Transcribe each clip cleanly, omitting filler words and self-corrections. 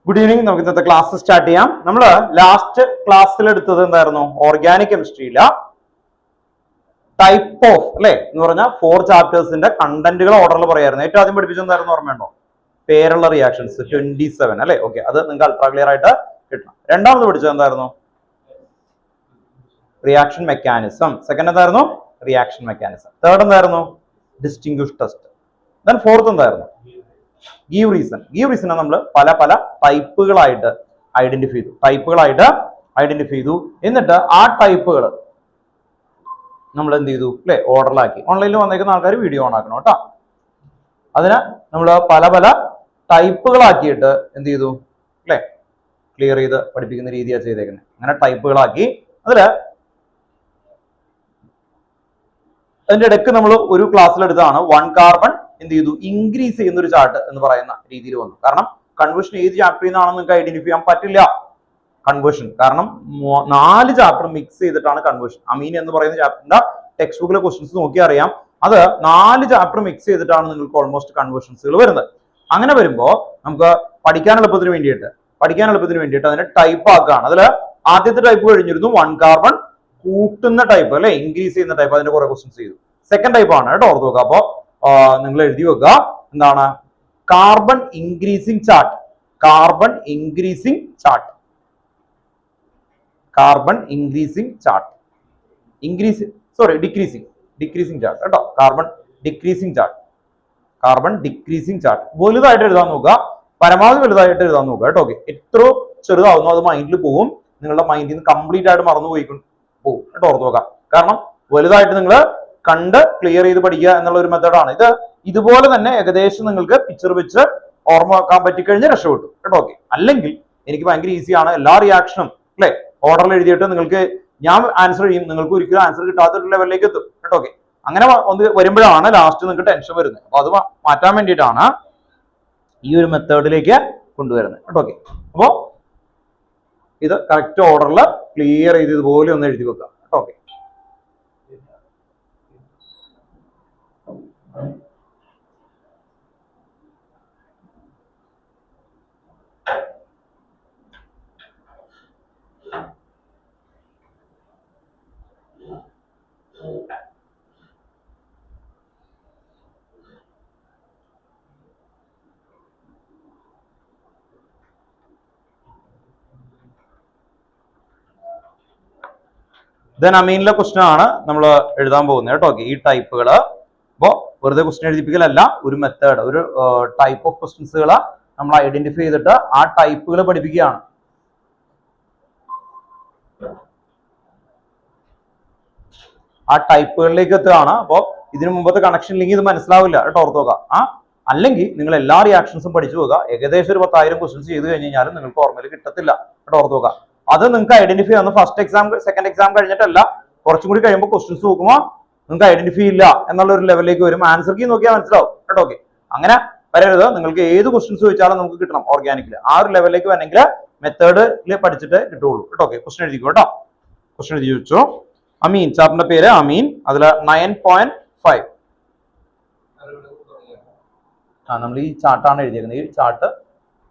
Good evening. നമുക്ക് ഇന്നത്തെ class start ചെയ്യാം. നമ്മൾ ലാസ്റ്റ് ക്ലാസ്സിൽ എടുത്തത് എന്തായിരുന്നു? ഓർഗാനിക് കെമിസ്ട്രിയില ടൈപ്പ് ഓഫ് അല്ലെ എന്ന് പറഞ്ഞാൽ 4 ചാപ്റ്റേഴ്സിന്റെ കണ്ടന്റുകൾ ഓർഡറിൽ പറയായിരുന്നു. ഏറ്റവും ആദ്യം പഠിപ്പിച്ചെന്തായിരുന്നു ഓർമ്മയുണ്ടോ? പേരുള്ള റിയാക്ഷൻസ് 27 അല്ലെ. ഓക്കെ, അത് നിങ്ങൾക്ക് അൾട്രാ ക്ലിയർ ആയിട്ട് കിട്ടണം. രണ്ടാമത് പഠിച്ചത് എന്തായിരുന്നു? Reaction mechanism. സെക്കൻഡ് എന്തായിരുന്നു? Reaction mechanism. തേർഡ് എന്തായിരുന്നു? Distinguish test. ദെൻ ഫോർത്ത് എന്തായിരുന്നു? Give reason. ഗീവ് റീസണെ നമ്മൾ പല പല ടൈപ്പുകളായിട്ട് ഐഡന്റിഫൈ ചെയ്തു. എന്നിട്ട് ആ ടൈപ്പുകൾ നമ്മൾ എന്ത് ചെയ്തു അല്ലെ, ഓർഡറിലാക്കി. ഓൺലൈനിൽ വന്നേക്കുന്ന ആൾക്കാർ വീഡിയോ ഓൺ ആക്കണം കേട്ടോ. അതിന് നമ്മൾ പല പല ടൈപ്പുകളാക്കിയിട്ട് എന്ത് ചെയ്തു അല്ലെ, ക്ലിയർ ചെയ്ത് പഠിപ്പിക്കുന്ന രീതിയാണ് ചെയ്തേക്കുന്നത്. അങ്ങനെ ടൈപ്പുകളാക്കി അതില് അതിന്റെ ഇടയ്ക്ക് നമ്മൾ ഒരു ക്ലാസ്സിലെടുത്താണ് 1 കാർബൺ എന്ത് ചെയ്തു ഇൻക്രീസ് ചെയ്യുന്ന ഒരു ചാർട്ട് എന്ന് പറയുന്ന രീതിയിൽ വന്നു. കാരണം കൺവേർഷൻ ഏത് ചാപ്റ്ററിൽ നിന്നാണെന്ന് നിങ്ങൾക്ക് ഐഡന്റിഫൈ ചെയ്യാൻ പറ്റില്ല. കൺവേർഷൻ കാരണം 4 ചാപ്റ്റർ മിക്സ് ചെയ്തിട്ടാണ് കൺവേർഷൻ. അമീൻ എന്ന് പറയുന്ന ചാപ്റ്ററിന്റെ ടെക്സ്റ്റ് ബുക്കിലെ ക്വസ്റ്റ്യൻസ് നോക്കി അറിയാം. അത് 4 ചാപ്റ്റർ മിക്സ് ചെയ്തിട്ടാണ് നിങ്ങൾക്ക് ഓൾമോസ്റ്റ് കൺവേർഷൻസുകൾ വരുന്നത്. അങ്ങനെ വരുമ്പോൾ നമുക്ക് പഠിക്കാൻ എളുപ്പത്തിന് വേണ്ടിയിട്ട് അതിനെ ടൈപ്പ് ആക്കുകയാണ്. അതിൽ ആദ്യത്തെ ടൈപ്പ് കഴിഞ്ഞിരുന്നു 1 കാർബൺ കൂട്ടുന്ന ടൈപ്പ് അല്ലെ, ഇൻക്രീസ് ചെയ്യുന്ന ടൈപ്പ്. അതിന്റെ കുറെ ക്വസ്റ്റ്യൻസ് ചെയ്തു. സെക്കൻഡ് ടൈപ്പ് ആണ് കേട്ടോ, ഓർത്ത് വെക്കുക. അപ്പോ നിങ്ങൾ എഴുതി വെക്കുക എന്താണ്? Carbon increasing chart. Decreasing chart കേട്ടോ. കാർബൺ ഡിക്രീസിംഗ് ചാർട്ട് വലുതായിട്ട് എഴുതാൻ നോക്കുക. പരമാവധി വലുതായിട്ട് എഴുതാൻ നോക്കുക കേട്ടോ. ഓക്കെ, എത്ര ചെറുതാവുന്നു അത് മൈൻഡിൽ പോകും. നിങ്ങളുടെ മൈൻഡിൽ നിന്ന് കംപ്ലീറ്റ് ആയിട്ട് മറന്നു പോകും കേട്ടോ, ഓർത്ത് നോക്കാം. കാരണം വലുതായിട്ട് നിങ്ങൾ കണ്ട് ക്ലിയർ ചെയ്ത് പഠിക്കുക എന്നുള്ള ഒരു മെത്തേഡാണ് ഇത്. ഇതുപോലെ തന്നെ ഏകദേശം നിങ്ങൾക്ക് പിക്ചർ വെച്ച് ഓർമ്മ വെക്കാൻ പറ്റിക്കഴിഞ്ഞാൽ രക്ഷപ്പെട്ടു കേട്ടോ. ഓക്കെ, അല്ലെങ്കിൽ എനിക്ക് ഭയങ്കര ഈസിയാണ് എല്ലാ റിയാക്ഷനും അല്ലെ ഓർഡറിൽ എഴുതിയിട്ട് നിങ്ങൾക്ക് ഞാൻ ആൻസർ ചെയ്യും, നിങ്ങൾക്ക് ഒരിക്കലും ആൻസർ കിട്ടാത്തൊരു ലെവലിലേക്ക് എത്തും കേട്ടോ. ഓക്കെ, അങ്ങനെ വരുമ്പോഴാണ് ലാസ്റ്റ് നിങ്ങൾക്ക് ടെൻഷൻ വരുന്നത്. അപ്പൊ അത് മാറ്റാൻ വേണ്ടിയിട്ടാണ് ഈ ഒരു മെത്തേഡിലേക്ക് കൊണ്ടുവരുന്നത് കേട്ടോ. ഓക്കെ, അപ്പോ ഇത് കറക്റ്റ് ഓർഡറിൽ ക്ലിയർ ചെയ്ത് ഇതുപോലെ ഒന്ന് എഴുതി വെക്കാം കേട്ടോ. ഓക്കെ, ദെൻ അമീനിലെ ക്വസ്റ്റ്യൻ ആണ് നമ്മൾ എഴുതാൻ പോകുന്നത് കേട്ടോ. ഈ ടൈപ്പുകൾ അപ്പോൾ വെറുതെ ക്വസ്റ്റ്യൻ എഴുതിപ്പിക്കലല്ല, ഒരു മെത്തേഡ്, ഒരു ടൈപ്പ് ഓഫ് ക്വസ്റ്റ്യൻസുകൾ നമ്മൾ ഐഡന്റിഫൈ ചെയ്തിട്ട് ആ ടൈപ്പുകൾ പഠിപ്പിക്കുകയാണ്. ആ ടൈപ്പുകളിലേക്ക് എത്തുകയാണ്. അപ്പോൾ ഇതിനു മുമ്പത്തെ കണക്ഷൻ ഇല്ലെങ്കിൽ ഇത് മനസ്സിലാവില്ല കേട്ടോ, ഓർത്ത് നോക്കുക. അല്ലെങ്കിൽ നിങ്ങൾ എല്ലാ റിയാക്ഷൻസും പഠിച്ചു പോകുക. ഏകദേശം ഒരു 10,000 ക്വസ്റ്റ്യൻസ് ചെയ്ത് കഴിഞ്ഞ് കഴിഞ്ഞാലും നിങ്ങൾക്ക് ഓർമ്മയിൽ കിട്ടത്തില്ല കേട്ടോ, ഓർത്ത് നോക്കുക. അത് നിങ്ങൾക്ക് ഐഡന്റിഫൈ ചെയ്യുന്ന ഫസ്റ്റ് എക്സാം സെക്കൻഡ് എക്സാം കഴിഞ്ഞിട്ടല്ല, കുറച്ചും കൂടി കഴിയുമ്പോൾ ക്വസ്റ്റ്യൻസ് നോക്കുമ്പോൾ നിങ്ങൾക്ക് ഐഡന്റിഫൈ ഇല്ല എന്നുള്ള ഒരു ലെവലിലേക്ക് വരും. ആൻസർ കീ നോക്കിയാൽ മനസ്സിലാവും കേട്ടോ. ഓക്കെ, അങ്ങനെ വരരുത്. നിങ്ങൾക്ക് ഏത് ക്വസ്റ്റ്യൻസ് ചോദിച്ചാലും നമുക്ക് കിട്ടണം ഓർഗാനിക്കിൽ. ആ ഒരു ലെവലിലേക്ക് വരണമെങ്കിൽ മെത്തേഡിൽ പഠിച്ചിട്ട് കിട്ടുള്ളൂ കേട്ടോ. ഓക്കെ, ക്വസ്റ്റ്യൻ എഴുതിക്കോ കേട്ടോ. ക്വസ്റ്റ്യൻ എഴുതി വെച്ചോ. അമീൻ, ചാപ്റ്ററിന്റെ പേര് അമീൻ. അതിൽ 9.5 നമ്മൾ ഈ ചാർട്ടാണ് എഴുതിയിരിക്കുന്നത്. ഈ ചാർട്ട്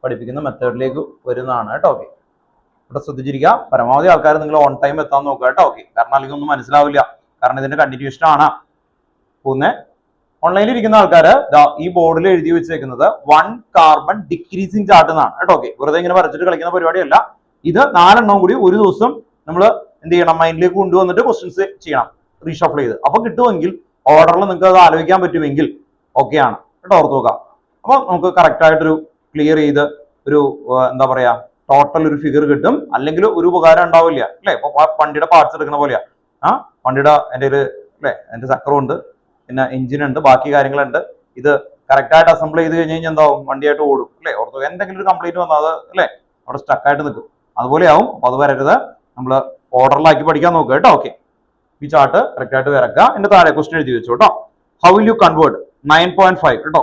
പഠിപ്പിക്കുന്ന മെത്തേഡിലേക്ക് വരുന്നതാണ് കേട്ടോ. ഓക്കെ, ഇവിടെ ശ്രദ്ധിച്ചിരിക്കുക. പരമാവധി ആൾക്കാർ നിങ്ങൾ ഓൺ ടൈം എത്താൻ നോക്കുക കേട്ടോ. ഓക്കെ, കാരണം അല്ലെങ്കിൽ ഒന്നും മനസ്സിലാവില്ല. കാരണം ഇതിന്റെ കണ്ടിന്യൂഷൻ ആണ് പോകുന്നത്. ഓൺലൈനിൽ ഇരിക്കുന്ന ആൾക്കാർ ഈ ബോർഡിൽ എഴുതി വെച്ചേക്കുന്നത് 1 കാർബൺ ഡിക്രീസിംഗ് ചാർട്ട് എന്നാണ് കേട്ടോ. ഓക്കെ, വെറുതെ ഇങ്ങനെ വരച്ചിട്ട് കളിക്കുന്ന പരിപാടിയല്ല. ഇത് 4 എണ്ണം കൂടി ഒരു ദിവസം നമ്മൾ എന്ത് ചെയ്യണം, മൈൻഡിലേക്ക് കൊണ്ടുവന്നിട്ട് ക്വസ്റ്റ്യൻസ് ചെയ്യണം റീഷഫിൾ ചെയ്ത്. അപ്പൊ കിട്ടുമെങ്കിൽ ഓർഡറിൽ നിങ്ങൾക്ക് അത് ആലോചിക്കാൻ പറ്റുമെങ്കിൽ ഓക്കെയാണ് കേട്ടോ, ഓർത്ത് നോക്കാം. അപ്പൊ നമുക്ക് കറക്റ്റ് ആയിട്ടൊരു ക്ലിയർ ചെയ്ത് ഒരു എന്താ പറയാ ടോട്ടൽ ഒരു ഫിഗർ കിട്ടും. അല്ലെങ്കിൽ ഒരു ഉപകാരം ഉണ്ടാവില്ല അല്ലെ. ഇപ്പൊ വണ്ടിയുടെ പാർട്സ് എടുക്കുന്ന പോലെയാ. വണ്ടിയുടെ എൻ്റെ ഒരു അല്ലെ, എൻ്റെ ചക്രം ഉണ്ട്, പിന്നെ എഞ്ചിൻ ഉണ്ട്, ബാക്കി കാര്യങ്ങളുണ്ട്. ഇത് കറക്റ്റ് ആയിട്ട് അസംബിൾ ചെയ്ത് കഴിഞ്ഞ് കഴിഞ്ഞാൽ എന്താവും, വണ്ടിയായിട്ട് ഓടും അല്ലെ. ഓർത്ത് എന്തെങ്കിലും ഒരു കംപ്ലൈന്റ് വന്നാൽ അത് അല്ലെ അവിടെ സ്റ്റക്കായിട്ട് നിൽക്കും. അതുപോലെ ആവും. അപ്പൊ അത് വരരുത്. നമ്മൾ ഓർഡറിലാക്കി പഠിക്കാൻ നോക്കുക കേട്ടോ. ഓക്കെ, ഈ ചാർട്ട് കറക്റ്റ് ആയിട്ട് വരക്കുക. എന്റെ താഴെ ക്വസ്റ്റ്യൻ എഴുതി വെച്ചു കേട്ടോ. ഹൗ വിൽ യു കൺവേർട്ട് 9.5 കേട്ടോ.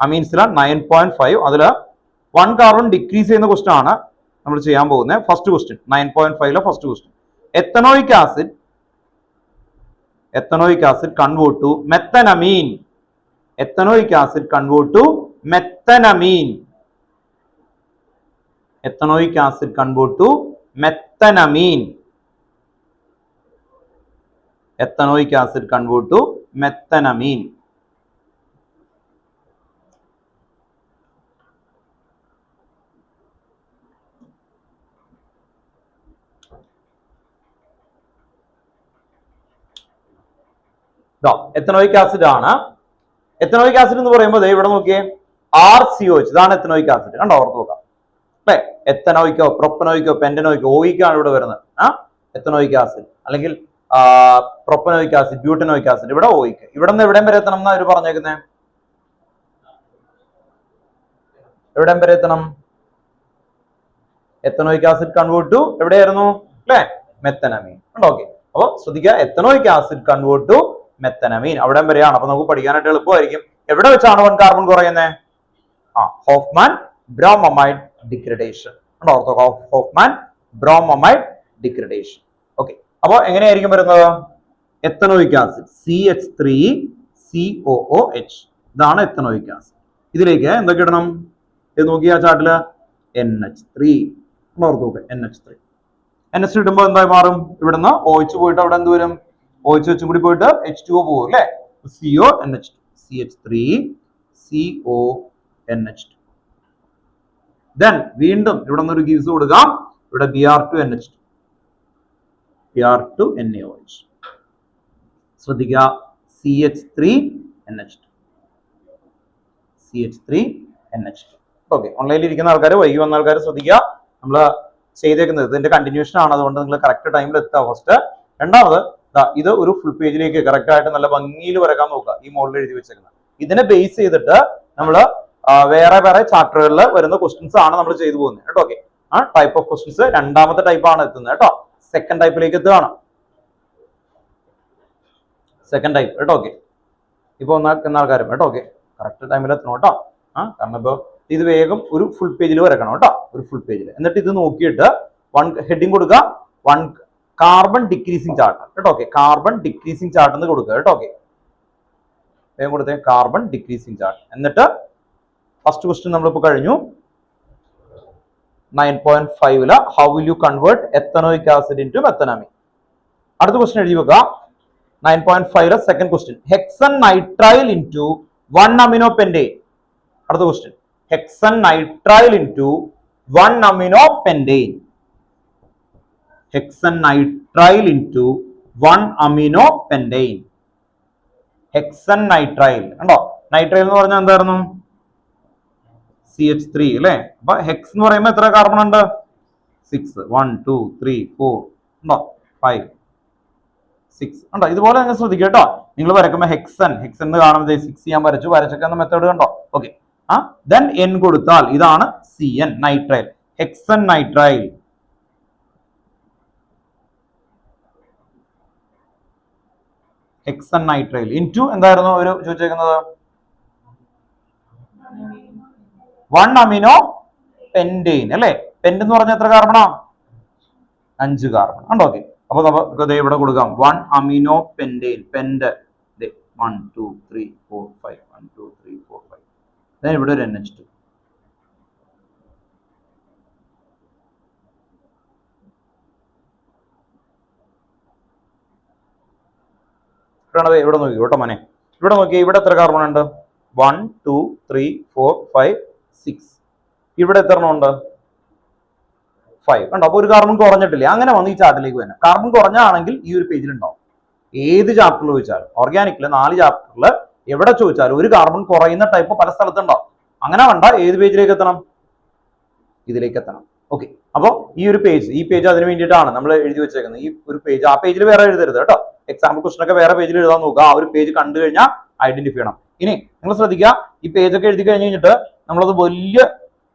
അമീൻസിലെ 9.5 അതിൽ 1 കാർബൺ ഡിക്രീസ് ചെയ്യുന്ന ക്വസ്റ്റ്യൻ ആണ് നമ്മൾ ചെയ്യാൻ പോകുന്നത്. First question 9.5 first question. Ethanoic acid convert to methanamine. ethanoic acid convert to methanamine. ethanoic acid convert to methanamine. Ethanoic acid convert to methanamine. Ethanoic acid ആണ്. Ethanoic acid എന്ന് പറയുമ്പോൾ ഇവിടെ നോക്കിയേ RCOH, ഇതാണ് എത്തനോയിക് ആസിഡ്. കണ്ടോ, ഓർത്ത് നോക്കാം അല്ലെ. എത്തനോയിക്കോ പ്രൊപ്പനോയിക്കോ പെന്റനോയിക്കോ ഓയിക്കാണ് ഇവിടെ വരുന്നത്. എത്തനോയിക് ആസിഡ് അല്ലെങ്കിൽ പ്രൊപ്പനോയിക് ആസിഡ്, ബ്യൂട്ടനോയിക് ആസിഡ്, ഇവിടെ ഓയിക്ക്. ഇവിടെ നിന്ന് എവിടെയും വരെ എത്തണം എന്നാ അവർ പറഞ്ഞേക്കുന്നത്? എവിടെയും വരെ എത്തണം? എത്തനോയിക് ആസിഡ് കൺവേർട്ട് ടു എവിടെയായിരുന്നു അല്ലെ, മെത്തനമീൻ. ഓക്കെ, അപ്പൊ ശ്രദ്ധിക്കുക, എത്തനോയിക് ആസിഡ് കൺവേർട്ട് ടു മെത്തനമീൻ അവിടെ വരെയാണ്. അപ്പൊ നമുക്ക് പഠിക്കാനായിട്ട് എളുപ്പമായിരിക്കും. എവിടെ വെച്ചാണ് 1 കാർബൺ കുറയുന്നത്? Hoffman bromamide degradation. Hoffman bromamide degradation. Okay, അപ്പൊ എങ്ങനെയായിരിക്കും വരുന്നത്? എത്തനോയിക് ആസിഡ് CH3COOH, ഇതാണ് എത്തനോയിക് ആസിഡ്. ഇതിലേക്ക് എന്തൊക്കെ ഇടണം? ഇത് നോക്കിയാ ചാർട്ടില് NH3. ഓർത്ത് നോക്കുക, NH3 ഇടുമ്പോൾ എന്തായി മാറും? ഇവിടുന്ന് OH പോയിട്ട് അവിടെ എന്ത് വരും? OH വെച്ചും കൂടി പോയിട്ട് H2O പോകും അല്ലെ. CONH2, CH3CONH2. ദെൻ വീണ്ടും ഇവിടെ നിന്ന് ഒരു ഗീസ് കൊടുക്കാം. ഇവിടെ Br2NH2, Br2NaOH. ശ്രദ്ധിക്കുക, CH3NH2, CH3NH2. ഓക്കെ, ഓൺലൈനിൽ ഇരിക്കുന്ന ആൾക്കാർ, വൈകി വന്ന ആൾക്കാർ ശ്രദ്ധിക്കുക, നമ്മൾ ചെയ്തേക്കുന്നത് ഇതിന്റെ കണ്ടിന്യൂഷൻ ആണ്. അതുകൊണ്ട് നിങ്ങൾ കറക്റ്റ് ടൈമിൽ എത്തുക ഫസ്റ്റ്. രണ്ടാമത് ഇത് ഒരു ഫുൾ പേജിലേക്ക് കറക്റ്റ് ആയിട്ട് നല്ല ഭംഗിയിൽ വരക്കാൻ നോക്കുക. ഈ മോഡൽ എഴുതി വെച്ചേക്കുന്നത് ഇതിനെ ബേസ് ചെയ്തിട്ട് നമ്മൾ വേറെ വേറെ ചാപ്റ്ററുകളിൽ വരുന്ന ക്വസ്റ്റ്യൻസ് ആണ് നമ്മൾ ചെയ്തു പോകുന്നത് കേട്ടോ. ഓക്കെ, ടൈപ്പ് ഓഫ് ക്വസ്റ്റ്യൻസ് രണ്ടാമത്തെ ടൈപ്പ് ആണ് എത്തുന്നത് കേട്ടോ. സെക്കൻഡ് ടൈപ്പിലേക്ക് എത്തുകയാണ്. സെക്കൻഡ് ടൈപ്പ് കേട്ടോ. ഓക്കെ, ഇപ്പൊ എന്ന ആൾക്കാരും കേട്ടോ. ഓക്കെ, കറക്റ്റ് ടൈമിൽ എത്തണം കേട്ടോ. കാരണം ഇപ്പൊ ഇത് വേഗം ഒരു ഫുൾ പേജിൽ വരക്കണം കേട്ടോ, ഒരു ഫുൾ പേജിൽ. എന്നിട്ട് ഇത് നോക്കിയിട്ട് ഹെഡിങ് കൊടുക്കുക, 1 കാർബൺ ഡിക്രീസിങ് ചാർട്ട് കേട്ടോ. ഓക്കെ, കാർബൺ ഡിക്രീസിങ് ചാർട്ട് എന്ന് കൊടുക്കുക കേട്ടോ. ഓക്കെ, വേഗം കൊടുത്തേ, കാർബൺ ഡിക്രീസിങ് ചാർട്ട്. എന്നിട്ട് ഫസ്റ്റ് ക്വസ്റ്റ്യൻ നമ്മളിപ്പോ കഴിഞ്ഞു. 9.5 how will you convert ethanoic acid into methanamine. അടുത്ത ക്വസ്റ്റ്യൻ എഴുതി വെക്കുക. 9.5 second question, hexane nitrile into 1 amino pentane. അടുത്ത question, hexane nitrile into 1 amino pentane. Hexane nitrile into 1 amino pentane. Hexane nitrile കണ്ടോ. Nitrile എന്ന് പറഞ്ഞാൽ എന്തായിരുന്നു? CH3 അല്ലെ. അപ്പൊ ഹെക്സ് എന്ന് പറയുമ്പോൾ എത്ര കാർബൺ ഉണ്ട്? 6. 1 2 3 4 ഉണ്ടോ, 5 6 ഉണ്ടോ. ഇതുപോലെ നിങ്ങൾ ശ്രദ്ധിക്കുക കേട്ടോ. നിങ്ങൾ വരക്കുമ്പോൾ ഹെക്സൻ എന്ന് കാണുമ്പോൾ 6 ഞാൻ വരച്ചൊക്കെ മെത്തേഡ് കണ്ടോ. ഓക്കെ, ദെൻ N കൊടുത്താൽ ഇതാണ് CN nitrile. Hexane nitrile. Hexane nitrile into എന്തായിരുന്നു ഒരു ചോദിച്ചേക്കുന്നത്? 1 അമിനോ പെന്റെയിൻ അല്ലെ. പെന്റ് എന്ന് പറഞ്ഞാൽ എത്ര കാർബണാ? 5 കാർബൺ ഉണ്ടോ. ഓക്കെ, അപ്പൊ നമുക്ക് ഇവിടെ കൊടുക്കാം 1 അമിനോ പെന്റെയിൻ. പെന്റ് 1 2 3 4 5 1 2 3 4 5. ദെൻ ഇവിടെ ഒരു NH2. ഇവിടെ നോക്കി കേട്ടോ മോനെ. ഇവിടെ നോക്കി, ഇവിടെ എത്ര കാർബൺ ഉണ്ട്? 1 2 3 4 5 6. ഇവിടെ എത്ര എണ്ണം ഉണ്ട്? 5 ഉണ്ടോ. അപ്പൊ ഒരു കാർബൺ കുറഞ്ഞിട്ടില്ലേ? അങ്ങനെ വന്ന് ഈ ചാർട്ടിലേക്ക് വരണം. കാർബൺ കുറഞ്ഞാണെങ്കിൽ ഈ ഒരു പേജിൽ ഉണ്ടാവും. ഏത് ചാപ്റ്ററിൽ ചോദിച്ചാലും, ഓർഗാനിക്കില് 4 ചാപ്റ്ററിൽ എവിടെ ചോദിച്ചാലും ഒരു കാർബൺ കുറയുന്ന ടൈപ്പ് പല സ്ഥലത്തുണ്ടാവും. അങ്ങനെ വേണ്ട, ഏത് പേജിലേക്ക് എത്തണം? ഇതിലേക്ക് എത്തണം. ഓക്കെ, അപ്പൊ ഈ പേജ് അതിന് വേണ്ടിയിട്ടാണ് നമ്മൾ എഴുതി വെച്ചേക്കുന്നത്. ഈ ഒരു പേജ്, ആ പേജിൽ വേറെ എഴുതരുത് കേട്ടോ. എക്സാമ്പിൾ ക്വസ്റ്റൻ ഒക്കെ വേറെ പേജിൽ എഴുതാൻ നോക്കുക. ആ ഒരു പേജ് കണ്ടു കഴിഞ്ഞാൽ ഐഡന്റിഫൈ ചെയ്യണം. ഇനി നിങ്ങൾ ശ്രദ്ധിക്കുക, ഈ പേജൊക്കെ എഴുതി കഴിഞ്ഞ് കഴിഞ്ഞിട്ട് നമ്മളത് വലിയ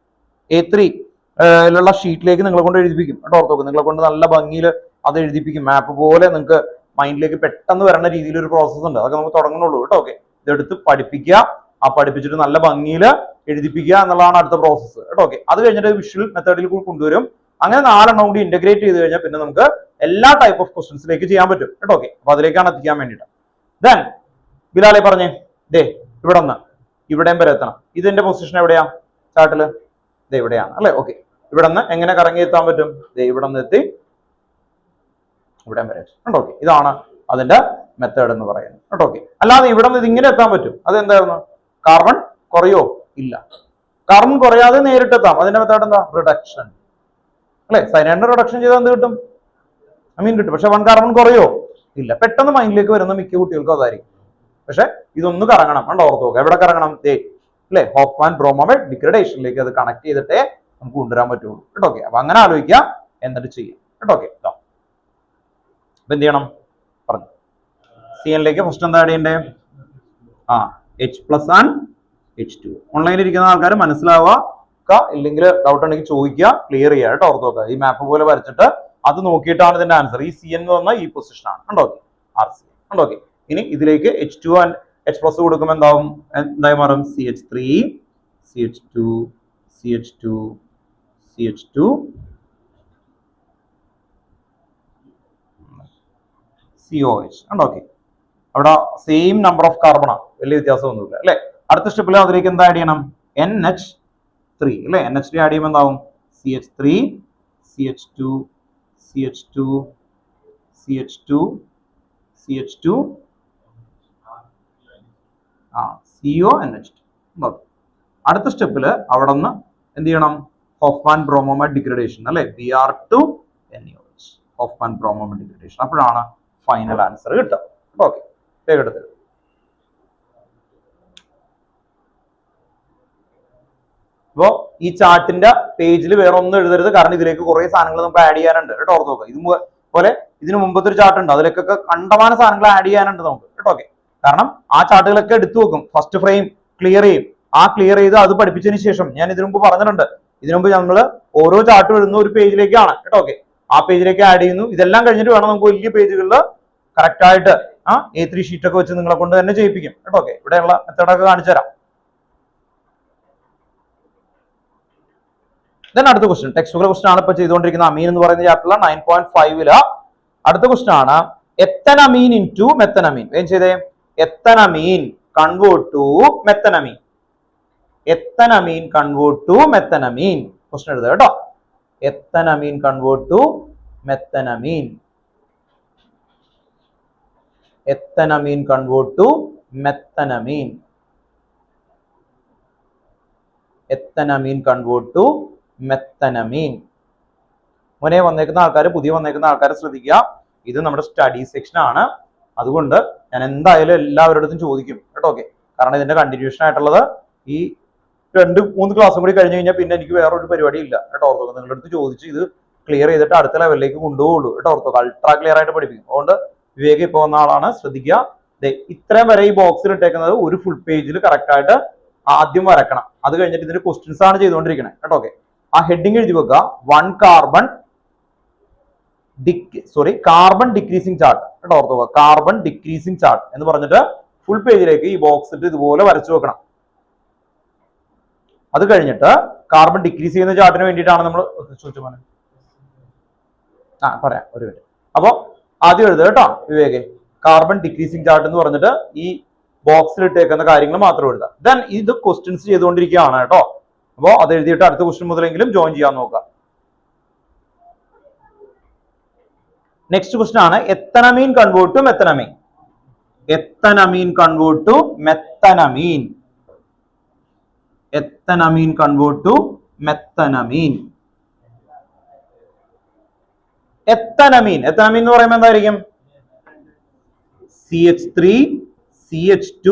A3 ലുള്ള ഷീറ്റിലേക്ക് നിങ്ങളെ കൊണ്ട് എഴുതിപ്പിക്കും കേട്ടോ. ഓർത്ത് നോക്കും, നിങ്ങളെ കൊണ്ട് നല്ല ഭംഗിയിൽ അത് എഴുതിപ്പിക്കും. മാപ്പ് പോലെ നിങ്ങൾക്ക് മൈൻഡിലേക്ക് പെട്ടെന്ന് വരേണ്ട രീതിയിൽ ഒരു പ്രോസസ്സ് ഉണ്ട്. അതൊക്കെ നമുക്ക് തുടങ്ങുന്നുള്ളൂ കേട്ടോ. ഓക്കെ, ഇതെടുത്ത് പഠിപ്പിക്കുക, ആ പഠിപ്പിച്ചിട്ട് നല്ല ഭംഗിയിൽ എഴുതിപ്പിക്കുക എന്നുള്ളതാണ് അടുത്ത പ്രോസസ്സ് കേട്ടോ. ഓക്കെ, അത് കഴിഞ്ഞിട്ട് വിഷ്വൽ മെത്തേഡിൽ കൊണ്ടുവരും. അങ്ങനെ 4 എണ്ണം കൂടി ഇന്റഗ്രേറ്റ് ചെയ്ത് കഴിഞ്ഞാൽ പിന്നെ നമുക്ക് എല്ലാ ടൈപ്പ് ഓഫ് ക്വസ്റ്റൻസിലേക്ക് ചെയ്യാൻ പറ്റും കേട്ടോ. ഓക്കെ, അപ്പൊ അതിലേക്കാണ് എത്തിക്കാൻ വേണ്ടിയിട്ട്. ദെൻ ബിലാലെ പറഞ്ഞേ, ഇവിടെ നിന്ന് ഇവിടെയും വരെ എത്തണം. ഇതിന്റെ പൊസിഷൻ എവിടെയാ ചാർട്ടില്? ഇവിടെയാണ് അല്ലെ. ഓക്കെ, ഇവിടെ നിന്ന് എങ്ങനെ കറങ്ങി എത്താൻ പറ്റും? ഇവിടെ നിന്ന് എത്തി ഇവിടെ വരെ കേട്ടോ. ഓക്കെ, ഇതാണ് അതിന്റെ മെത്തേഡ് എന്ന് പറയുന്നത് കേട്ടോ. ഓക്കെ, അല്ലാതെ ഇവിടെ നിന്ന് ഇതിങ്ങനെ എത്താൻ പറ്റും. അതെന്തായിരുന്നു? കാർബൺ കുറയോ? ഇല്ല, കാർബൺ കുറയാതെ നേരിട്ടെത്താം. അതിന്റെ മെത്തേഡ് എന്താ? റിഡക്ഷൻ അല്ലെ? സൈനൈഡിന്റെ റിഡക്ഷൻ ചെയ്താൽ എന്ത് കിട്ടും? അമീൻ കിട്ടും. പക്ഷെ 1 കാർബൺ കുറയോ? ഇല്ല. പെട്ടെന്ന് മൈൻഡിലേക്ക് വരുന്ന മിക്ക കുട്ടികൾക്കും അതായിരിക്കും. പക്ഷെ ഇതൊന്ന് കറങ്ങണം. കണ്ടോ? ഓർത്ത് നോക്കുക. എവിടെ കറങ്ങണം? അല്ലെ, ഹോഫ്മാൻ ബ്രോമോമൈഡ് ഡിഗ്രഡേഷനിലേക്ക് അത് കണക്ട് ചെയ്തിട്ടേ നമുക്ക് കൊണ്ടുവരാൻ പറ്റുള്ളൂ കേട്ടോ. ഓക്കെ, അപ്പൊ അങ്ങനെ ആലോചിക്കുക, എന്നിട്ട് ചെയ്യാം കേട്ടോ. ഓക്കെ, അപ്പൊ എന്ത് ചെയ്യണം പറഞ്ഞു? CN ഫസ്റ്റ് എന്താ ആഡ് ചെയ്യണ്ടേ? H+ and H2. ഓൺലൈനിൽ ഇരിക്കുന്ന ആൾക്കാർ മനസ്സിലാവുക, ഇല്ലെങ്കിൽ ഡൗട്ട് ഉണ്ടെങ്കിൽ ചോദിക്കുക, ക്ലിയർ ചെയ്യുക കേട്ടോ. ഓർത്ത് നോക്കുക. ഈ മാപ്പ് പോലെ വരച്ചിട്ട് അത് നോക്കിയിട്ടാണ് ഇതിന്റെ ആൻസർ. ഈ CN എന്ന് പറഞ്ഞാൽ ഈ പൊസിഷൻ ആണ് കണ്ടോ. RC കണ്ടോ. ഓക്കെ, ഇനി ഇതിലേക്ക് H2 ആൻഡ് H+ കൊടുക്കുമ്പോൾ എന്തായി മാറും? CH3 CH2 CH2 CH2 COH കണ്ടോ. ഓക്കെ, അവിടെ സെയിം നമ്പർ ഓഫ് കാർബൺ ആണ്, വലിയ വ്യത്യാസമൊന്നുമില്ല അല്ലെ. അടുത്ത സ്റ്റെപ്പിൽ അതിലേക്ക് എന്താ ആഡ് ചെയ്യണം? NH3 അല്ലെ. NH3 ആഡ് ചെയ്യുമ്പോൾ എന്താവും? CH3 CH2 CH2 CH2 CH2 CONH2. അടുത്ത സ്റ്റെപ്പിൽ അവിടെ നിന്ന് എന്ത് ചെയ്യണം? ഹോഫ്മാൻ ബ്രോമോമൈഡ് ഡിഗ്രഡേഷൻ അല്ലെ. Br2 NaOH, Hofmann bromamide degradation. അപ്പോഴാണ് ഫൈനൽ ആൻസർ കിട്ടുക. ഓക്കെ, വേഗം എടുത്തത്. അപ്പോ ഈ ചാർട്ടിന്റെ പേജിൽ വേറെ ഒന്നും എഴുതരുത്, കാരണം ഇതിലേക്ക് കുറെ സാധനങ്ങൾ നമുക്ക് ആഡ് ചെയ്യാനുണ്ട് കേട്ടോ. ഓർത്ത് നോക്കുക. ഇതുപോലെ ഇതിന് മുമ്പത്തെ ഒരു ചാർട്ട് ഉണ്ട്, അതിലേക്കൊക്കെ കണ്ടമാന സാധനങ്ങൾ ആഡ് ചെയ്യാനുണ്ട് നമുക്ക് കേട്ടോ. ഓക്കെ, കാരണം ആ ചാർട്ടുകളൊക്കെ എടുത്തു വെക്കും. ഫസ്റ്റ് ഫ്രെയിം ക്ലിയർ ചെയ്യും. ആ ക്ലിയർ ചെയ്ത് അത് പഠിപ്പിച്ചതിന് ശേഷം ഞാൻ ഇതിനു മുമ്പ് പറഞ്ഞിട്ടുണ്ട്, ഇതിനു മുമ്പ് നമ്മൾ ഓരോ ചാർട്ടും എഴുതുന്ന ഒരു പേജിലേക്കാണ് കേട്ടോ. ഓക്കെ, ആ പേജിലേക്ക് ആഡ് ചെയ്യുന്നു. ഇതെല്ലാം കഴിഞ്ഞിട്ട് വേണം നമുക്ക് വലിയ പേജുകളിൽ കറക്റ്റ് ആയിട്ട് A3 ഷീറ്റ് ഒക്കെ വെച്ച് നിങ്ങളെ കൊണ്ട് തന്നെ ചെയ്യിപ്പിക്കും കേട്ടോ. ഓക്കെ, ഇവിടെയുള്ള മെത്തേഡൊക്കെ കാണിച്ചു തരാം. അടുത്ത ക്വസ്റ്റ്യൻ, ടെക്സ്റ്റ് ക്വസ്റ്റ്യൻ ആണ് ഇപ്പൊ ചെയ്തുകൊണ്ടിരിക്കുന്ന. അമീൻ എന്ന് പറയുന്ന ചാപ്റ്ററിൽ 9.5 അടുത്ത ക്വസ്റ്റ്യൻ ആണ് എത്തനമീൻ ഇൻടു മെത്തനമീൻ. വേഗം ചെയ്തേ. Ethanamine convert to methanamine. Ethanamine convert to methanamine. Question എഴുതുക കേട്ടോ. Ethanamine convert to methanamine. Ethanamine convert to methanamine. Ethanamine convert to methanamine. മുന്നേ വന്നേക്കുന്ന ആൾക്കാർ, പുതിയ വന്നേക്കുന്ന ആൾക്കാർ ശ്രദ്ധിക്കുക, ഇത് നമ്മുടെ സ്റ്റഡി സെക്ഷൻ ആണ്. അതുകൊണ്ട് ഞാൻ എന്തായാലും എല്ലാവരോടും ചോദിക്കും കേട്ടോ. ഓക്കെ, കാരണം ഇതിന്റെ കണ്ടിന്യൂഷൻ ആയിട്ടുള്ളത് ഈ 2-3 ക്ലാസ്സും കൂടി കഴിഞ്ഞ് കഴിഞ്ഞാൽ പിന്നെ എനിക്ക് വേറൊരു പരിപാടി ഇല്ല കേട്ടോ. ഓർത്തോ, നിങ്ങളുടെ അടുത്ത് ചോദിച്ച് ഇത് ക്ലിയർ ചെയ്തിട്ട് അടുത്ത ലെവലിലേക്ക് കൊണ്ടുപോകുള്ളൂ കേട്ടോ. ഓർത്തോ, അൾട്രാ ക്ലിയർ ആയിട്ട് പഠിപ്പിക്കും. അതുകൊണ്ട് വിവേക് ഇപ്പോൾ വന്ന ആളാണ്, ശ്രദ്ധിക്കുക. ഇത്രയും വരെ ഈ ബോക്സിൽ ഇട്ടേക്കുന്നത് ഒരു ഫുൾ പേജിൽ കറക്റ്റ് ആയിട്ട് ആദ്യം വരക്കണം. അത് കഴിഞ്ഞിട്ട് ഇതിന്റെ ക്വസ്റ്റ്യൻസ് ആണ് ചെയ്തുകൊണ്ടിരിക്കുന്നത് കേട്ടോ. ഓക്കെ, ആ ഹെഡിങ് എഴുതി വെക്കുക. കാർബൺ ഡിക്രീസിംഗ് ചാർട്ട് കേട്ടോ. ഓർത്ത് വെക്കുക, കാർബൺ ഡിക്രീസിംഗ് ചാർട്ട് എന്ന് പറഞ്ഞിട്ട് ഫുൾ പേജിലേക്ക് ഈ ബോക്സ് ഇട്ട് ഇതുപോലെ വരച്ചു വെക്കണം. അത് കഴിഞ്ഞിട്ട് കാർബൺ ഡിക്രീസ് ചെയ്യുന്ന ചാർട്ടിന് വേണ്ടിയിട്ടാണ് നമ്മൾ പറയാം ഒരു മിനിറ്റ്. അപ്പൊ ആദ്യം എഴുതുക കേട്ടോ വിവേക്. കാർബൺ ഡിക്രീസിംഗ് ചാർട്ട് എന്ന് പറഞ്ഞിട്ട് ഈ ബോക്സിൽ ഇട്ടേക്കുന്ന കാര്യങ്ങൾ മാത്രം എഴുതാം. ദെൻ ഇത് ക്വസ്റ്റ്യൻസ് ചെയ്തുകൊണ്ടിരിക്കുകയാണ് കേട്ടോ. അപ്പോൾ അത് എഴുതിയിട്ട് അടുത്ത ക്വസ്റ്റ്യൻ മുതലെങ്കിലും ജോയിൻ ചെയ്യാൻ നോക്കുക. നെക്സ്റ്റ് ക്വസ്റ്റ്യൻ ആണ് ethanamine convert to methanamine. Ethanamine convert to methanamine. Ethanamine convert to methanamine. Ethanamine എന്ന് പറയുമ്പോൾ എന്തായിരിക്കും? CH3 CH2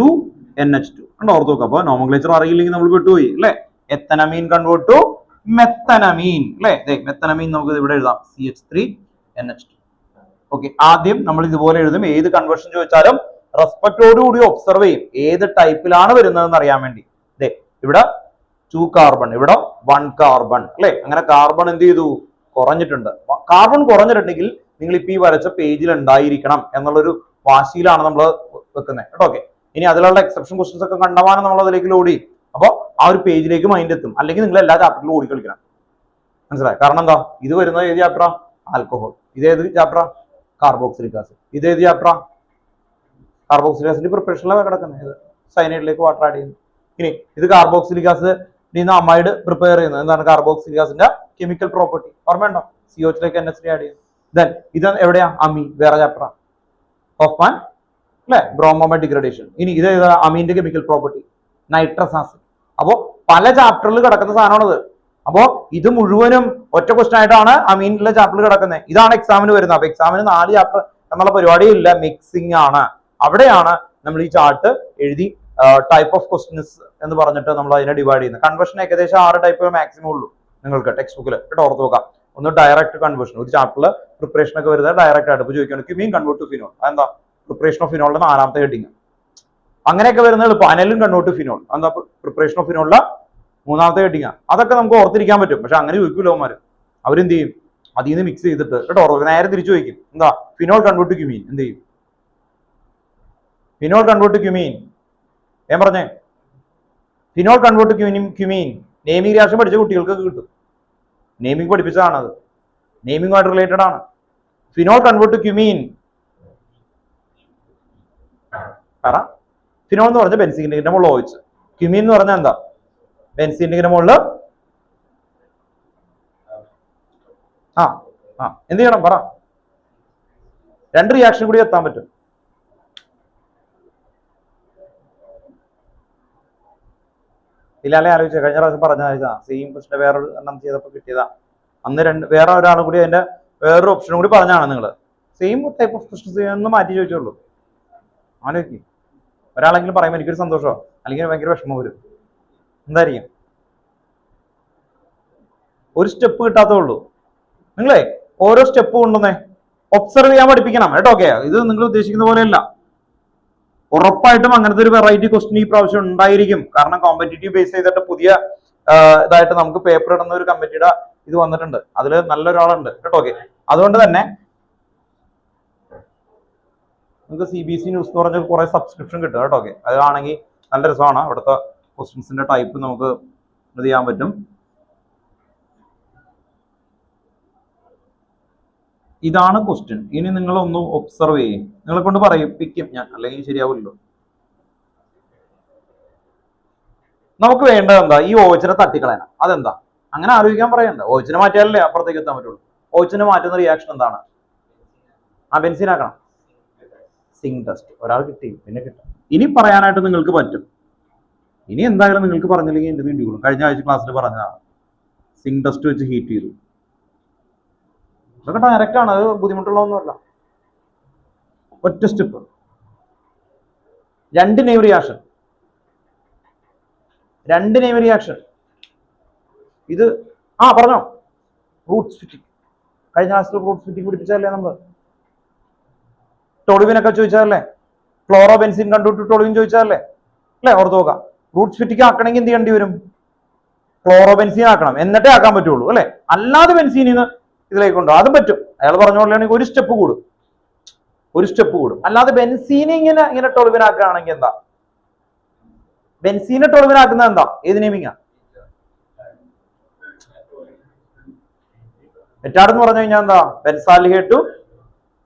NH2. ഓർത്ത് നോക്കുക. അപ്പൊ നോമൻക്ലേച്ചർ അറിയില്ലെങ്കിൽ നമ്മൾ വിട്ടുപോയി അല്ലെ. എത്തനമീൻ കൺവേർട്ട് ടു മെത്തനമീൻ അല്ലെ. മെത്തനമീൻ നമുക്ക് ഇവിടെ എഴുതാം, CH3 NH2. ഓക്കെ, ആദ്യം നമ്മൾ ഇതുപോലെ എഴുതും. ഏത് കൺവേർഷൻ ചോദിച്ചാലും റെസ്പെക്ടോടുകൂടി ഒബ്സർവ് ചെയ്യും, ഏത് ടൈപ്പിലാണ് വരുന്നതെന്ന് അറിയാൻ വേണ്ടി. ഇവിടെ 2 കാർബൺ, ഇവിടെ 1 കാർബൺ അല്ലെ. അങ്ങനെ കാർബൺ എന്ത് ചെയ്തു? കുറഞ്ഞിട്ടുണ്ട്. കാർബൺ കുറഞ്ഞിട്ടുണ്ടെങ്കിൽ നിങ്ങൾ ഇപ്പൊ ഈ വരച്ച പേജിൽ ഉണ്ടായിരിക്കണം എന്നുള്ളൊരു വാശിയിലാണ് നമ്മൾ വെക്കുന്നത് കേട്ടോ. ഓക്കെ, ഇനി അതിലുള്ള എക്സെപ്ഷൻ ക്വസ്റ്റ്യൻസ് ഒക്കെ കണ്ടമാനം നമ്മൾ അതിലേക്ക് ലോഡ് ചെയ്യും. അപ്പോൾ ആ ഒരു പേജിലേക്ക് മൈൻഡ് എത്തും. അല്ലെങ്കിൽ നിങ്ങൾ എല്ലാ ചാപ്റ്ററിലും ഓടി കളിക്കണം. മനസ്സിലായി? കാരണം എന്താ, ഇത് വരുന്നത് ഏത് ചാപ്റ്ററാ? ആൽക്കഹോൾ. ഇതേത് ചാപ്റ്ററാ? Carboxylic acid. ഇതേത് ചാപ്റ്ററാ? കാർബോക്സിലിക് ആസിഡ് പ്രിപ്പറേഷനിലാണ് കിടക്കുന്നത്. സൈനൈഡിലേക്ക് വാട്ടർ ആഡ് ചെയ്യുന്നു. ഇനി ഇത് കാർബോക്സിലിക് ആസിഡ് നിന്ന് അമൈഡ് പ്രിപ്പയർ ചെയ്യുന്നത്. എന്താണ്? കാർബോക്സിലിക് ആസിഡിന്റെ കെമിക്കൽ പ്രോപ്പർട്ടി ഓർമ്മയുണ്ടോ? CO2 NH3 ആഡ് ചെയ്യും. ദെൻ ഇത് എവിടെയാ? അമീൻ, വേറെ ചാപ്റ്ററാ. ഹോഫ്മാൻ അല്ലെ, ബ്രോമോമൈഡ് ഡിഗ്രഡേഷൻ. ഇനി ഇത് അമീന്റെ കെമിക്കൽ പ്രോപ്പർട്ടി നൈട്രസ് ആസിഡ്. അപ്പോ പല ചാപ്റ്ററിൽ കിടക്കുന്ന സാധനമാണത്. അപ്പോ ഇത് മുഴുവനും ഒറ്റ ക്വസ്റ്റൻ ആയിട്ടാണ് അമീനിലെ ചാപ്റ്ററിൽ കിടക്കുന്നത്. ഇതാണ് എക്സാമിന് വരുന്നത്. അപ്പൊ എക്സാമിന് 4 ചാപ്റ്റർ എന്നുള്ള പരിപാടിയില്ല, മിക്സിംഗ് ആണ്. അവിടെയാണ് നമ്മൾ ഈ ചാർട്ട് എഴുതി ടൈപ്പ് ഓഫ് ക്വസ്റ്റ്യൻസ് എന്ന് പറഞ്ഞിട്ട് നമ്മൾ അതിനെ ഡിവൈഡ് ചെയ്യുന്നത്. കൺവേർഷൻ ഏകദേശം 6 ടൈപ്പ് മാക്സിമം ഉള്ളൂ നിങ്ങൾക്ക് ടെക്സ്റ്റ് ബുക്കിൽ. ഓർത്ത് നോക്കാം. ഒന്ന് ഡയറക്റ്റ് കൺവേർഷൻ, ഒരു ചാപ്റ്ററിൽ പ്രിപ്പറേഷൻ ഒക്കെ വരുന്നത് ഡയറക്റ്റ് ആയിട്ട്. ഇപ്പൊ ചോദിക്കുകയാണ് ക്യുമീൻ കൺവേർട്ട് ടു ഫിനോൾ, അതെന്താ? പ്രിപ്പറേഷൻ ഓഫ് ഫിനോളിന്റെ 4ാമത്തെ ഹെഡിങ്. അങ്ങനെയൊക്കെ വരുന്നത് എളുപ്പം. അനലിൻ കൺവേർട്ട് ടു ഫിനോൾ, എന്താ? പ്രിപ്പറേഷൻ ഓഫ് ഫിനോളിന്റെ 3ാമത്തെ ഹെഡിങ്. അതൊക്കെ നമുക്ക് ഓർത്തിരിക്കാൻ പറ്റും. പക്ഷെ അങ്ങനെ ചോദിക്കൂല അവന്മാര്. അവരെന്ത് ചെയ്യും? അതിൽ നിന്ന് മിക്സ് ചെയ്തിട്ട് നേരെ തിരിച്ചു ചോദിക്കും. എന്താ? ഫിനോൾ കൺവേർട്ട് ടു ക്യുമീൻ, എന്ത് ചെയ്യും? ഫിനോൾ കൺവേർട്ട് ടു ക്യുമീൻ, ഞാൻ പറഞ്ഞേ, phenol convert to cumene naming reaction പഠിച്ച കുട്ടികൾക്ക് കിട്ടും. നെയ്മിംഗ് പഠിപ്പിച്ചതാണ് അത്, നെയ്മിംഗുമായിട്ട് റിലേറ്റഡ് ആണ്. ഫിനോൾ കൺവേർട്ട് ടു ക്യുമീൻ, പറ. ഫിനോൾ എന്ന് പറഞ്ഞ ബെൻസീൻ റിങ്ങിന്റെ മുകളിൽ ഒഴിച്ച്, ക്യുമീൻ എന്ന് പറഞ്ഞാൽ എന്താ? ബെൻസീൻ റിങ്ങിന്റെ മുകളിൽ എന്ത് ചെയ്യണം? പറ. 2 റിയാക്ഷൻ കൂടി എത്താൻ പറ്റും. ഇല്ലാലെ ആലോചിച്ച കഴിഞ്ഞ പ്രാവശ്യം പറഞ്ഞ സെയിം പ്രശ്നം വേറെ എണ്ണം ചെയ്തപ്പോൾ കിട്ടിയതാ. അന്ന് വേറെ ഒരാളും കൂടി അതിന്റെ വേറൊരു ഓപ്ഷനും കൂടി പറഞ്ഞാണ് നിങ്ങൾ. സെയിം ടൈപ്പ് ഓഫ് ക്വസ്റ്റ്യൻസ് ഒന്ന് മാറ്റി ചോദിച്ചോളൂ. ആലോചിക്കും. ഒരാളെങ്കിലും പറയുമ്പോൾ എനിക്കൊരു സന്തോഷമോ അല്ലെങ്കിൽ ഭയങ്കര വിഷമം വരും. എന്തായിരിക്കും? ഒരു സ്റ്റെപ്പ് കിട്ടാത്തേ ഉള്ളൂ. നിങ്ങളെ ഓരോ സ്റ്റെപ്പ് കൊണ്ടുവന്നേ ഒബ്സർവ് ചെയ്യാൻ പഠിപ്പിക്കണം കേട്ടോ. ഓക്കെ, ഇത് നിങ്ങൾ ഉദ്ദേശിക്കുന്ന പോലെയല്ല. ഉറപ്പായിട്ടും അങ്ങനത്തെ ഒരു വെറൈറ്റി ക്വസ്റ്റ്യൻ ഈ പ്രാവശ്യം ഉണ്ടായിരിക്കും. കാരണം കോമ്പറ്റേറ്റീവ് ബേസ് ചെയ്തിട്ട് പുതിയ ഇതായിട്ട് നമുക്ക് പേപ്പർ ഇടുന്ന ഒരു കമ്മിറ്റിയുടെ ഇത് വന്നിട്ടുണ്ട്. അതിൽ നല്ലൊരാളുണ്ട് കേട്ടോ. ഓക്കെ, അതുകൊണ്ട് തന്നെ നിങ്ങൾക്ക് CBSE ന്യൂസ് എന്ന് പറഞ്ഞ കുറെ സബ്സ്ക്രിപ്ഷൻ കിട്ടും കേട്ടോ. ഓക്കെ, അതാണെങ്കിൽ നല്ല രസമാണ്. അവിടുത്തെ ക്വസ്റ്റ്യൻസിന്റെ ടൈപ്പ് നമുക്ക് ഇത് ചെയ്യാൻ പറ്റും. ഇതാണ് ക്വസ്റ്റ്യൻ. ഇനി നിങ്ങൾ ഒന്ന് ഒബ്സർവ് ചെയ്യും. നിങ്ങളെ കൊണ്ട് പറയിപ്പിക്കും ഞാൻ, അല്ലെങ്കിൽ ശരിയാവില്ലല്ലോ. നമുക്ക് വേണ്ടത് എന്താ? ഈ ഓച്ചിനെ തട്ടിക്കളയണം. അതെന്താ? അങ്ങനെ ആലോചിക്കാൻ പറയണ്ട. ഓച്ചിനെ മാറ്റിയാലല്ലേ അപ്പുറത്തേക്ക് എത്താൻ പറ്റുള്ളൂ. ഓച്ചിനെ മാറ്റുന്ന റിയാക്ഷൻ എന്താണ്? ബെൻസീൻ ആക്കണം. Zinc test. ഒരാൾ കിട്ടി, പിന്നെ കിട്ടും. ഇനി പറയാനായിട്ട് നിങ്ങൾക്ക് പറ്റും. ഇനി എന്തായാലും നിങ്ങൾക്ക് പറഞ്ഞില്ലെങ്കിൽ എന്ത് വേണ്ടിയുള്ളൂ. കഴിഞ്ഞ ആഴ്ച ക്ലാസ്സിൽ പറഞ്ഞതാണ്. സിങ്ക് ടെസ്റ്റ് വെച്ച് ഹീറ്റ് ചെയ്തു. അതൊക്കെ ഡയറക്റ്റ് ആണ്, അത് ബുദ്ധിമുട്ടുള്ളതൊന്നുമല്ല. ഒറ്റ step, 2 name reaction, 2 name reaction. ഇത് പറഞ്ഞോ. Routes fitting. കഴിഞ്ഞ ക്ലാസ്സിൽ റൂട്ട്സ് ഫിറ്റിംഗ് പിടിപ്പിച്ചതല്ലേ നമ്മൾ? ടോളുവിനൊക്കെ ചോദിച്ചതല്ലേ? ക്ലോറോ ബെൻസിൻ കണ്ടുപിട്ട് ടോളുവിൻ ചോദിച്ചതല്ലേ? അല്ലെ? ഓർത്ത് നോക്കാം. റൂട്ട്സ് ഫിറ്റിംഗ് ആക്കണമെങ്കിൽ എന്ത് ചെയ്യേണ്ടി വരും? ക്ലോറോ ബെൻസീൻ ആക്കണം, എന്നിട്ടേ ആക്കാൻ പറ്റുള്ളൂ അല്ലെ? അല്ലാതെ ബെൻസീനിന്ന് ഇതിലേക്ക് കൊണ്ടോ അതും പറ്റും. അയാൾ പറഞ്ഞ പോലെയാണെങ്കിൽ ഒരു സ്റ്റെപ്പ് കൂടും. അല്ലാതെ ബെൻസീനെ ഇങ്ങനെ ടോളുവിനാക്കുകയാണെങ്കിൽ എന്താ? ബെൻസീനെ ടോളുവിനാക്കുന്നത് എന്താ? ഏത് നെയിമിങ്ങാ? എറ്റാടെന്ന് പറഞ്ഞു കഴിഞ്ഞാൽ എന്താ? Benzaldehyde to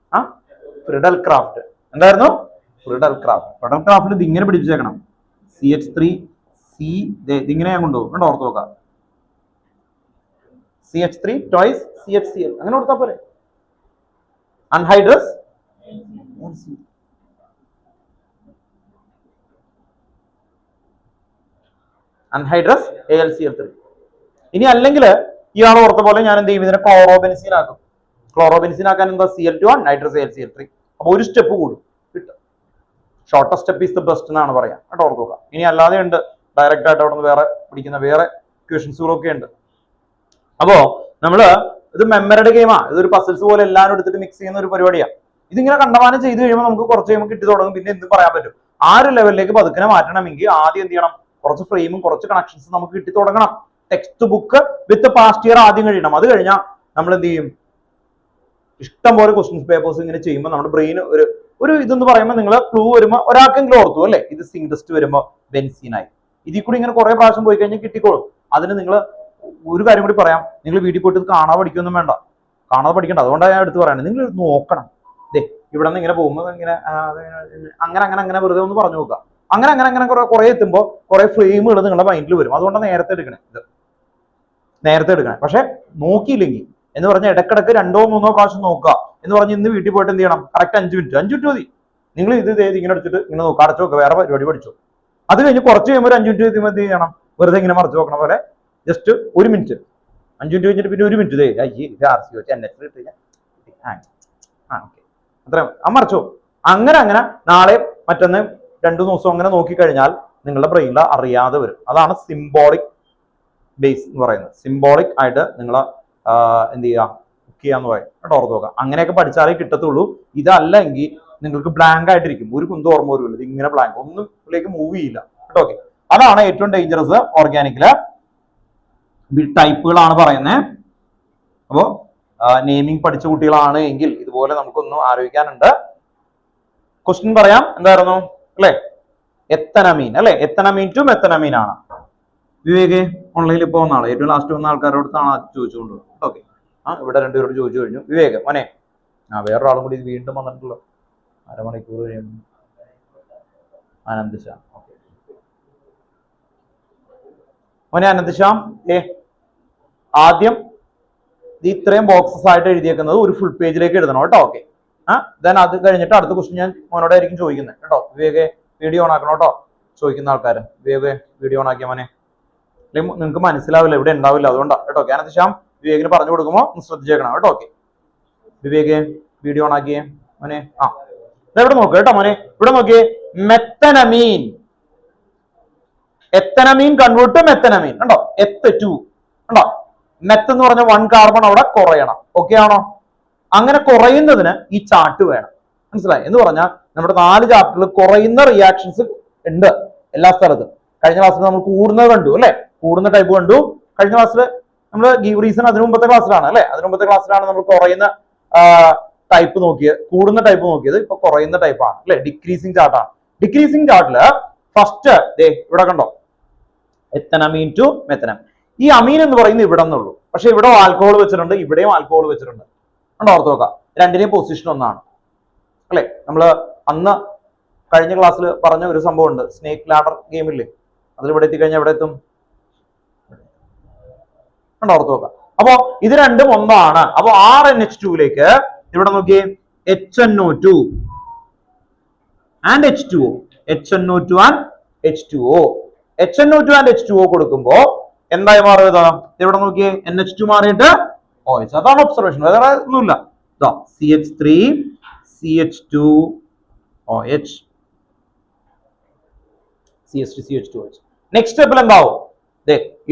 Friedel craft. എന്തായിരുന്നു? ഫ്രിഡൽ ക്രാഫ്റ്റിൽ ഇത് ഇങ്ങനെ പിടിപ്പിച്ചേക്കണം. CH3C ഇതിങ്ങനെ ഞാൻ കൊണ്ടുപോകും. കണ്ടോ? ഓർത്ത് നോക്കാം. CH3 twice CHCl അങ്ങനെ കൊടുത്താൽ പോരെ. Anhydrous AlCl3. ഇനി അല്ലെങ്കിൽ ഇയാൾ ഓർത്ത പോലെ ഞാൻ എന്ത് ചെയ്യും? ഇതിനെ ക്ലോറോബെൻസീൻ ആക്കും. ക്ലോറോബെൻസീൻ ആക്കാൻ എന്താ? Cl2 nitrous AlCl3. അപ്പൊ ഒരു സ്റ്റെപ്പ് കൂടും കിട്ടും. Shortest step is the best എന്നാണ് പറയാം കേട്ടോ. ഓർത്ത് നോക്കാം. ഇനി അല്ലാതെ ഉണ്ട് ഡയറക്റ്റ് ആയിട്ട് അവിടെ നിന്ന് വേറെ പിടിക്കുന്ന വേറെ ക്വസ്റ്റൻസുകളൊക്കെ ഉണ്ട്. അപ്പോ നമ്മള് ഇത് മെമ്മറിയുടെ ഗെയിമാ. ഇതൊരു പസിൽസ് പോലെ എല്ലാവരും എടുത്തിട്ട് മിക്സ് ചെയ്യുന്ന ഒരു പരിപാടിയാണ്. ഇതിങ്ങനെ കണ്ടമാനം ചെയ്ത് കഴിയുമ്പോൾ നമുക്ക് കുറച്ച് കഴിയുമ്പോൾ കിട്ടി തുടങ്ങും. പിന്നെ എന്ത് പറയാൻ പറ്റും? ആ ഒരു ലെവലിലേക്ക് പതുക്കെ മാറ്റണമെങ്കിൽ ആദ്യം എന്ത് ചെയ്യണം? കുറച്ച് ഫ്രെയിമും കുറച്ച് കണക്ഷൻസ് നമുക്ക് കിട്ടി തുടങ്ങണം. Text book with past year ആദ്യം കഴിയണം. അത് കഴിഞ്ഞാൽ നമ്മൾ എന്ത് ചെയ്യും? ഇഷ്ടം പോലെ ക്വസ്റ്റ്യൻസ് പേപ്പേഴ്സ് ഇങ്ങനെ ചെയ്യുമ്പോൾ നമ്മുടെ ബ്രെയിൻ ഒരു ഇതെന്ന് പറയുമ്പോൾ നിങ്ങൾ ക്ലൂ വരുമ്പോൾ ഒരാൾക്കെങ്കിലും ഓർത്തു അല്ലേ? ഇത് സിങ്ക് ടെസ്റ്റ് വരുമ്പോൾ ബെൻസീനായി. ഇതിൽ കൂടി ഇങ്ങനെ കുറെ പ്രാവശ്യം പോയി കഴിഞ്ഞാൽ കിട്ടിക്കോളും. അതിന് നിങ്ങൾ ഒരു കാര്യം കൂടി പറയാം. നിങ്ങൾ വീട്ടിൽ പോയിട്ട് കാണാതെ പഠിക്കൊന്നും വേണ്ട. കാണാതെ പഠിക്കണ്ട. അതുകൊണ്ടാണ് ഞാൻ എടുത്ത് പറയുന്നത്. നിങ്ങൾ നോക്കണം. ഇവിടെ നിന്ന് ഇങ്ങനെ പോകുമ്പോൾ ഇങ്ങനെ അങ്ങനെ വെറുതെ ഒന്ന് പറഞ്ഞു നോക്കുക. അങ്ങനെ കുറെ എത്തുമ്പോൾ കുറെ ഫ്രെയിമുകൾ നിങ്ങളുടെ മൈൻഡിൽ വരും. അതുകൊണ്ടാണ് നേരത്തെ എടുക്കണേ. ഇത് നേരത്തെ എടുക്കണം. പക്ഷെ നോക്കിയില്ലെങ്കിൽ എന്ന് പറഞ്ഞാൽ ഇടക്കിടക്ക് 2-3 പ്രാവശ്യം നോക്കുക എന്ന് പറഞ്ഞ് ഇന്ന് വീട്ടിൽ പോയിട്ട് എന്ത് ചെയ്യണം? കറക്റ്റ് 5 മിനിറ്റ് മതി. നിങ്ങൾ ഇത് ഇങ്ങനെ എടുത്തിട്ട് ഇങ്ങനെ നോക്കുക, അടച്ചു നോക്കുക, വേറെ പരിപാടി പഠിച്ചു. അത് കഴിഞ്ഞ് കുറച്ച് കഴിയുമ്പോൾ 5 മിനിറ്റ് കഴിയുമ്പോൾ എന്ത് ചെയ്യണം? വെറുതെ ഇങ്ങനെ മറിച്ച് നോക്കണ പോലെ ജസ്റ്റ് 1 മിനിറ്റ്, 5 മിനിറ്റ് കഴിഞ്ഞിട്ട് പിന്നെ 1 മിനിറ്റ് ഇത് RC വെച്ച് NH കിട്ടില്ല, അത്ര മറിച്ചോ. അങ്ങനെ നാളെ മറ്റൊന്ന് 2 ദിവസം അങ്ങനെ നോക്കിക്കഴിഞ്ഞാൽ നിങ്ങളുടെ ബ്രെയിനിൽ അറിയാതെ വരും. അതാണ് സിംബോളിക് ബേസ് എന്ന് പറയുന്നത്. സിംബോളിക് ആയിട്ട് നിങ്ങൾ എന്ത് ചെയ്യുക? കുക്ക് ചെയ്യാന്ന് പറയും കേട്ടോ. ഓർത്ത് നോക്കുക. അങ്ങനെയൊക്കെ പഠിച്ചാലേ കിട്ടത്തുള്ളൂ. ഇതല്ലെങ്കിൽ നിങ്ങൾക്ക് ബ്ലാങ്ക് ആയിട്ടിരിക്കും, ഒരു കുന്തും ഓർമ്മ വരുമല്ലോ. ഇത് ഇങ്ങനെ ബ്ലാങ്ക്, ഒന്നിലേക്ക് മൂവ് ചെയ്യില്ല കേട്ടോ. ഓക്കെ, അതാണ് ഏറ്റവും ഡേഞ്ചറസ് ഓർഗാനിക്കില് ടൈപ്പുകളാണ് പറയുന്നത്. അപ്പോ നെയിമിംഗ് പഠിച്ച കുട്ടികളാണ് എങ്കിൽ ഇതുപോലെ നമുക്കൊന്നും ആലോചിക്കാനുണ്ട്. ക്വസ്റ്റ്യൻ പറയാം, എന്തായിരുന്നു അല്ലെ? എത്തനമീൻ അല്ലെ? എത്തനമീൻ ടു മെത്തനമീൻ ആണ്. വിവേക് ഓൺലൈനിൽ ഇപ്പോൾ വന്ന ആള്, ഏറ്റവും ലാസ്റ്റ് വന്ന ആൾക്കാരോടത്താണ് ചോദിച്ചുകൊണ്ട്. ഓക്കെ, ഇവിടെ 2 പേരോട് ചോദിച്ചു കഴിഞ്ഞു. വിവേക് മോനെ, വേറൊരാളും കൂടി വീണ്ടും വന്നിട്ടുള്ളൂ, അരമണിക്കൂർ കഴിയുമ്പോൾ. ആനന്ദ് ശ്യാം. ഓക്കെ മോനെ ആനന്ദ് ശ്യാം, ആദ്യം ഇത്രയും ബോക്സസ് ആയിട്ട് എഴുതിയേക്കുന്നത് ഒരു ഫുൾ പേജിലേക്ക് എഴുതണം കേട്ടോ. ഓക്കെ, ദെൻ അത് കഴിഞ്ഞിട്ട് അടുത്ത ക്വസ്റ്റ്യൻ ഞാൻ മോനോടായിരിക്കും ചോദിക്കുന്നത് കേട്ടോ. വിവേക് വീഡിയോ ഓൺ ആക്കണം കേട്ടോ. ചോദിക്കുന്ന ആൾക്കാർ വിവേക് വീഡിയോ ഓൺ ആക്കിയ മോനെ, അല്ലെങ്കിൽ നിങ്ങൾക്ക് മനസ്സിലാവില്ല, ഇവിടെ ഉണ്ടാവില്ല, അതുകൊണ്ടാണ് കേട്ടോ. ആനന്ദ് ശ്യാം വിവേകിന് പറഞ്ഞു കൊടുക്കുമ്പോൾ ശ്രദ്ധിച്ചേക്കണം കേട്ടോ. ഓക്കെ, വിവേക് വീഡിയോ ഓൺ ആക്കിയേ മോനെ. ഇവിടെ നോക്കുക കേട്ടോ മോനെ, ഇവിടെ നോക്കിയേ. മെത്തനമീൻ, എത്തനമീൻ കൺവേർട്ട് ടു മെത്തനമീൻ കണ്ടോ. എത്ത്2 കണ്ടോ. മെത്ത് എന്ന് പറഞ്ഞ 1 കാർബൺ അവിടെ കുറയണം. ഓക്കെ ആണോ? അങ്ങനെ കുറയുന്നതിന് ഈ ചാർട്ട് വേണം. മനസ്സിലായി? എന്ന് പറഞ്ഞാൽ നമ്മുടെ 4 ചാപ്റ്ററിൽ കുറയുന്ന റിയാക്ഷൻസ് ഉണ്ട് എല്ലാ സ്ഥലത്തും. കഴിഞ്ഞ ക്ലാസ്സിൽ നമ്മൾ കൂടുന്നത് കണ്ടു അല്ലെ? കൂടുന്ന ടൈപ്പ് കണ്ടു. കഴിഞ്ഞ ക്ലാസ്സിൽ നമ്മൾ ഗീവ് റീസൺ അതിനു മുമ്പത്തെ ക്ലാസ്സിലാണ് അല്ലെ? അതിനു മുമ്പത്തെ ക്ലാസ്സിലാണ് നമ്മൾ കുറയുന്ന ടൈപ്പ് നോക്കിയത്, കൂടുന്ന ടൈപ്പ് നോക്കിയത്. ഇപ്പൊ കുറയുന്ന ടൈപ്പാണ് അല്ലെ? ഡിക്രീസിങ് ചാർട്ടാണ്. ഡിക്രീസിങ് ചാർട്ടില് ഫസ്റ്റ് ഇവിടെ കണ്ടോ, എത്തനമീൻ ടു മെത്തനമീൻ. ഈ അമീൻ എന്ന് പറയുന്നത് ഇവിടെ നിന്നുള്ളൂ, പക്ഷെ ഇവിടെ ആൽക്കഹോൾ വെച്ചിട്ടുണ്ട്, ഇവിടെയും ആൽക്കഹോൾ വെച്ചിട്ടുണ്ട്. കണ്ടോ, ഓർത്ത് നോക്കാം. രണ്ടിനെയും പൊസിഷൻ ഒന്നാണ് അല്ലെ? നമ്മള് അന്ന് കഴിഞ്ഞ ക്ലാസ്സിൽ പറഞ്ഞ ഒരു സംഭവം ഉണ്ട്, സ്നേക്ക് ലാഡർ ഗെയിമില്ലേ, അതിൽ ഇവിടെ എത്തിക്കഴിഞ്ഞാൽ എവിടെ എത്തും? കണ്ടോ, ഓർത്ത് നോക്കാം. അപ്പൊ ഇത് രണ്ടും ഒന്നാണ്. അപ്പൊ RnH2ലേക്ക് ഇവിടെ നോക്കിയേ, HNO2 and H2O, HNO2 and H2O, HNO2 and H2O കൊടുക്കുമ്പോ എന്തായി മാറിയതാ? ഇവിടെ നോക്കിയേ, NH2 മാറിയിട്ട് OH. അതാണ് ഒബ്സർവേഷൻ, വേറെ ഒന്നുമില്ല. CH3 CH2 OH, CH3 CH2 OH. Next സ്റ്റെപ്പിൽ എന്താവും?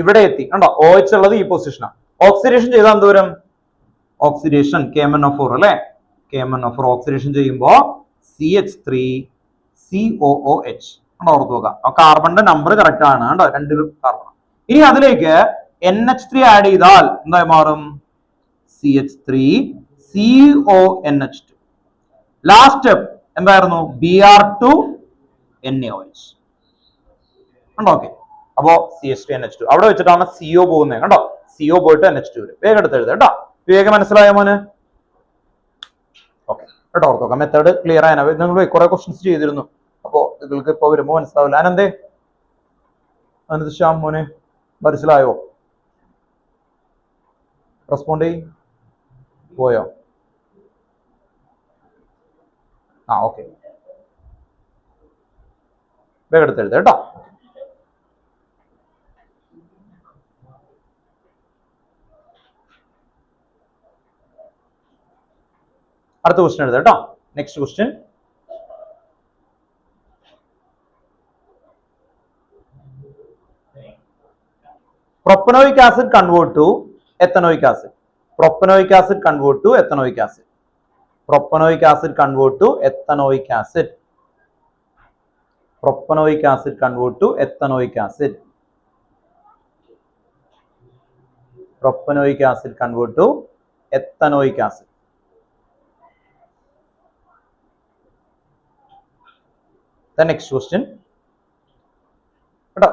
ഇവിടെ എത്തി കണ്ടോ, OH ഉള്ളത് ഈ പൊസിഷനാണ്. ഓക്സിഡേഷൻ ചെയ്താൽ എന്തോരം? ഓക്സിഡേഷൻ KMnO4 അല്ലെ? KMnO4 ഓക്സിഡേഷൻ ചെയ്യുമ്പോ CH3 COOH. കണ്ടോ, ഓർത്ത് നോക്കാം. കാർബണിന്റെ നമ്പർ കറക്റ്റ് ആണ് കണ്ടോ, 2 കാർബൺ. ഇനി അതിലേക്ക് NH3 ആഡ് ചെയ്താൽ എന്തായി മാറും? CH3 CONH2. ലാസ്റ്റ് സ്റ്റെപ്പ് എന്തായിരുന്നു? Br2 NaOH. കണ്ടോ? ഓക്കെ, അപ്പോ CH3NH2 അവിടെ വെച്ചിട്ടാണ് CO പോകുന്നത് കണ്ടോ. CO പോയിട്ട് NH2 വരും. വേഗം എടുത്ത് എഴുതുക കേട്ടോ. വേഗം മനസ്സിലായോ മോന്? ഓക്കെ കേട്ടോ, ഓർത്ത് നോക്കാം. മെത്തേഡ് ക്ലിയർ ആയ നിങ്ങൾ കുറെ ക്വസ്റ്റ്യൻസ് ചെയ്തിരുന്നു, അപ്പോ നിങ്ങൾക്ക് ഇപ്പൊ വരുമ്പോ മനസ്സിലാവില്ല. ആനന്ദ് ശ്യാം മോനെ മനസ്സിലായോ? റെസ്പോണ്ട് പോയോ? ഓക്കെ, വേഗം എടുത്ത് എഴുതുക കേട്ടോ. അടുത്ത ക്വസ്റ്റ്യൻ എഴുതുക കേട്ടോ. Next question, propanoic acid convert to ethanoic acid. Propanoic acid convert to ethanoic acid. Propanoic acid convert to ethanoic acid. Propanoic acid convert to ethanoic acid. Propanoic acid convert to ethanoic acid. The next question. കേട്ടോ,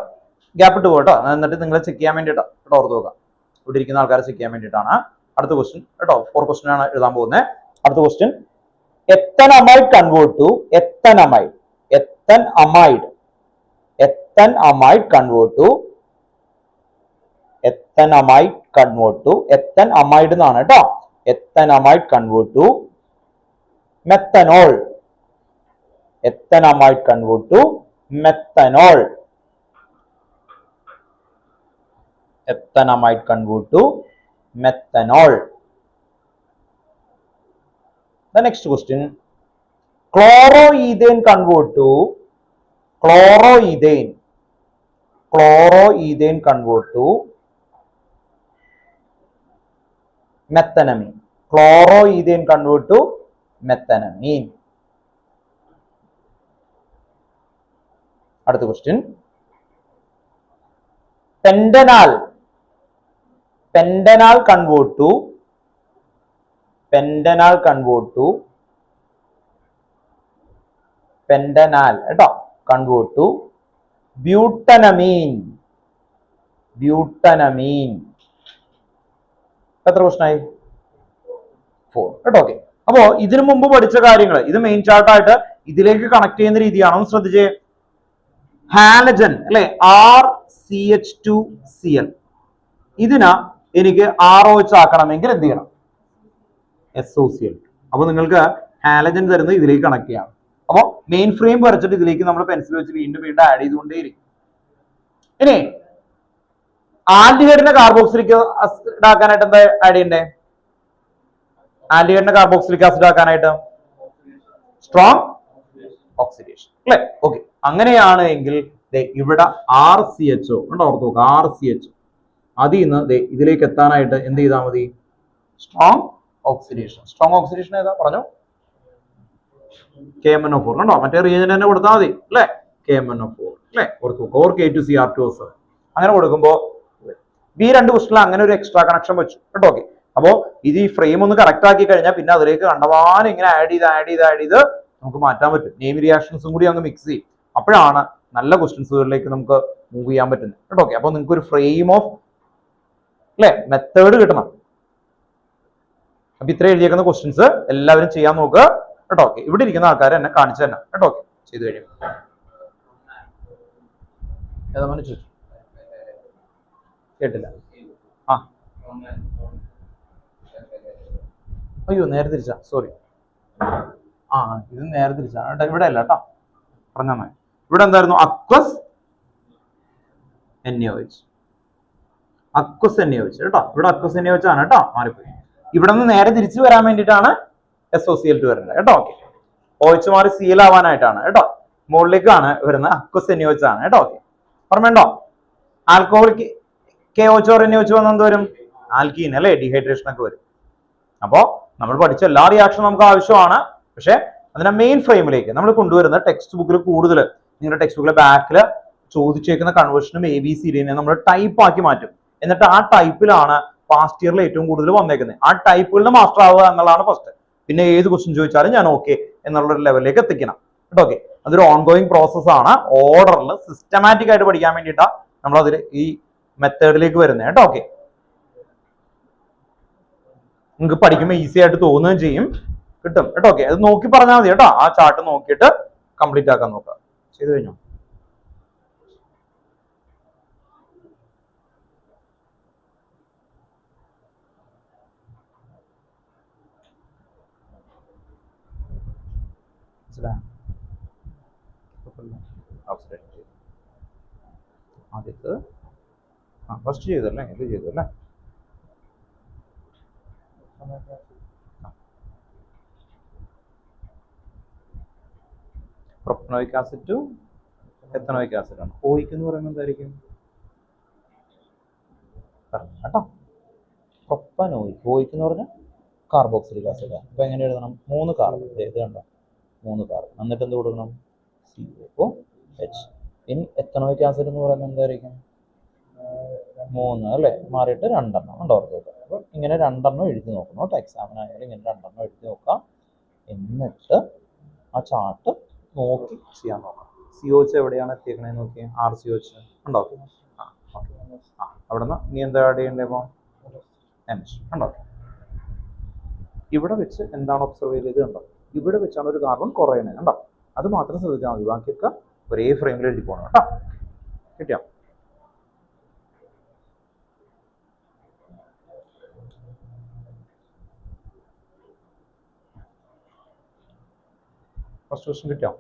gap ഇട്ട് പോട്ടോ, എന്നിട്ട് നിങ്ങളെ check ചെയ്യാൻ വേണ്ടിയിട്ടോ കേട്ടോ, ഓർത്ത് നോക്കാം. ഇവിടെ ഇരിക്കുന്ന ആൾക്കാരെ ചെക്ക് ചെയ്യാൻ വേണ്ടിയിട്ടാണ്. അടുത്ത ക്വസ്റ്റ്യൻ കേട്ടോ, 4 ക്വസ്റ്റ്യൻ ആണ് എഴുതാൻ പോകുന്നത്. അടുത്ത question, ethanamide convert to ethanamide. Ethanamide convert to ethanamide convert to ethanamide എന്നാണ് കേട്ടോ. ethanamide convert to methanol. ethanamide convert to methanol. ethanamide convert to methanol. The next question, chloroethane convert to chloroethane convert to methanamine. Chloroethane convert to methanamine. അടുത്ത question, pentanal convert to pentanal കേട്ടോ convert to butanamine. എത്ര ക്വസ്റ്റനായി? 4 കേട്ടോ. Okay, അപ്പോ ഇതിനു മുമ്പ് പഠിച്ച കാര്യങ്ങൾ ഇത് മെയിൻ ചാർട്ട് ആയിട്ട് ഇതിലേക്ക് കണക്ട് ചെയ്യുന്ന രീതിയാണ്. ഒന്ന് ശ്രദ്ധിച്ചേ. ഹാലജൻ അല്ലെ, RCH2Cl, ഇതിനാ എനിക്ക് ROH ആക്കണമെങ്കിൽ എന്ത് ചെയ്യണം? SOCl. അപ്പൊ നിങ്ങൾക്ക് ഹാലജൻ തരുന്നത് ഇതിലേക്ക് കണക്ട് ചെയ്യാം. അപ്പൊ മെയിൻ ഫ്രെയിം വരച്ചിട്ട് ഇതിലേക്ക് നമ്മൾ പെൻസിൽ വെച്ച് വീണ്ടും ആഡ് ചെയ്തുകൊണ്ടേയിരിക്കും. ഇനി ആൽഡിഹൈഡിനെ കാർബോക്സിലിക് ആസിഡ് ആക്കാനായിട്ട് എന്താ ആഡ് ചെയ്യണ്ടേ? ആൽഡിഹൈഡിനെ കാർബോക്സിലിക് ആസിഡ് ആക്കാനായിട്ട് സ്ട്രോങ് ഓക്സിഡേഷൻ അല്ലെ. ഓക്കെ, അങ്ങനെയാണ് എങ്കിൽ ഇവിടെ RCHO ഉണ്ടോ? ഓർത്ത് നോക്കുക, RCHO അതിൽ നിന്ന് ഇതിലേക്ക് എത്താനായിട്ട് എന്ത് ചെയ്താൽ മതി? Strong oxidation. സ്ട്രോങ് ഓക്സിഡേഷൻ ഏതാ പറഞ്ഞു? KMnO4 ഉണ്ടോ? മറ്റേ റിയേജന്റ് തന്നെ കൊടുത്താൽ മതി അല്ലെ, KMnO4 അല്ലെ. ഓർത്ത് നോക്കുക, or K2Cr2O7 അങ്ങനെ കൊടുക്കുമ്പോ ഈ രണ്ട് ക്വസ്റ്റിൽ അങ്ങനെ ഒരു എക്സ്ട്രാ കണക്ഷൻ വെച്ചു കേട്ടോ. ഓക്കെ, അപ്പോ ഇത് ഈ ഫ്രെയിം ഒന്ന് കറക്റ്റ് ആക്കി കഴിഞ്ഞാൽ പിന്നെ അതിലേക്ക് കണ്ടമാനം ഇങ്ങനെ ആഡ് ചെയ്ത് നമുക്ക് മാറ്റാൻ പറ്റും. നെയിം റിയാക്ഷൻസും കൂടി അങ്ങ് മിക്സ് ചെയ്യും. അപ്പോഴാണ് നല്ല ക്വസ്റ്റ്യൻസുകളിലേക്ക് നമുക്ക് മൂവ് ചെയ്യാൻ പറ്റുന്നത് കേട്ടോ. ഓക്കെ, അപ്പൊ നിങ്ങൾക്ക് ഒരു ഫ്രെയിം ഓഫ് അല്ലെ മെത്തേഡ് കിട്ടണം. അപ്പൊ ഇത്ര എഴുതിയേക്കുന്ന ക്വസ്റ്റ്യൻസ് എല്ലാവരും ചെയ്യാൻ നോക്കുക കേട്ടോ. ഓക്കെ, ഇവിടെ ഇരിക്കുന്ന ആൾക്കാർ എന്നെ കാണിച്ചു തന്നെ കേട്ടോ. ഓക്കെ, ചെയ്തു കഴിയും. ഏതാ മോനെ ചോദിച്ചു? കേട്ടില്ല. ആ അയ്യോ, നേരെ തിരിച്ചാ, സോറി. ഇത് നേരെ തിരിച്ചാ. ഇവിടെ അല്ല കേട്ടോ, പറഞ്ഞാൽ മതി. ഇവിടെ എന്തായിരുന്നു? അക്വസ് NaOH കേട്ടോ. ഇവിടെ അക്വസ് NaOH ആണ് കേട്ടോ, മാറിപ്പോയി. ഇവിടെ നിന്ന് നേരെ തിരിച്ചു വരാൻ വേണ്ടിയിട്ടാണ് SOCl2 വരുന്നത് കേട്ടോ. ഓക്കെ, OH മാറി Cl ആവാനായിട്ടാണ് കേട്ടോ. മുകളിലേക്കാണ് വരുന്നത്, അക്വസ് NaOH ആണ് കേട്ടോ. ഓക്കെ, ഓർമ്മയുണ്ടോ? ആൽക്കഹോളിക് KOH or NaOH വന്ന എന്ത് വരും? ആൽക്കീൻ അല്ലെ, ഡീഹൈഡ്രേഷൻ ഒക്കെ വരും. അപ്പോ നമ്മൾ പഠിച്ച എല്ലാ റിയാക്ഷനും നമുക്ക് ആവശ്യമാണ്. പക്ഷെ അതിനെ മെയിൻ ഫ്രെയിമിലേക്ക് നമ്മൾ കൊണ്ടുവരുന്ന ടെക്സ്റ്റ് ബുക്കിൽ കൂടുതൽ നിങ്ങളുടെ ടെക്സ്റ്റ് ബുക്കിലെ ബാക്കിൽ ചോദിച്ചേക്കുന്ന കൺവേർഷനും ABCD നമ്മൾ ടൈപ്പ് ആക്കി മാറ്റും. എന്നിട്ട് ആ ടൈപ്പിലാണ് പാസ്റ്റ് ഇയറിൽ ഏറ്റവും കൂടുതൽ വന്നേക്കുന്നത്. ആ ടൈപ്പുകളുടെ മാസ്റ്റർ ആവുക എന്നുള്ളതാണ് ഫസ്റ്റ്. പിന്നെ ഏത് ക്വസ്റ്റ്യൻ ചോദിച്ചാലും ഞാൻ ഓക്കെ എന്നുള്ള ഒരു ലെവലിലേക്ക് എത്തിക്കണം കേട്ടോ. ഓക്കെ, അതൊരു ഓൺഗോയിങ് പ്രോസസ് ആണ്. ഓർഡറിൽ സിസ്റ്റമാറ്റിക് ആയിട്ട് പഠിക്കാൻ വേണ്ടിയിട്ടാണ് നമ്മൾ അതിൽ ഈ മെത്തേഡിലേക്ക് വരുന്നത് കേട്ടോ. ഓക്കെ, നിങ്ങൾക്ക് പഠിക്കുമ്പോൾ ഈസി ആയിട്ട് തോന്നുകയും ചെയ്യും, കിട്ടും കേട്ടോ. ഓക്കെ, അത് നോക്കി പറഞ്ഞാൽ മതി കേട്ടോ. ആ ചാർട്ട് നോക്കിയിട്ട് കംപ്ലീറ്റ് ആക്കാൻ നോക്കുക. ചെയ്തു കഴിഞ്ഞോ? ആദ്യത്ത് ഫസ്റ്റ് ചെയ്തല്ലേ, ഇത് ചെയ്തല്ലേ. Propanoic acid to ethanoic acid ആണ്. ഓയിക് എന്ന് പറയുന്നത് എന്തായിരിക്കും കേട്ടോ? പ്രൊപ്പനോയിക്. ഓയിക് എന്ന് പറഞ്ഞാൽ കാർബോക്സിലിക് ആസിഡ്. അപ്പൊ എങ്ങനെ എഴുതണം? 3 കാർബൺ. ഇത് കണ്ടോ, 3 കാർബൺ. എന്നിട്ട് എന്ത് കൊടുക്കണം? COH. ഇനി എത്തനോയിക് ആസിഡ് എന്ന് പറയുന്നത് എന്തായിരിക്കും? 3 അല്ലെ, മാറിയിട്ട് 2 എണ്ണം ഉണ്ടോ? അപ്പൊ ഇങ്ങനെ 2 എണ്ണം എഴുതി നോക്കണം കേട്ടോ. എക്സാമിനായാലും ഇങ്ങനെ 2 എണ്ണം എഴുതി നോക്കാം. എന്നിട്ട് ആ ചാർട്ട് നോക്കി ചെയ്യാൻ നോക്കാം. COH എവിടെയാണ് എത്തിയേക്കണേന്ന് നോക്കി. RCOH ഉണ്ടോ? അവിടെ നിന്ന് ഇനി എന്താ ആഡ് ചെയ്യണ്ടേ? ഇപ്പൊ NH ഉണ്ടോ? ഇവിടെ വെച്ച് എന്താണ് ഒബ്സർവ് ചെയ്തത്? ഉണ്ടോ? ഇവിടെ വെച്ചാണ് ഒരു കാർബൺ കുറയണേ ഉണ്ടോ? അത് മാത്രം ശ്രദ്ധിച്ചാൽ മതി. ബാക്കിയൊക്കെ ഒരേ ഫ്രെയിമിൽ എഴുതി പോകണം കേട്ടോ. കിട്ടിയോ? ഫസ്റ്റ് ക്വസ്റ്റ്യൻ കിട്ടിയോ?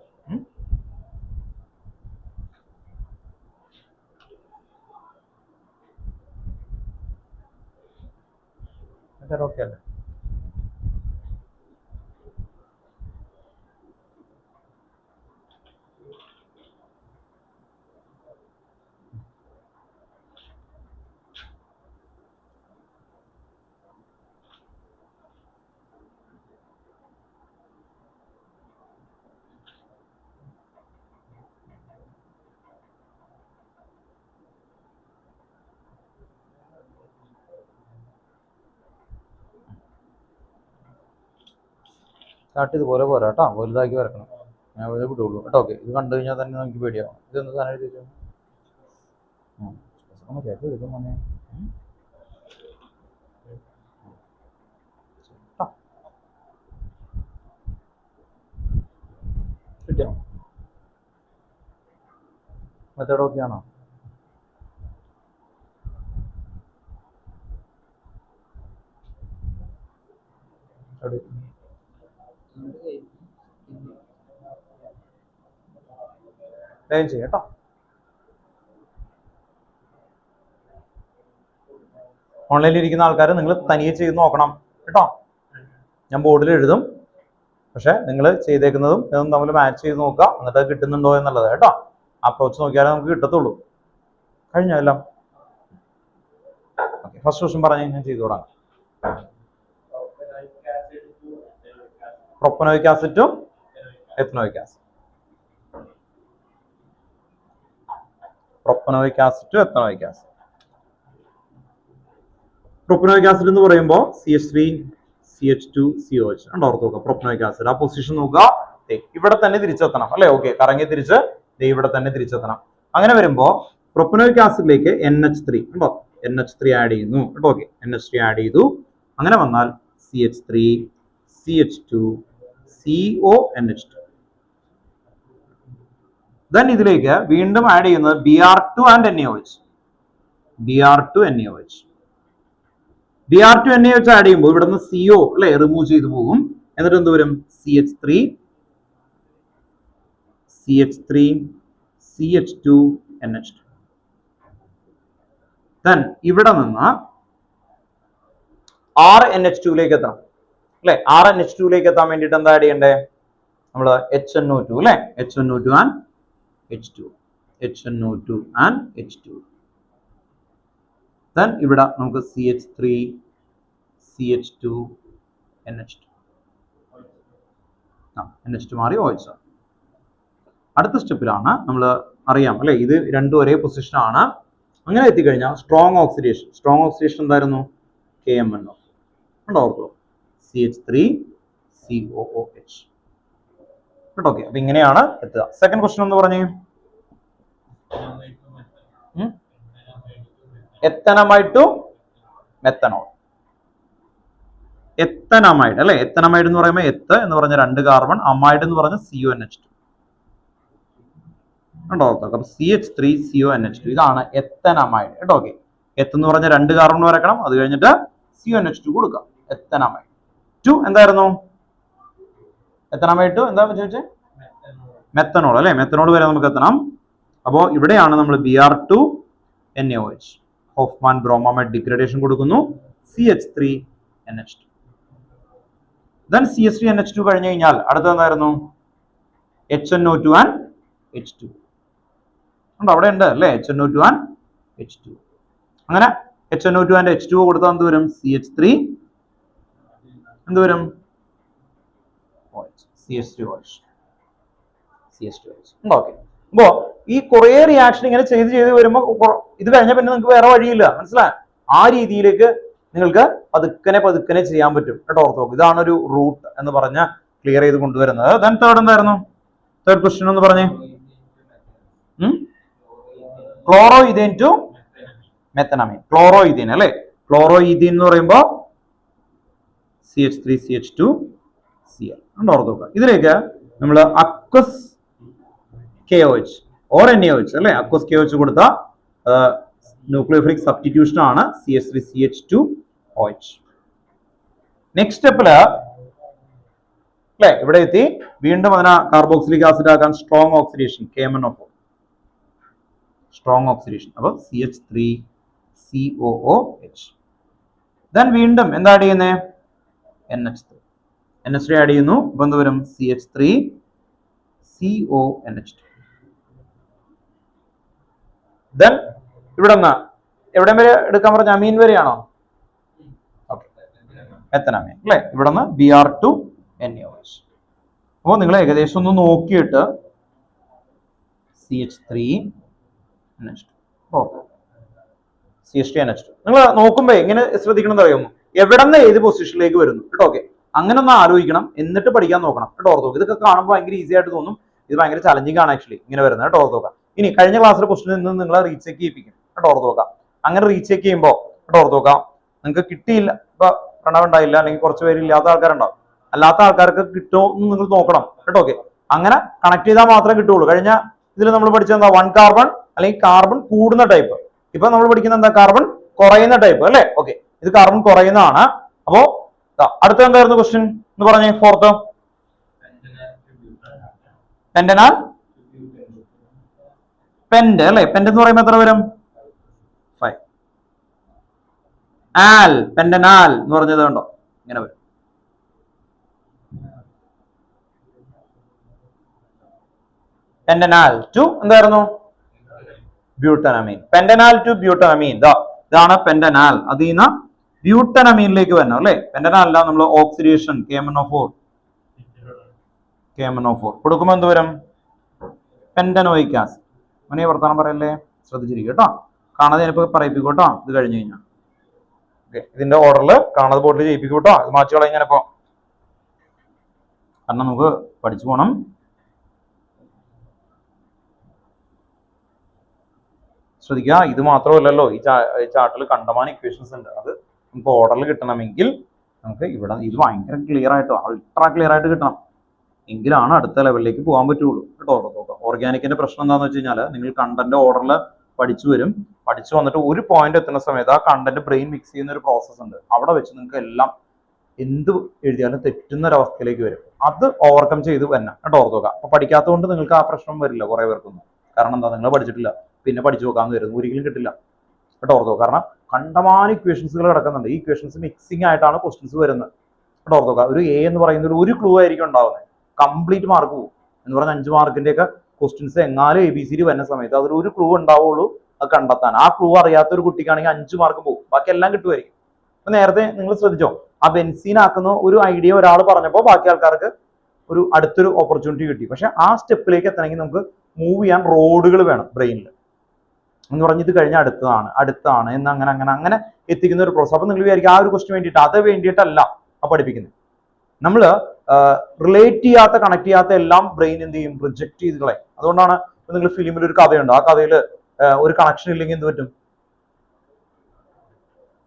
ഓക്കെ അല്ലേ? സ്റ്റാർട്ട് ഇതുപോലെ പോരാ കേട്ടോ, വലുതാക്കി വരക്കണം. ഞാൻ വലുത് വിടുള്ളൂ കേട്ടോ. ഓക്കെ, ഇത് കണ്ടു കഴിഞ്ഞാൽ തന്നെ നമുക്ക് പേടിയാവും. ഇതെന്ത് സാധനം എഴുതി വെച്ചു? കേട്ട് എടുക്കും മോനെ. കിട്ടിയോ? മെത്തേഡ് ഓക്കെ ആണോ? വേഗം ചെയ്യാം കേട്ടോ. ഓൺലൈനിൽ ഇരിക്കുന്ന ആൾക്കാർ നിങ്ങൾ തനിയെ ചെയ്ത് നോക്കണം കേട്ടോ. ഞാൻ ബോർഡിൽ എഴുതും, പക്ഷെ നിങ്ങൾ ചെയ്തേക്കുന്നതും ഇതും തമ്മിൽ മാച്ച് ചെയ്ത് നോക്കുക, എന്നിട്ട് അത് കിട്ടുന്നുണ്ടോ എന്നുള്ളത് കേട്ടോ. അപ്രോച്ച് നോക്കിയാലേ നമുക്ക് കിട്ടത്തുള്ളൂ. കഴിഞ്ഞോ എല്ലാം? ഓക്കെ, ഫസ്റ്റ് ക്വസ്റ്റ്യൻ പറഞ്ഞ് ഞാൻ ചെയ്തു തുടങ്ങാം. പ്രൊപ്പനോയിക് ആസിഡും ethanoic acid. Propanoic acid, ethanoic acid. Propanoic acid എന്ന് പറയുമ്പോൾ CH3 CH2 COH ഉണ്ടോ? ഓർത്ത് നോക്കുക. പ്രൊപ്പനോയിക് ആസിഡ് ആ പൊസിഷൻ നോക്കുക, ഇവിടെ തന്നെ തിരിച്ചെത്തണം അല്ലെ? ഓക്കെ, കറങ്ങി തിരിച്ച് ഇവിടെ തന്നെ തിരിച്ചെത്തണം. അങ്ങനെ വരുമ്പോ പ്രൊപ്പനോയിക് ആസിഡിലേക്ക് NH3 ഉണ്ടോ? NH3 ആഡ് ചെയ്യുന്നു കേട്ടോ. ഓക്കെ, NH3 ആഡ് ചെയ്തു. അങ്ങനെ വന്നാൽ CH3 CH2 CONH2. ദെൻ ഇതിലേക്ക് വീണ്ടും ആഡ് ചെയ്യുന്നത് Br2 and NaOH. Br2 NaOH. Br2 NaOH add ചെയ്യുമ്പോൾ ഇവിടുന്ന് CO അല്ലെ റിമൂവ് ചെയ്തു പോകും. എന്നിട്ട് എന്ത് വരും? CH3 CH2 NH2. ദെൻ ഇവിടെ നിന്ന് RNH2 ലേക്ക് എത്തണം അല്ലെ? RNH2 ലേക്ക് എത്താൻ വേണ്ടിയിട്ട് എന്താ ആഡ് ചെയ്യണ്ടേ? നമ്മൾ HNO2 അല്ലെ? HNO2 and H2. HNO2 and H2. Then ഇവിടെ നമുക്ക് CH3 CH2 NH2. NH2 മാറി OH. അടുത്ത സ്റ്റെപ്പിലാണ് നമ്മൾ അറിയാം അല്ലെ, ഇത് രണ്ടും ഒരേ പൊസിഷൻ ആണ്. അങ്ങനെ എത്തിക്കഴിഞ്ഞാൽ സ്ട്രോങ് ഓക്സിഡേഷൻ. സ്ട്രോങ് ഓക്സിഡേഷൻ എന്തായിരുന്നു? KMNO ഉണ്ടോ? ഓർത്തോ? CH3 COOH. കേട്ടോ. ഓക്കെ, അപ്പൊ ഇങ്ങനെയാണ് എത്തുക. സെക്കൻഡ് ക്വസ്റ്റ്യൻ എന്ന് പറഞ്ഞേ. എത്തനമൈഡ് ടു മെത്തനോൾ. എത്തനമൈഡ് അല്ലെ? എത്തനമൈഡ് എന്ന് പറയുമ്പോൾ എത്ത് എന്ന് പറഞ്ഞ 2 കാർബൺ, അമൈഡ് എന്ന് പറഞ്ഞ CONH2 ഉണ്ടോ? അപ്പൊ CH3 CONH2 ഇതാണ് എത്തനമൈഡ് കേട്ടോ. ഓക്കെ, എത്ത് എന്ന് പറഞ്ഞ 2 കാർബൺ വരക്കണം, അത് കഴിഞ്ഞിട്ട് CONH2 കൊടുക്കാം. എത്തനമൈഡ് ടു എന്തായിരുന്നു? എത്തനമൈഡ് ടു എന്താ ചോദിച്ചേ? മെത്തനോൾ അല്ലെ? മെത്തനോൾ വരെ നമുക്ക് എത്തണം. അപ്പോൾ ഇവിടെയാണ് നമ്മൾ Br2 NaOH Hofmann bromamide degradation കൊടുക്കുന്നു. CH3 NH2. Then CH3 NH2 കഴിഞ്ഞു കഴിഞ്ഞാൽ അടുത്ത എന്തായിരുന്നു? HNO2 ആൻഡ് H2 ഉണ്ട്, അവിടെ ഉണ്ട് അല്ലെ? HNO2 and H2. അങ്ങനെ HNO2 ആൻഡ് H2 കൊടുത്താൽ എന്ത് വരും? CH3 എന്ത് വരും? CH3OH. ഉണ്ടോ? ഓക്കെ, അപ്പോ ഈ കുറെ റിയാക്ഷൻ ഇങ്ങനെ ചെയ്ത് വരുമ്പോൾ ഇത് കഴിഞ്ഞാൽ പിന്നെ നിങ്ങൾക്ക് വേറെ വഴിയില്ല, മനസ്സിലായി? ആ രീതിയിലേക്ക് നിങ്ങൾക്ക് പതുക്കനെ ചെയ്യാൻ പറ്റും കേട്ടോ. ഓർത്ത് നോക്ക്, ഇതാണ് ഒരു റൂട്ട് എന്ന് പറഞ്ഞ ക്ലിയർ ചെയ്ത് കൊണ്ടുവരുന്നത്. ദെൻ തേർഡ് എന്തായിരുന്നു? തേർഡ് ക്വസ്റ്റ്യൻ എന്ന് പറഞ്ഞേ. ക്ലോറോഇഥേൻ ടു മെത്തനമൈൻ. ക്ലോറോഇഥേൻ അല്ലെ? ക്ലോറോഇഥേൻ എന്ന് പറയുമ്പോൾ CH3 CH2 Cl ഉണ്ടോ? ഓർത്ത് നോക്കുക. ഇതിലേക്ക് നമ്മൾ അക്വസ് KOH ഓർ NaOH അല്ലെ? അക്വസ് KOH കൊടുത്ത ന്യൂക്ലിയോഫിലിക് സബ്സ്റ്റിറ്റ്യൂഷൻ ആണ് CH3 CH2OH. നെക്സ്റ്റ് സ്റ്റെപ്പില് അല്ലെ? ഇവിടെ എത്തി. വീണ്ടും അതിനെ കാർബോക്സിലിക് ആസിഡ് ആക്കാൻ strong oxidation KMnO4, strong oxidation. അപ്പൊ CH3COOH. ദെൻ വീണ്ടും എന്താ ആഡ് ചെയ്യുന്നേ? NH3 ആഡ് ചെയ്യുന്നു. അപ്പൊ എന്ത് വരും? CH3CONH2. ദെൻ ഇവിടെ എവിടെ വരെ എടുക്കാൻ പറഞ്ഞ? അമീൻ വരെയാണോ? ഓക്കെ, എത്തനാമീൻ അല്ലെ? ഇവിടെ നിന്ന് Br2NaOH. അപ്പോൾ നിങ്ങൾ ഏകദേശം ഒന്ന് നോക്കിയിട്ട് CH3NH2 CH3NH2 നിങ്ങൾ നോക്കുമ്പോ എങ്ങനെ ശ്രദ്ധിക്കണം അറിയുമോ? എവിടെ നിന്ന് ഏത് പൊസിഷനിലേക്ക് വരുന്നു കേട്ടോ. ഓക്കെ, അങ്ങനെ ഒന്ന് ആലോചിക്കണം, എന്നിട്ട് പഠിക്കാൻ നോക്കണം കേട്ടോ. ഓർത്തോ, ഇതൊക്കെ കാണുമ്പോൾ ഭയങ്കര ഈസി ആയിട്ട് തോന്നും, ഇത് ഭയങ്കര ചലഞ്ചിങ് ആണ് ആക്ച്വലി ഇങ്ങനെ വരുന്നത് കേട്ടോ. ഓർത്തോക്കാം. ഇനി കഴിഞ്ഞ ക്ലാസ്സിലെ ക്വസ്റ്റിനിൽ നിന്ന് നിങ്ങളെ റീചെക്ക് ചെയ്യിപ്പിക്കും കേട്ടോ. ഓർത്തോക്കാം. അങ്ങനെ റീചെക്ക് ചെയ്യുമ്പോൾ കേട്ടോ ഓർത്തോക്കാം, നിങ്ങൾക്ക് കിട്ടിയില്ല, ഇപ്പൊ പ്രണവുണ്ടായില്ല, അല്ലെങ്കിൽ കുറച്ച് പേര് ഇല്ലാത്ത ആൾക്കാരുണ്ടാവും, അല്ലാത്ത ആൾക്കാർക്ക് കിട്ടുമോ എന്ന് നിങ്ങൾ നോക്കണം കേട്ടോ. ഓക്കെ, അങ്ങനെ കണക്ട് ചെയ്താൽ മാത്രമേ കിട്ടുള്ളൂ. കഴിഞ്ഞ ഇതിൽ നമ്മൾ പഠിച്ചത് എന്താ? 1 കാർബൺ അല്ലെങ്കിൽ കാർബൺ കൂടുന്ന ടൈപ്പ്. ഇപ്പൊ നമ്മൾ പഠിക്കുന്ന എന്താ? കാർബൺ കുറയുന്ന ടൈപ്പ് അല്ലെ? ഓക്കെ, ഇത് കാർബൺ കുറയുന്നതാണ്. അപ്പോ അടുത്ത എന്തായിരുന്നു ക്വസ്റ്റ്യൻ എന്ന് പറഞ്ഞേ? ഫോർത്ത്, പെന്റനാൽ പെന്റ് അല്ലെ? പെന്റ് എന്ന് പറയുമ്പോൾ എത്ര വരും? 5. ആൽ, പെന്റനാൽ എന്ന് പറഞ്ഞത് കണ്ടോ, ഇങ്ങനെ വരും. പെന്റനാൽ ടു എന്തായിരുന്നു? ബ്യൂട്ടനമീൻ. പെന്റനാൽ ടു ബ്യൂട്ടനമീൻ. ഇതാണ് പെന്റനാൽ. അതിൽ നിന്ന് ബ്യൂട്ടനമീനിലേക്ക് വരണം അല്ലെ? പെന്റനാലല്ല, നമ്മൾ ഓക്സിഡേഷൻ KMnO4 കൊടുക്കുമ്പോൾ എന്ത് വരും? പെന്റനോയിക് ആസിഡ്. അങ്ങനെ വർത്താനം പറയല്ലേ, ശ്രദ്ധിച്ചിരിക്കും കേട്ടോ. കാണാതെ ഞാനിപ്പോ പറയിപ്പിക്കും കേട്ടോ. ഇത് കഴിഞ്ഞു കഴിഞ്ഞാൽ ഓക്കെ, ഇതിന്റെ ഓർഡറിൽ കാണാതെ ബോർഡിൽ ചെയ്യിപ്പിക്കും കേട്ടോ. ഇത് മാച്ച് കളഞ്ഞപ്പോ, കാരണം നമുക്ക് പഠിച്ചു പോകണം. ശ്രദ്ധിക്കുക, ഇത് മാത്രമല്ലല്ലോ, ഈ ചാർട്ടിൽ കണ്ടമാനം ഇക്വേഷൻസ് ഉണ്ട്. അത് നമുക്ക് ഓർഡറിൽ കിട്ടണമെങ്കിൽ നമുക്ക് ഇവിടെ ഇത് ഭയങ്കര ക്ലിയർ ആയിട്ട്, അൾട്രാ ക്ലിയർ ആയിട്ട് കിട്ടണം, എങ്കിലാണ് അടുത്ത ലെവലിലേക്ക് പോകാൻ പറ്റുള്ളൂ കേട്ടോ. ഓർഗാനിക്കിന്റെ പ്രശ്നം എന്താണെന്ന് വെച്ച് കഴിഞ്ഞാൽ, നിങ്ങൾ കണ്ടന്റ് ഓർഡറിൽ പഠിച്ചു വരും, പഠിച്ചു വന്നിട്ട് ഒരു പോയിന്റ് എത്തുന്ന സമയത്ത് ആ കണ്ടന്റ് ബ്രെയിൻ മിക്സ് ചെയ്യുന്ന ഒരു പ്രോസസ്സ് ഉണ്ട്. അവിടെ വെച്ച് നിങ്ങൾക്ക് എല്ലാം എന്ത് എഴുതിയാലും തെറ്റുന്ന ഒരവസ്ഥയിലേക്ക് വരും. അത് ഓവർകം ചെയ്ത് വരണം കേട്ടോ. ഓർത്തോക്കുക. അപ്പൊ പഠിക്കാത്തതുകൊണ്ട് നിങ്ങൾക്ക് ആ പ്രശ്നം വരില്ല കുറെ പേർക്കൊന്നും. കാരണം എന്താ? നിങ്ങൾ പഠിച്ചിട്ടില്ല, പിന്നെ പഠിച്ചു നോക്കാന്ന് വരുന്നു, ഒരിക്കലും കിട്ടില്ല കേട്ടോ. ഓർത്തോ, കാരണം കണ്ടമാനം ഇക്വേഷൻസുകൾ കിടക്കുന്നുണ്ട്. ഈ ഇക്വേഷൻസ് മിക്സിംഗ് ആയിട്ടാണ് ക്വസ്റ്റ്യൻസ് വരുന്നത് കേട്ടോ. ഓർത്തോക്കുക. ഒരു എ എന്ന് പറയുന്ന ഒരു ക്ലൂ ആയിരിക്കും ഉണ്ടാവുന്നത്, കംപ്ലീറ്റ് മാർക്ക് പോകും എന്ന് പറഞ്ഞാൽ 5 മാർക്കിന്റെ ഒക്കെ ക്വസ്റ്റ്യൻസ് എങ്ങാനും ABCD വരുന്ന സമയത്ത് അതിൽ ഒരു ക്ലൂ ഉണ്ടാവുള്ളൂ അത് കണ്ടെത്താൻ. ആ ക്ലൂ അറിയാത്ത ഒരു കുട്ടിക്കാണെങ്കിൽ 5 മാർക്ക് പോകും, ബാക്കി എല്ലാം കിട്ടുമായിരിക്കും. അപ്പൊ നേരത്തെ നിങ്ങൾ ശ്രദ്ധിച്ചോ, ആ ബെൻസീൻ ആക്കുന്ന ഒരു ഐഡിയ ഒരാൾ പറഞ്ഞപ്പോൾ ബാക്കി ആൾക്കാർക്ക് ഒരു അടുത്തൊരു ഓപ്പർച്യൂണിറ്റി കിട്ടി. പക്ഷെ ആ സ്റ്റെപ്പിലേക്ക് എത്തണമെങ്കിൽ നമുക്ക് മൂവ് ചെയ്യാൻ റോഡുകൾ വേണം ബ്രെയിനിൽ എന്ന് പറഞ്ഞത് കഴിഞ്ഞാൽ അടുത്താണ് എന്ന് അങ്ങനെ എത്തിക്കുന്ന ഒരു പ്രോസസ്. അപ്പൊ നിങ്ങൾ വിചാരിക്കും ആ ഒരു ക്വസ്റ്റ്യൻ വേണ്ടിയിട്ട്, അത് വേണ്ടിയിട്ടല്ല ആ പഠിപ്പിക്കുന്നത്. നമ്മൾ റിലേറ്റ് ചെയ്യാത്ത, കണക്ട് ചെയ്യാത്ത എല്ലാം ബ്രെയിൻ എന്ത് ചെയ്യും? റിജക്ട് ചെയ്ത് കളയും. അതുകൊണ്ടാണ് നിങ്ങൾ ഫിലിമിൽ ഒരു കഥയുണ്ട്, ആ കഥയിൽ ഒരു കണക്ഷൻ ഇല്ലെങ്കിൽ എന്ത് പറ്റും?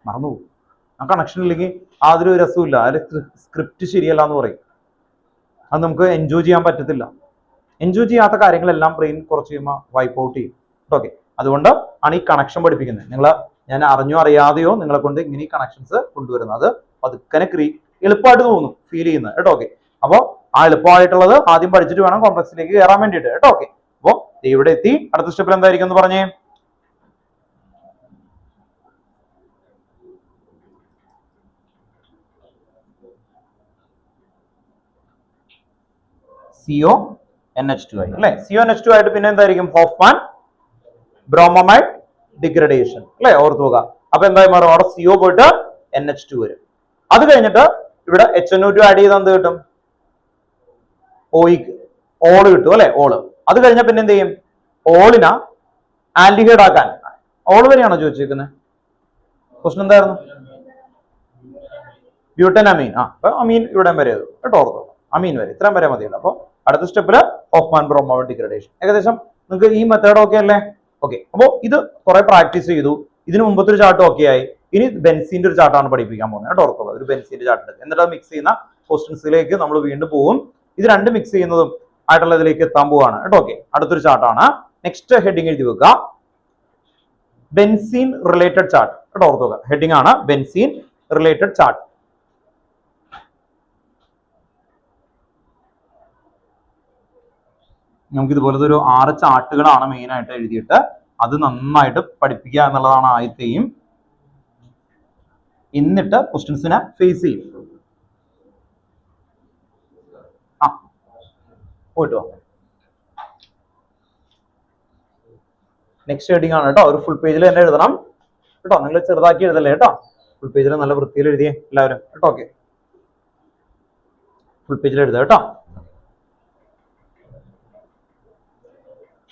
മറന്നുപോകും. ആ കണക്ഷൻ ഇല്ലെങ്കിൽ അതൊരു രസമില്ല, അതിൽ സ്ക്രിപ്റ്റ് ശരിയല്ല എന്ന് പറയും. അത് നമുക്ക് എൻജോയ് ചെയ്യാൻ പറ്റത്തില്ല. എൻജോയ് ചെയ്യാത്ത കാര്യങ്ങളെല്ലാം ബ്രെയിൻ കുറച്ച് കഴിയുമ്പോൾ വൈപ്പ് ഔട്ട് ചെയ്യും. ഓക്കെ, അതുകൊണ്ട് ആണ് ഈ കണക്ഷൻ പഠിപ്പിക്കുന്നത്. ഞാൻ അറിഞ്ഞോ അറിയാതെയോ നിങ്ങളെ കൊണ്ട് ഇങ്ങനെ ഈ കണക്ഷൻസ് കൊണ്ടുവരുന്നത്. അത് പതുക്കനെ എളുപ്പമായിട്ട് തോന്നും, ഫീൽ ചെയ്യുന്നത് കേട്ടോ. ഓക്കെ, അപ്പോൾ ആ എളുപ്പമായിട്ടുള്ളത് ആദ്യം പഠിച്ചിട്ട് വേണം കോംപ്ലക്സിലേക്ക് കയറാൻ വേണ്ടിയിട്ട് കേട്ടോ. ഓക്കെ, അപ്പോൾ ഇവിടെ എത്തി. അടുത്ത സ്റ്റെപ്പിൽ എന്തായിരിക്കും എന്ന് പറഞ്ഞേ? CONH2 ആയി അല്ലെ? CONH2 ആയിട്ട് പിന്നെ എന്തായിരിക്കും? ഹോഫ്മാൻ ബ്രോമൈഡ് ഡിഗ്രഡേഷൻ അല്ലെ? ഓർത്തു നോക്കുക. അപ്പൊ എന്തായി മാറും? അവിടെ CO പോയിട്ട് NH2 വരും. അത് കഴിഞ്ഞിട്ട് ഇവിടെ HNO2 ആഡ് ചെയ്ത് എന്ത് കിട്ടും? ഓള് കിട്ടും അല്ലെ? ഓള്. അത് കഴിഞ്ഞാൽ പിന്നെ എന്ത് ചെയ്യും? ഓളിന ആൽഡിഹൈഡ് ആക്കാൻ. ഓള് വരെയാണോ ചോദിച്ചിരിക്കുന്നത്? ക്വസ്റ്റൻ എന്തായിരുന്നു? ബ്യൂട്ടനമീൻ. അപ്പൊ അമീൻ ഇവിടെ വരെ കേട്ടോ. ഓർത്തോ, അമീൻ വരെ, ഇത്രയും വരെ മതിയല്ലോ. അപ്പൊ അടുത്ത സ്റ്റെപ്പില് ഹോഫ്മാൻ ബ്രോമൈഡ് ഡിഗ്രഡേഷൻ. ഏകദേശം നിങ്ങൾക്ക് ഈ മെത്തേഡ് ഓക്കെ അല്ലേ? ഓക്കെ, അപ്പൊ ഇത് കുറെ പ്രാക്ടീസ് ചെയ്തു. ഇതിന് മുമ്പത്തെ ഒരു ചാർട്ട് ഓക്കെ ആയി. ഇനി ബെൻസീന്റെ ഒരു ചാർട്ടാണ് പഠിപ്പിക്കാൻ പോകുന്നത് കേട്ടോ. ഓർക്കുക, ഒരു ബെൻസീന്റെ ചാർട്ട്. എന്നിട്ട് അത് മിക്സ് ചെയ്യുന്ന ക്വസ്റ്റൻസിലേക്ക് നമ്മൾ വീണ്ടും പോകും. ഇത് രണ്ടും മിക്സ് ചെയ്യുന്നതും ആയിട്ടുള്ള ഇതിലേക്ക് എത്താൻ പോവാണ് കേട്ടോ. ഓക്കെ, അടുത്തൊരു ചാർട്ടാണ്. നെക്സ്റ്റ് ഹെഡിങ് എഴുതി വെക്കുക, ബെൻസീൻ റിലേറ്റഡ് ചാർട്ട് കേട്ടോ. ഓർക്കുക, ഹെഡിങ് ആണ് ബെൻസീൻ റിലേറ്റഡ് ചാർട്ട്. നമുക്ക് ഇതുപോലത്തെ ഒരു 6 ചാർട്ടുകളാണ് മെയിൻ ആയിട്ട് എഴുതിയിട്ട് അത് നന്നായിട്ട് പഠിപ്പിക്കുക എന്നുള്ളതാണ് ആദ്യത്തെയും. എന്നിട്ട് ക്വസ്റ്റ്യൻസിനെ ഫേസ് ചെയ്യും. പോയിട്ട് വാ. നെക്സ്റ്റ് ഹെഡിങ് ആണ് കേട്ടോ. ഒരു ഫുൾ പേജിൽ തന്നെ എഴുതണം കേട്ടോ. നിങ്ങൾ ചെറുതാക്കി എഴുതല്ലേ കേട്ടോ. ഫുൾ പേജിൽ നല്ല വൃത്തിയിൽ എഴുതിയേ എല്ലാവരും കേട്ടോ. ഓക്കെ, ഫുൾ പേജിൽ എഴുതുക കേട്ടോ.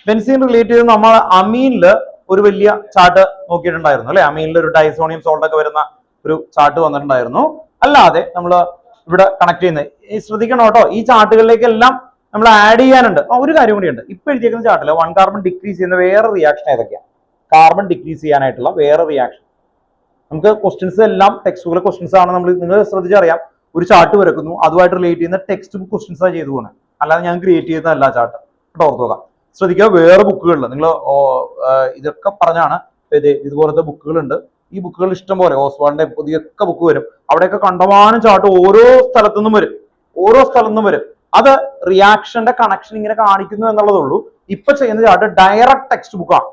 ബെൻസീൻ റിലേറ്റ് ചെയ്ത് നമ്മൾ അമീനില് ഒരു വലിയ ചാർട്ട് നോക്കിയിട്ടുണ്ടായിരുന്നു അല്ലെ. അമീനിൽ ഒരു ഡൈസോണിയം സോൾട്ട് ഒക്കെ വരുന്ന ഒരു ചാർട്ട് വന്നിട്ടുണ്ടായിരുന്നു. അല്ലാതെ നമ്മൾ ഇവിടെ കണക്ട് ചെയ്യുന്നത് ശ്രദ്ധിക്കണം കേട്ടോ. ഈ ചാർട്ടുകളിലേക്കെല്ലാം നമ്മൾ ആഡ് ചെയ്യാനുണ്ട്. ഒരു കാര്യം കൂടിയുണ്ട്. ഇപ്പൊ എഴുതിയിരിക്കുന്ന ചാർട്ടിൽ 1 കാർബൺ ഡിക്രീസ് ചെയ്യുന്ന വേറെ റിയാക്ഷൻ ഏതൊക്കെയാണ്? കാർബൺ ഡിക്രീസ് ചെയ്യാനായിട്ടുള്ള വേറെ റിയാക്ഷൻ നമുക്ക് ക്വസ്റ്റ്യൻസ് എല്ലാം ടെക്സ്റ്റ് ബുക്കിലെ ക്വസ്റ്റ്യൻസ് ആണ്. നിങ്ങൾ ശ്രദ്ധിച്ചറിയാം, ഒരു ചാർട്ട് വരക്കുന്നു, അതുമായിട്ട് റിലേറ്റ് ചെയ്യുന്ന ടെക്സ്റ്റ് ബുക്ക് ക്വസ്റ്റ്യൻസ് ആണ് ചെയ്തു പോകുന്നത്, അല്ലാതെ ഞാൻ ക്രിയേറ്റ് ചെയ്തതല്ല ചാർട്ട് കേട്ടോ. ഓർത്ത് നോക്കാം. ശ്രദ്ധിക്കുക, വേറെ ബുക്കുകളിൽ നിങ്ങൾ ഇതൊക്കെ പറഞ്ഞാണ് ഇതുപോലത്തെ ബുക്കുകളുണ്ട്. ഈ ബുക്കുകൾ ഇഷ്ടം പോലെ ഓസ്വാളിന്റെ പുതിയൊക്കെ ബുക്ക് വരും. അവിടെയൊക്കെ കണ്ടമാനം ചാർട്ട് ഓരോ സ്ഥലത്തു നിന്നും വരും. അത് റിയാക്ഷന്റെ കണക്ഷൻ ഇങ്ങനെ കാണിക്കുന്നു എന്നുള്ളതേ ഉള്ളൂ. ഇപ്പൊ ചെയ്യുന്ന ചാർട്ട് ഡയറക്റ്റ് ടെക്സ്റ്റ് ബുക്കാണ്.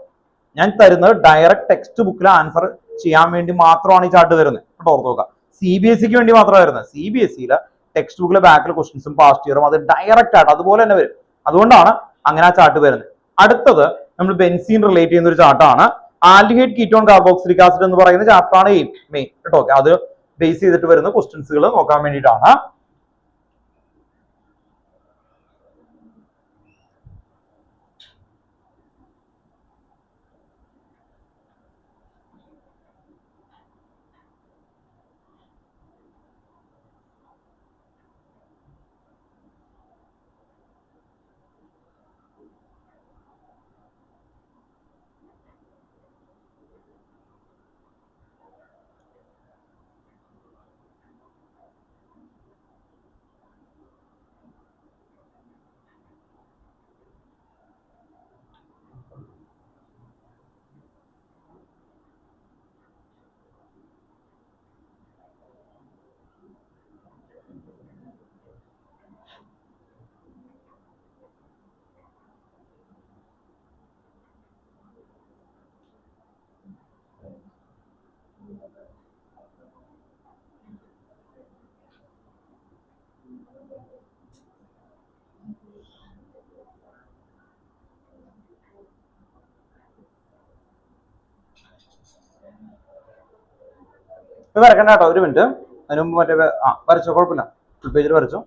ഞാൻ തരുന്നത് ഡയറക്റ്റ് ടെക്സ്റ്റ് ബുക്കിലെ ആൻസർ ചെയ്യാൻ വേണ്ടി മാത്രമാണ് ഈ ചാർട്ട് തരുന്നത് കേട്ടോ. ഓർത്ത് നോക്കാം. CBSEക്ക് വേണ്ടി മാത്രമാണ് വരുന്നത്. CBSEയിലെ ടെക്സ്റ്റ് ബുക്കിലെ ബാക്കിലെ ക്വസ്റ്റ്യൻസും പാസ്റ്റ് ഇയറും അത് ഡയറക്റ്റ് ആയിട്ട് അതുപോലെ തന്നെ വരും. അതുകൊണ്ടാണ് അങ്ങനെ ആ ചാർട്ട് വരുന്നത്. അടുത്തത് നമ്മൾ ബെൻസീൻ റിലേറ്റ് ചെയ്യുന്ന ഒരു ചാർട്ടാണ്. ആൽഡിഹൈഡ് കീറ്റോൺ കാർബോക്സിലിക് ആസിഡ് എന്ന് പറയുന്ന ചാപ്റ്ററാണ് ഈ മെയിൻ കേട്ടോ. അത് ബേസ് ചെയ്തിട്ട് വരുന്ന ക്വസ്റ്റ്യൻസുകൾ നോക്കാൻ വേണ്ടിയിട്ടാണ്. വരക്കണ്ട കേട്ടോ, ഒരു മിനിറ്റ്. അതിന് മുമ്പ് മറ്റേ വരച്ചോ, കുഴപ്പമില്ല. ഫുൾ പേജിൽ വരച്ചോ.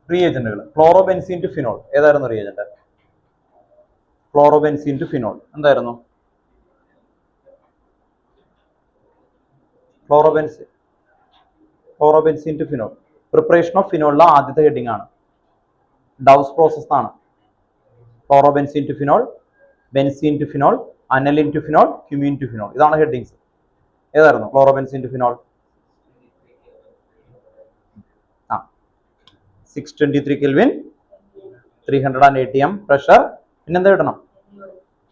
റിയേജന്റുകൾ ക്ലോറോബെൻസീൻ ടു ഫിനോൾ ഏതായിരുന്നു റിയേജന്റ്? ക്ലോറോബെൻസീൻ ടു ഫിനോൾ എന്തായിരുന്നു? Chlorobenzene to phenol preparation of ഫിനോളിലെ ആദ്യത്തെ ഹെഡിങ് ആണ്. ഡൗസ് പ്രോസസ് ആണ്. Chlorobenzene to phenol, benzene to phenol, aniline to phenol, cumene to phenol, ഇതാണ് ഹെഡിങ്സ്. ഏതായിരുന്നു chlorobenzene to phenol? 623 kelvin, 300 atm pressure. പിന്നെന്താ കിട്ടണം?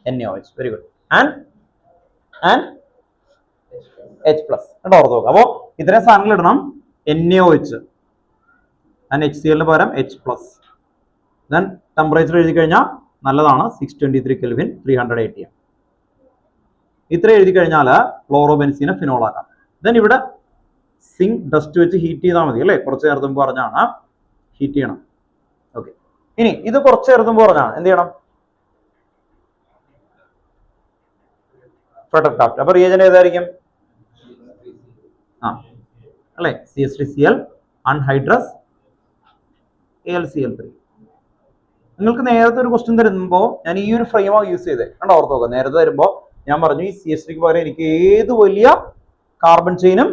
NaOH. Very good. And H+. കേട്ടോ, ഓർത്ത് നോക്കാം. അപ്പോൾ ഇത്രയും സാധനങ്ങൾ ഇടണം. NaOH ആൻഡ് HCl പകരം H+. ദെൻ ടെമ്പറേച്ചർ എഴുതി കഴിഞ്ഞാൽ നല്ലതാണ്. 623 കെൽവിൻ, 300 atm. ഇത്ര എഴുതി കഴിഞ്ഞാൽ ക്ലോറോബെൻസീനെ ഫിനോൾ ആക്കാം. ദെൻ ഇവിടെ സിങ്ക് ഡസ്റ്റ് വെച്ച് ഹീറ്റ് ചെയ്താൽ മതി അല്ലേ? കുറച്ച് നേരത്തെ മുമ്പ് പറഞ്ഞാണ് ഹീറ്റ് ചെയ്യണം. ഓക്കെ, ഇനി ഇത് കുറച്ച് നേരത്തെ മുമ്പ് പറഞ്ഞാണ് എന്ത് ചെയ്യണം? പ്രൊട്ടക്ടാഫ്റ്റ്. അപ്പൊ റിയേജന്റ് ഏതായിരിക്കും? അല്ലെ, CH3Cl അൺഹൈഡ്രസ് AlCl3. നിങ്ങൾക്ക് നേരത്തെ ഒരു ക്വസ്റ്റ്യൻ തരുമ്പോൾ ഞാൻ ഈ ഒരു ഫ്രെയിമാണ് യൂസ് ചെയ്തത്. കണ്ടോ, ഓർത്ത് നോക്കാം. നേരത്തെ തരുമ്പോൾ ഞാൻ പറഞ്ഞു ഈ CH3ക്ക് പകരം എനിക്ക് ഏത് വലിയ കാർബൺ ചെയിനും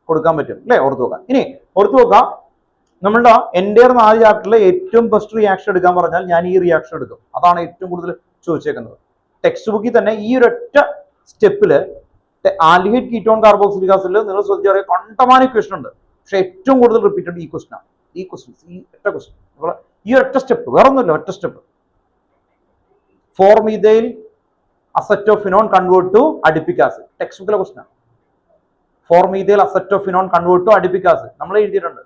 കൊടുക്കാൻ പറ്റും അല്ലെ, ഓർത്ത് നോക്കാം. ഇനി ഓർത്ത് നോക്കാം, നമ്മളുടെ എൻ്റെ 4 ചാപ്റ്ററിൽ ഏറ്റവും ബെസ്റ്റ് റിയാക്ഷൻ എടുക്കാൻ പറഞ്ഞാൽ ഞാൻ ഈ റിയാക്ഷൻ എടുക്കും. അതാണ് ഏറ്റവും കൂടുതൽ ചോദിച്ചേക്കുന്നത്. ടെക്സ്റ്റ് ബുക്കിൽ തന്നെ ഈ ഒരൊറ്റ സ്റ്റെപ്പില് ആൽഡിഹൈഡ് കീറ്റോൺ കാർബോക്സിലിക് ആസിഡിൽ നിങ്ങൾ ശ്രദ്ധിച്ചാൽ കണ്ടമാനം ഇക്വേഷൻ ഉണ്ട്. പക്ഷെ ഏറ്റവും കൂടുതൽ റിപ്പീറ്റഡ് ഈ ക്വസ്റ്റൻ ആണ്. ഈ ഒറ്റ ക്വസ്റ്റൻ, ഈ ഒറ്റ സ്റ്റെപ്പ്, വേറെ ഒന്നുമില്ല, ഒറ്റ step. 4-methyl acetophenone convert to adipic acid. ടെക്സ്റ്റ് ബുക്കിലെ ക്വസ്റ്റൻ ആണ്. 4-methyl acetophenone convert to adipic acid നമ്മൾ എഴുതിയിട്ടുണ്ട്.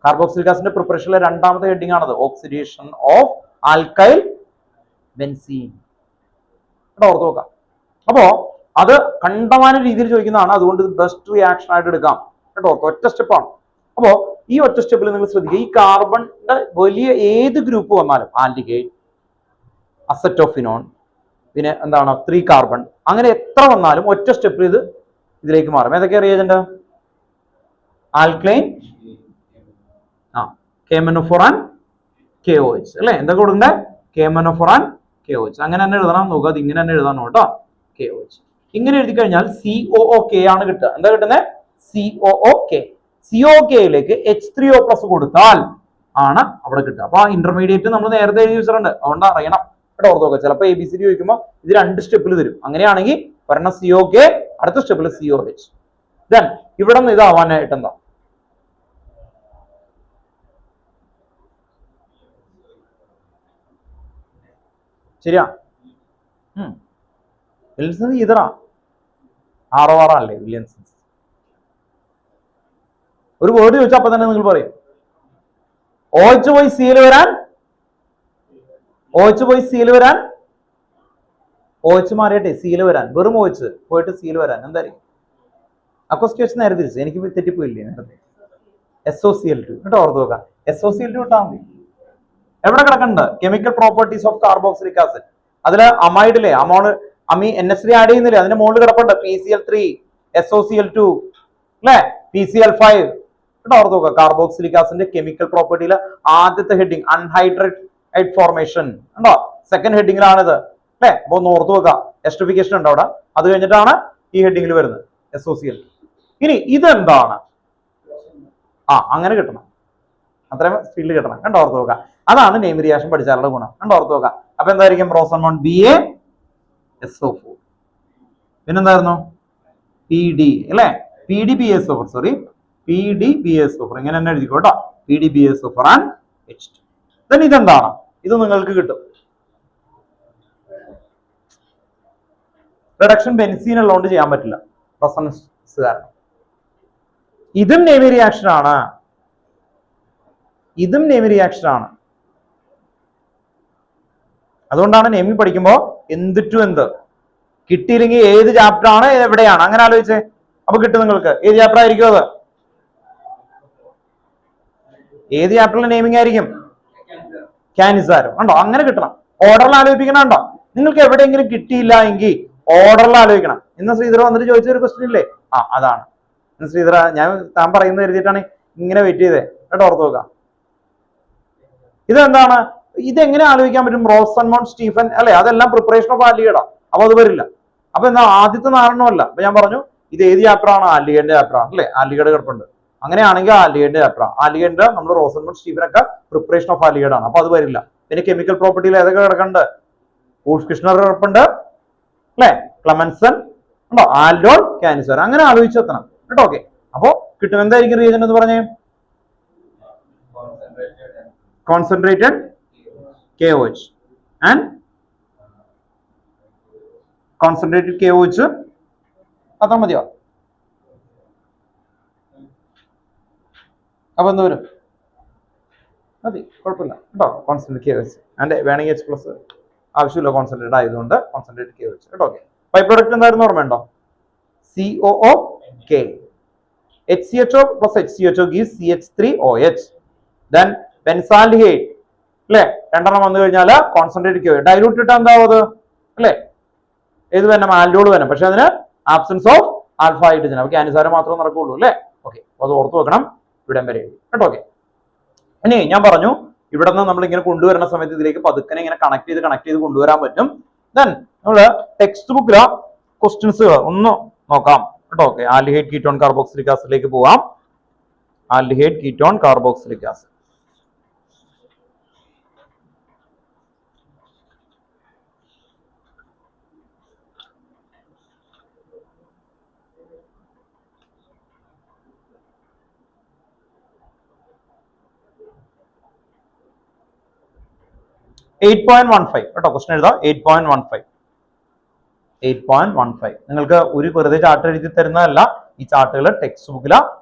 കാർബോക്സിലിക് ആസിഡിന്റെ പ്രിപ്പറേഷനിലെ രണ്ടാമത്തെ ഹെഡിങ് ആണത്, ഓക്സിഡേഷൻ ഓഫ് ആൽക്കൈൽ ബെൻസീൻ. ഓർത്ത് നോക്കാം. അപ്പോ അത് കണ്ടമാന രീതിയിൽ ചോദിക്കുന്നതാണ്. അതുകൊണ്ട് ബെസ്റ്റ് റിയാക്ഷൻ ആയിട്ട് എടുക്കാം കേട്ടോ. ഒറ്റ സ്റ്റെപ്പാണ്. അപ്പോ ഈ ഒറ്റ സ്റ്റെപ്പിൽ നിങ്ങൾ ശ്രദ്ധിക്കുക, ഈ കാർബണിന്റെ വലിയ ഏത് ഗ്രൂപ്പ് വന്നാലും, ആൽഡിഹൈഡ്, അസറ്റോഫിനോൺ, പിന്നെ എന്താണ് 3 കാർബൺ, അങ്ങനെ എത്ര വന്നാലും ഒറ്റ സ്റ്റെപ്പിൽ ഇതിലേക്ക് മാറും. ഏതൊക്കെ റിയേജന്റ്? ആൽക്ലൈൻ, KMnO4 KOH അല്ലെ. എന്തൊക്കെ കൊടുക്കണ്ടേ? KMnO4 KOH. അങ്ങനെ തന്നെ എഴുതണം. നോക്കുക, അത് ഇങ്ങനെ തന്നെ എഴുതാനോ കേട്ടോ. KOH ഇങ്ങനെ എഴുതി കഴിഞ്ഞാൽ COOK ആണ് കിട്ടുക. എന്താ കിട്ടുന്നത്? COOK. COOKയിലേക്ക് H3O+ കൊടുത്താൽ ആണ് അവിടെ കിട്ടുക. അപ്പൊ ആ ഇന്റർമീഡിയറ്റ് നമ്മൾ നേരത്തെ എഴുതി വെച്ചിട്ടുണ്ട്, അതുകൊണ്ട് അറിയണം കേട്ടോ. ഓർത്ത് നോക്കുക. ചിലപ്പോൾ ABCD ചോദിക്കുമ്പോൾ ഇത് 2 സ്റ്റെപ്പിൽ തരും. അങ്ങനെയാണെങ്കിൽ ഒരെണ്ണം COK, അടുത്ത സ്റ്റെപ്പിൽ COH. ദെൻ ഇവിടെ നിന്ന് ഇതാവാനായിട്ട് എന്താ? ശരിയാ, വില്യൻസൺസ് ഇതറാ ROR അല്ലേ വില്യൻസൺസ്. ഒരു വേർഡ് ചോദിച്ചാൽ അപ്പൊ തന്നെ നിങ്ങൾ പറയും. OH പോയി Cl വരാൻ, OH പോയി Cl വരാൻ, OH മാറിയട്ടെ Cl വരാൻ, വെറും OH പോയിട്ട് Cl വരാൻ എന്തായിരിക്കും? അക്വസ്റ്റേഷൻ നേരെ തിരിച്ചു, എനിക്ക് തെറ്റിപ്പോയില്ലേ നേരത്തെ. SOCl2 കേട്ടോ. ഓർത്ത് നോക്കാം. SOCl2 ഇട്ടാൽ മതി. എവിടെ കിടക്കുന്നുണ്ട്? Chemical properties of carboxylic acid. അതില് അമൈഡിലെ NH3 ആഡ് ചെയ്യുന്നില്ലേ, അതിന്റെ മുകളിൽ കിടപ്പുണ്ട് PCl3, SOCl2 അല്ലെ, PCl5 കേട്ടോ. ഓർത്ത് നോക്കുക. കാർബോക്സിലിക് ആസിഡിന്റെ കെമിക്കൽ പ്രോപ്പർട്ടിയിലെ ആദ്യത്തെ ഹെഡിങ് അൺഹൈഡ്രേറ്റ് ഫോർമേഷൻ ഉണ്ടോ, സെക്കൻഡ് ഹെഡിങ്ങിലാണിത് അല്ലെ. അപ്പൊ ഒന്ന് ഓർത്ത് നോക്കുക. എസ്ട്രിഫിക്കേഷൻ ഉണ്ട് അവിടെ, അത് കഴിഞ്ഞിട്ടാണ് ഈ ഹെഡിങ്ങിൽ വരുന്നത് SOCl. ഇനി ഇതെന്താണ്? അങ്ങനെ കിട്ടണം, അത്രയും സ്പീഡിൽ കിട്ടണം കണ്ടോ. ഓർത്ത് നോക്കുക. അതാണ് നെയിം റിയാക്ഷൻ പഠിച്ചാലുള്ള ഗുണം കണ്ടോ. ഓർത്ത് നോക്കുക. അപ്പൊ എന്തായിരിക്കും? റോസൻമോൺ BaSO4. പിന്നെന്തായിരുന്നു? PD അല്ലെ, PDBaSO4, സോറി PDBaSO4. ഇങ്ങനെ തന്നെ എഴുതിക്കോ കേട്ടോ. PDBaSO4 and H2. then ഇതെന്താണ്? ഇത് നിങ്ങൾക്ക് കിട്ടും. റിഡക്ഷൻ ബെൻസീൻ ഉള്ളതുകൊണ്ട് ചെയ്യാൻ പറ്റില്ല, റെസൊണൻസ് കാരണം. ഇതും നെയിം റിയാക്ഷൻ ആണ്, ഇതും നെയിം റിയാക്ഷൻ ആണ്. അതുകൊണ്ടാണ് നെയിമിംഗ് പഠിക്കുമ്പോൾ എന്ത് ടു എന്ത് കിട്ടിയില്ലെങ്കിൽ ഏത് ചാപ്റ്റർ ആണ് എവിടെയാണ് അങ്ങനെ ആലോചിച്ചേ. അപ്പൊ കിട്ടും നിങ്ങൾക്ക്. ഏത് ചാപ്റ്റർ ആയിരിക്കും അത്? ഏത് ചാപ്റ്ററിലെ നെയിമിംഗ് ആയിരിക്കും? ക്യാനിസാരം കണ്ടോ. അങ്ങനെ കിട്ടണം. ഓർഡറിൽ ആലോചിപ്പിക്കണം കണ്ടോ. നിങ്ങൾക്ക് എവിടെയെങ്കിലും കിട്ടിയില്ല എങ്കിൽ ഓർഡറിൽ ആലോചിക്കണം. ഇന്ന് ശ്രീധര വന്നിട്ട് ചോദിച്ച ഒരു ക്വസ്റ്റ്യൻ ഇല്ലേ, അതാണ്. ശ്രീധര ഞാൻ താൻ പറയുന്നത് എഴുതിയിട്ടാണ് ഇങ്ങനെ വെയിറ്റ് ചെയ്തേ കേട്ടോ. ഓർത്ത് നോക്കാം. ഇതെന്താണ്? ഇതെങ്ങനെ ആലോചിക്കാൻ പറ്റും? റോസൻമോൺ സ്റ്റീഫൻ അല്ലെ, അതെല്ലാം പ്രിപ്പറേഷൻ ഓഫ് ആൽഡിഹൈഡ്. അപ്പൊ അത് വരില്ല. അപ്പൊ എന്നാ ആദ്യത്തെ 4 അല്ല. അപ്പൊ ഞാൻ പറഞ്ഞു ഇത് ഏത് ചാപ്റ്റർ ആണ്? ആൽഡിഹൈഡിന്റെ ചാപ്റ്റർ ആണ് അല്ലെ. ആൽഡിഹൈഡ് കിടപ്പുണ്ട്. അങ്ങനെയാണെങ്കിൽ ആൽഡിഹൈഡിന്റെ ചാപ്റ്റർ ആണ്. ആൽഡിഹൈഡിന്റെ നമ്മൾ റോസൻമോൺ സ്റ്റീഫൻ ഒക്കെ പ്രിപ്പറേഷൻ ഓഫ് ആൽഡിഹൈഡ് ആണ്. അപ്പൊ അത് വരില്ല. പിന്നെ കെമിക്കൽ പ്രോപ്പർട്ടിയിൽ ഏതൊക്കെ കിടക്കുന്നുണ്ട്? വൂൾഫ് കിഷ്ണർ കിടപ്പുണ്ട് അല്ലെ, ക്ലമൻസൺ ഉണ്ടോ, ആൽഡോൾ, ക്യാനിസർ. അങ്ങനെ ആലോചിച്ചെത്തണം കേട്ടോ. ഓക്കെ. അപ്പൊ കിട്ടും. എന്തായിരിക്കും റിയേജന്റ് എന്ന് പറഞ്ഞേ? Concentrated KOH and concentrated KOH. അത്ര മതിയോ? അപ്പൊ എന്താ വരും? മതി, കുഴപ്പമില്ല കേട്ടോ. കോൺസെൻട്രേറ്റ് KOH ആൻഡ് വേണമെങ്കിൽ H+ ആവശ്യമില്ല, കോൺസെൻട്രേറ്റ് ആയതുകൊണ്ട് കോൺസെൻട്രേറ്റ് KOH കേട്ടോ. ഓക്കെ. ബൈ പ്രോഡക്റ്റ് എന്തായിരുന്നു ഓർമ്മയുണ്ടോ? COOK. HCHO plus HCHO gives CH3OH. then benzaldehyde അല്ലെ, 2 വന്നു കഴിഞ്ഞാൽ കോൺസെൻട്രേറ്റ് KOH. ഡൈലൂട്ട് ഇട്ടാ എന്താവും അത് അല്ലെ? ഏത് വരണം, ആൽഡിയോൾ വരണം. പക്ഷെ അതിന് ആബ്സെൻസ് ഓഫ് ആൽഫ ഹൈഡ്രജൻ. അപ്പൊ ക്യാനിസാരം മാത്രമേ നടക്കുള്ളൂ അല്ലേ? ഓക്കെ, അപ്പൊ അത് ഓർത്ത് വെക്കണം. ഇവിടം വരെ എഴുതി കേട്ടോ. ഓക്കെ, ഇനി ഞാൻ പറഞ്ഞു ഇവിടെ നിന്ന് നമ്മൾ ഇങ്ങനെ കൊണ്ടുവരുന്ന സമയത്ത് ഇതിലേക്ക് പതുക്കനെ ഇങ്ങനെ കണക്ട് ചെയ്ത് കൊണ്ടുവരാൻ പറ്റും. ദെൻ നമ്മള് ടെക്സ്റ്റ് ബുക്കിലെ ക്വസ്റ്റ്യൻസ് ഒന്ന് നോക്കാം കേട്ടോ. ഓക്കെ, ആൽഡിഹൈഡ് കീറ്റോൺ കാർബോക്സിലിക് ആസിഡിലേക്ക് പോവാം. Aldehyde ketone carboxylic acid. കേട്ടോ, ക്വസ്റ്റൻ എഴുതാം. 8.15 നിങ്ങൾക്ക് ഒരു വെറുതെ ചാർട്ട് എഴുതി തരുന്നതല്ല. ഈ ചാർട്ടുകൾ ടെക്സ്റ്റ് ബുക്കില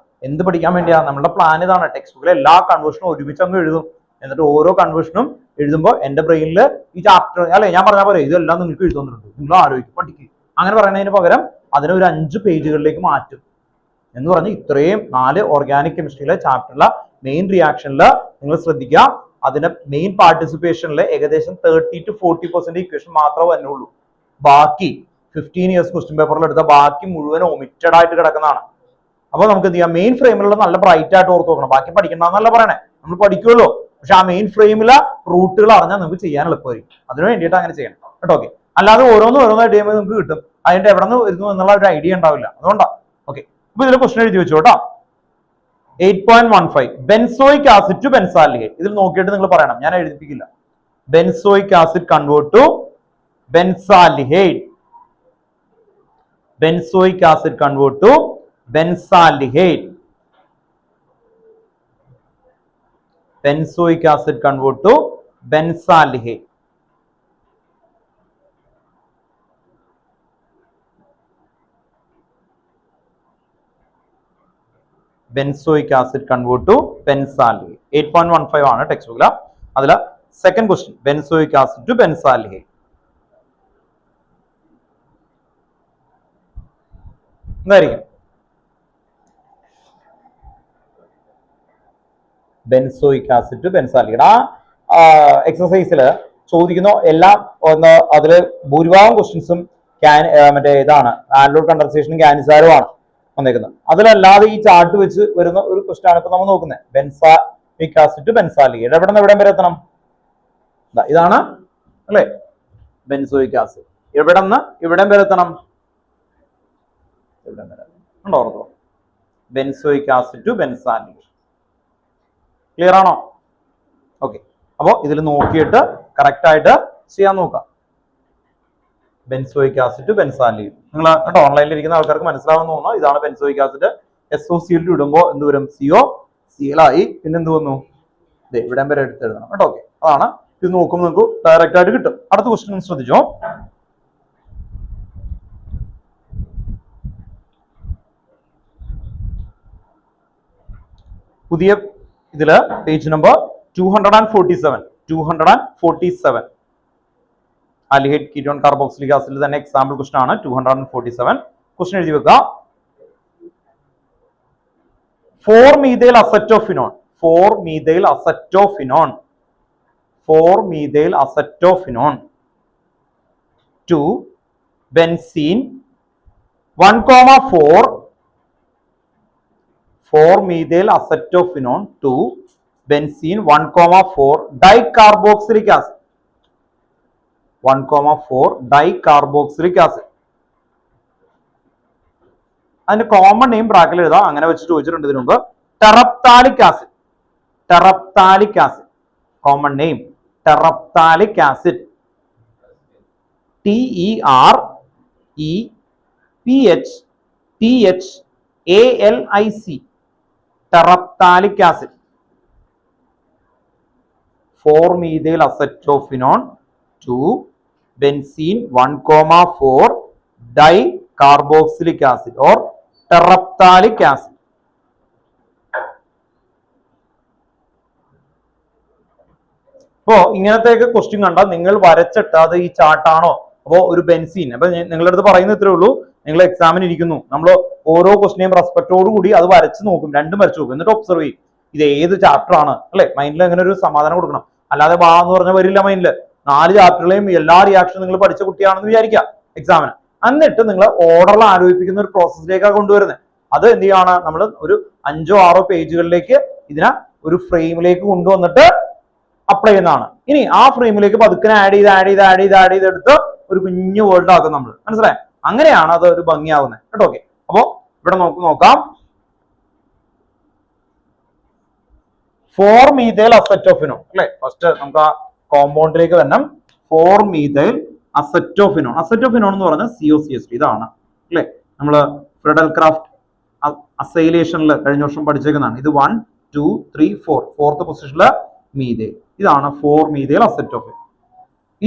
എന്ത് പഠിക്കാൻ വേണ്ടിയാ? നമ്മുടെ പ്ലാൻ ഇതാണ്. ടെക്സ്റ്റ് ബുക്കിലെ എല്ലാ കൺവേർഷനും ഒരുമിച്ച് അങ്ങ് എഴുതും. എന്നിട്ട് ഓരോ കൺവേർഷനും എഴുതുമ്പോൾ എന്റെ ബ്രെയിനിൽ ഈ ചാപ്റ്റർ അല്ലെ ഞാൻ പറഞ്ഞ പോലെ ഇതെല്ലാം നിങ്ങൾക്ക് എഴുതുന്നുണ്ട്, നിങ്ങൾ ആലോചിക്കും പഠിക്കും അങ്ങനെ പറയുന്നതിന് പകരം അതിനെ ഒരു 5 പേജുകളിലേക്ക് മാറ്റും എന്ന് പറഞ്ഞ് ഇത്രയും 4 ഓർഗാനിക് കെമിസ്ട്രിയിലെ ചാപ്റ്ററിലെ മെയിൻ റിയാക്ഷനിൽ നിങ്ങൾ ശ്രദ്ധിക്കുക. അതിന്റെ മെയിൻ പാർട്ടിസിപ്പേഷനിൽ ഏകദേശം 30 to 40% ഇക്വേഷൻ മാത്രമേ വരുന്നുള്ളൂ. ബാക്കി 15 ഇയേഴ്സ് ക്വസ്റ്റ്യൻ പേപ്പറിൽ എടുത്ത ബാക്കി മുഴുവൻ ഒമിറ്റഡ് ആയിട്ട് കിടക്കുന്നതാണ്. അപ്പൊ നമുക്ക് എന്ത് ചെയ്യാം, മെയിൻ ഫ്രെയിമിലുള്ള നല്ല ബ്രൈറ്റ് ആയിട്ട് ഓർത്ത് നോക്കണം. ബാക്കി പഠിക്കണ്ടെന്നല്ല പറയണേ, നമ്മൾ പഠിക്കുമല്ലോ. പക്ഷെ ആ മെയിൻ ഫ്രെയിമിലെ റൂട്ടുകൾ അറിഞ്ഞാൽ നമുക്ക് ചെയ്യാൻ എളുപ്പമായിരിക്കും. അതിന് വേണ്ടിയിട്ട് അങ്ങനെ ചെയ്യണം കേട്ടോ. ഓക്കെ, അല്ലാതെ ഓരോന്നായിട്ട് ചെയ്യുമ്പോൾ നമുക്ക് കിട്ടും, അതിന്റെ എവിടെ നിന്ന് വരുന്നു എന്നുള്ള ഒരു ഐഡിയ ഉണ്ടാവില്ല. അതുകൊണ്ടാണ്. ഓക്കെ, അപ്പൊ ഇതിൽ ക്വസ്റ്റൻ എഴുതി വെച്ചു കേട്ടോ. 8.15 ബെൻസോയിക് ആസിഡ് ടു ബെൻസാൽഡിഹൈഡ്. ഇതിൽ നോക്കിയിട്ട് നിങ്ങൾ പറയണം, ഞാൻ എഴുതിപ്പിക്കില്ല. Benzoic acid convert to benzaldehyde. Benzoic acid convert to benzaldehyde. Benzoic acid convert to benzaldehyde. Benzoic acid convert to benzaldehyde. 8.15 ആണ് ടെക്സ്റ്റ് ബുക്കിൽ. അതിൽ second question benzoic acid to benzaldehyde. എന്തായിരിക്കും? Benzoic acid to benzaldehyde. ആ എക്സസൈസിൽ ചോദിക്കുന്ന എല്ലാം ഒന്ന് അതിൽ ഭൂരിഭാഗം ക്വസ്റ്റ്യൻസും മറ്റേ ഇതാണ്, ആൽഡിഹൈഡ് കണ്ടൻസേഷനും ക്യാനിസാരവുമാണ് വന്നേക്കുന്നത്. അതിലല്ലാതെ ഈ ചാർട്ട് വെച്ച് വരുന്ന ഒരു ക്വസ്റ്റ്യൻ ആണ് ഇപ്പൊ നമ്മൾ നോക്കുന്നത്. Benzoic acid to benzaldehyde. എവിടെ നിന്ന് എവിടം വരെ എത്തണം? ഇതാണ് അല്ലെ ബെൻസോയിക് ആസിഡ്. എവിടെ നിന്ന് ഇവിടം വരെ എത്തണം? ഇവിടം വരെ ഉണ്ടോ? Ortho, benzoic acid to benzaldehyde. Clear ആണോ? ഓക്കെ, അപ്പോ ഇതിൽ നോക്കിയിട്ട് കറക്റ്റ് ആയിട്ട് ചെയ്യാൻ നോക്കാം. Benzoic acid to benzaldehyde. നിങ്ങൾ കേട്ടോ ഓൺലൈനിൽ ഇരിക്കുന്ന ആൾക്കാർക്ക് മനസ്സിലാവുന്ന തോന്നുന്നു. ഇതാണ് ബെൻസോയിക് ആസിഡ്. SOCl ഇടുമ്പോൾ എന്ത് വരും? COCl ആയി. പിന്നെ എന്ത് വന്നു? ഇവിടം വരെ എടുത്തെഴുതണം കേട്ടോ. ഓക്കെ, അതാണ്. ഇത് നോക്കുമ്പോൾ നിങ്ങൾക്ക് ഡയറക്റ്റ് ആയിട്ട് കിട്ടും. അടുത്ത ക്വസ്റ്റ്യൻ ശ്രദ്ധിച്ചോ. പുതിയ ഇതില് page number 247. Aldehyde ketone carboxylic ആസിഡിൽ തന്നെ എക്സാമ്പിൾ ക്വസ്റ്റൻ ആണ്. 247 ക്വസ്റ്റൻ എഴുതി വെക്കുക. 4-methyl acetophenone 4-methyl acetophenone to benzene 1,4 4-methyl acetophenone to benzene 1,4 dicarboxylic acid 1,4 dicarboxylic acid. അതിന്റെ കോമൺ നെയിം ബ്രാക്കറ്റിൽ എഴുതാം. അങ്ങനെ വെച്ച് ചോദിച്ചിട്ടുണ്ട് ഇതിനു മുമ്പ്. Terephthalic acid common name terephthalic acid. TEREPHTHALIC terephthalic acid. 4-methyl acetophenone to benzene 1,4 dicarboxylic acid or terephthalic acid. അപ്പോ ഇങ്ങനത്തെയൊക്കെ ക്വസ്റ്റ്യൻ കണ്ടാൽ നിങ്ങൾ വരച്ചിട്ട് അത് ഈ ചാർട്ടാണോ അപ്പോ ഒരു ബെൻസീൻ. അപ്പൊ നിങ്ങളുടെ അടുത്ത് പറയുന്നത് ഇത്രേ ഉള്ളൂ. നിങ്ങൾ എക്സാമിന് ഇരിക്കുന്നു, നമ്മൾ ഓരോ ക്വസ്റ്റിനെയും റെസ്പെക്ടോട് കൂടി അത് വരച്ച് നോക്കും, രണ്ടും വരച്ച് നോക്കും. എന്നിട്ട് ഒബ്സർവ് ചെയ്യും ഇത് ഏത് ചാപ്റ്റർ ആണ് അല്ലെ. മൈൻഡിൽ അങ്ങനെ ഒരു സമാധാനം കൊടുക്കണം. അല്ലാതെ വാ എന്ന് പറഞ്ഞാൽ വരില്ല മൈൻഡില്. 4 ചാപ്റ്ററിലെയും എല്ലാ റിയാക്ഷനും നിങ്ങൾ പഠിച്ച കുട്ടിയാണെന്ന് വിചാരിക്കുക എക്സാമിന്. എന്നിട്ട് നിങ്ങൾ ഓർഡറിൽ ആരോപിക്കുന്ന ഒരു പ്രോസസ്സിലേക്കാണ് കൊണ്ടുവരുന്നത്. അത് എന്ത് ചെയ്യാണ്, നമ്മൾ ഒരു 5-6 പേജുകളിലേക്ക് ഇതിനെ ഒരു ഫ്രെയിമിലേക്ക് കൊണ്ടുവന്നിട്ട് അപ്ലൈ ചെയ്യുന്നതാണ്. ഇനി ആ ഫ്രെയിമിലേക്ക് പതുക്കെ ആഡ് ചെയ്തെടുത്ത് ഒരു കുഞ്ഞു വേൾഡ് ആക്കും നമ്മൾ. മനസ്സിലായി? അങ്ങനെയാണ് അത് ഒരു ഭംഗിയാവുന്നത് കേട്ടോ. ഓക്കെ, അപ്പോ ഇവിടെ നോക്കാം 4-methyl acetophenone അല്ലെ. ഫസ്റ്റ് നമുക്ക് ആ കോമ്പൗണ്ടിലേക്ക് വരണം. 4-methyl acetophenone. അസറ്റോഫിനോൺ എന്ന് പറഞ്ഞാൽ COCH3 ഇതാണ് അല്ലെ. നമ്മള് ഫ്രെഡൽ ക്രാഫ്റ്റ് അസൈലേഷനിൽ കഴിഞ്ഞ വർഷം പഠിച്ചേക്കുന്നതാണ്. ഇത് 1, 2, 3, 4 ഫോർത്ത് പൊസിഷനില് മീഥൈൽ. ഇതാണ് 4-methyl acetophenone.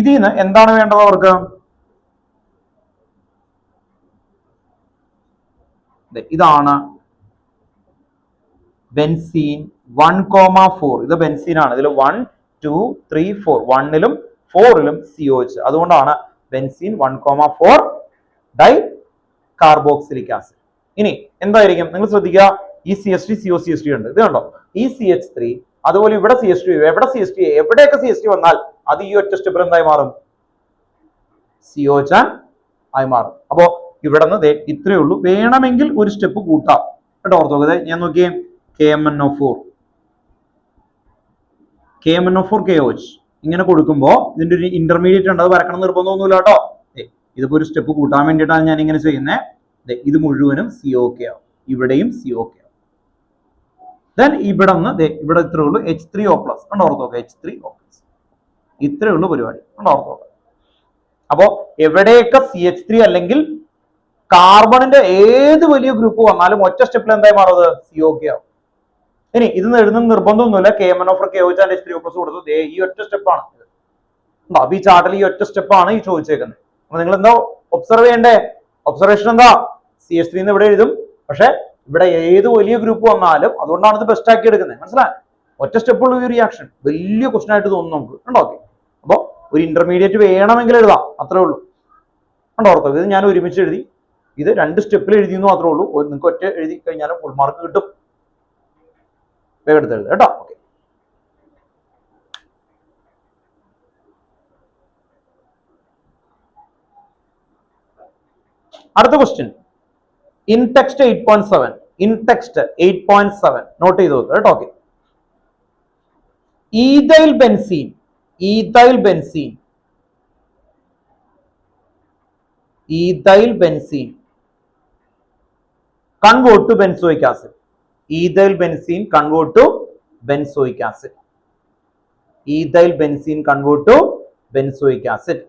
ഇതിൽ നിന്ന് എന്താണ് വേണ്ടത് അവർക്ക്? ഇതാണ് ബെൻസീൻ 1,4. ഇത് ബെൻസീൻ ആണ്. ഇതിൽ 1, 2, 3, 4 1ലും 4ലും COH. അതുകൊണ്ടാണ് ബെൻസീൻ 1,4 ഡൈ കാർബോക്സിലിക് ആസിഡ്. ഇനി എന്തായിരിക്കും നിങ്ങൾ ശ്രദ്ധിക്കുക, ഈ CH3 COCH3 ഉണ്ട്. ഇത് കണ്ടോ, ഈ CH3 അതുപോലെ ഇവിടെ CH3 എവിടെയൊക്കെ CH3 വന്നാൽ അത് ഈ ഒറ്റ സ്റ്റെപ്പിൽ എന്തായി മാറും? COH ആയി മാറും. അപ്പോ ഇവിടെ നിന്ന് ഇത്രയേ ഉള്ളൂ. വേണമെങ്കിൽ ഒരു സ്റ്റെപ്പ് കൂട്ടാം കേട്ടോ. ഓർത്തോക്കെ ഞാൻ നോക്കിയേ, KMnO4 KOH ഇങ്ങനെ കൊടുക്കുമ്പോൾ ഇതിന്റെ ഒരു ഇന്റർമീഡിയറ്റ് ഉണ്ട്. അത് വരക്കണം നിർബന്ധമൊന്നുമില്ല കേട്ടോ. ഇതിപ്പോ ഒരു സ്റ്റെപ്പ് കൂട്ടാൻ വേണ്ടിയിട്ടാണ് ഞാൻ ഇങ്ങനെ ചെയ്യുന്നത്. ഇത് മുഴുവനും COK ആവും, ഇവിടെയും COK ആവും. ദെൻ ഇവിടെ നിന്ന് ഇവിടെ ഇത്രേ ഉള്ളൂ H3O+. കണ്ടോ ഓർത്തോക്കെ, H3O+. ഇത്രേ ഉള്ളൂ പരിപാടി. കണ്ടോ ഓർത്തോക്കെ. അപ്പോ എവിടെയൊക്കെ CH3 അല്ലെങ്കിൽ കാർബണിന്റെ ഏത് വലിയ ഗ്രൂപ്പ് വന്നാലും ഒറ്റ സ്റ്റെപ്പിൽ എന്തായി മാറുന്നത്? COK ആവും. ഇനി ഇത് എഴുതുന്ന നിർബന്ധമൊന്നുമില്ല. KMnO4 KOH and H3O+ കൊടുത്തത് ഈ ഒറ്റ സ്റ്റെപ്പാണ്. അപ്പൊ ഈ ചാർട്ടിൽ ഈ ഒറ്റ സ്റ്റെപ്പാണ് ഈ ചോദിച്ചേക്കുന്നത്. അപ്പൊ നിങ്ങൾ എന്താ ഒബ്സർവ് ചെയ്യണ്ടേ? ഒബ്സർവേഷൻ എന്താ? CH3 എന്ന് ഇവിടെ എഴുതും, പക്ഷെ ഇവിടെ ഏത് വലിയ ഗ്രൂപ്പ് വന്നാലും അതുകൊണ്ടാണ് ഇത് ബെസ്റ്റ് ആക്കി എടുക്കുന്നത്. മനസ്സിലായി? ഒറ്റ സ്റ്റെപ്പുള്ള ഈ റിയാക്ഷൻ വലിയ ക്വസ്റ്റൻ ആയിട്ട് തോന്നുന്നു നമുക്ക്. കണ്ടോ? ഓക്കെ, അപ്പൊ ഒരു ഇന്റർമീഡിയറ്റ് വേണമെങ്കിൽ എഴുതാം, അത്രേ ഉള്ളൂ. കണ്ടോ ഓർത്തോ? ഇത് ഞാൻ ഒരുമിച്ച് എഴുതി, ഇത് 2 സ്റ്റെപ്പിൽ എഴുതിയെന്നു മാത്രമേ ഉള്ളൂ. നിങ്ങൾക്ക് ഒറ്റ എഴുതി കഴിഞ്ഞാലും ഫുൾ മാർക്ക് കിട്ടും. വേഗം എടുത്ത് എഴുതുക കേട്ടോ. ഓക്കെ, അടുത്ത question in text 8.7. In text 8.7 note ചെയ്ത് നോക്കുക കേട്ടോ. Okay, ethyl benzene convert to benzoic acid. Ethyl benzene convert to benzoic acid. Ethyl benzene convert to benzoic acid.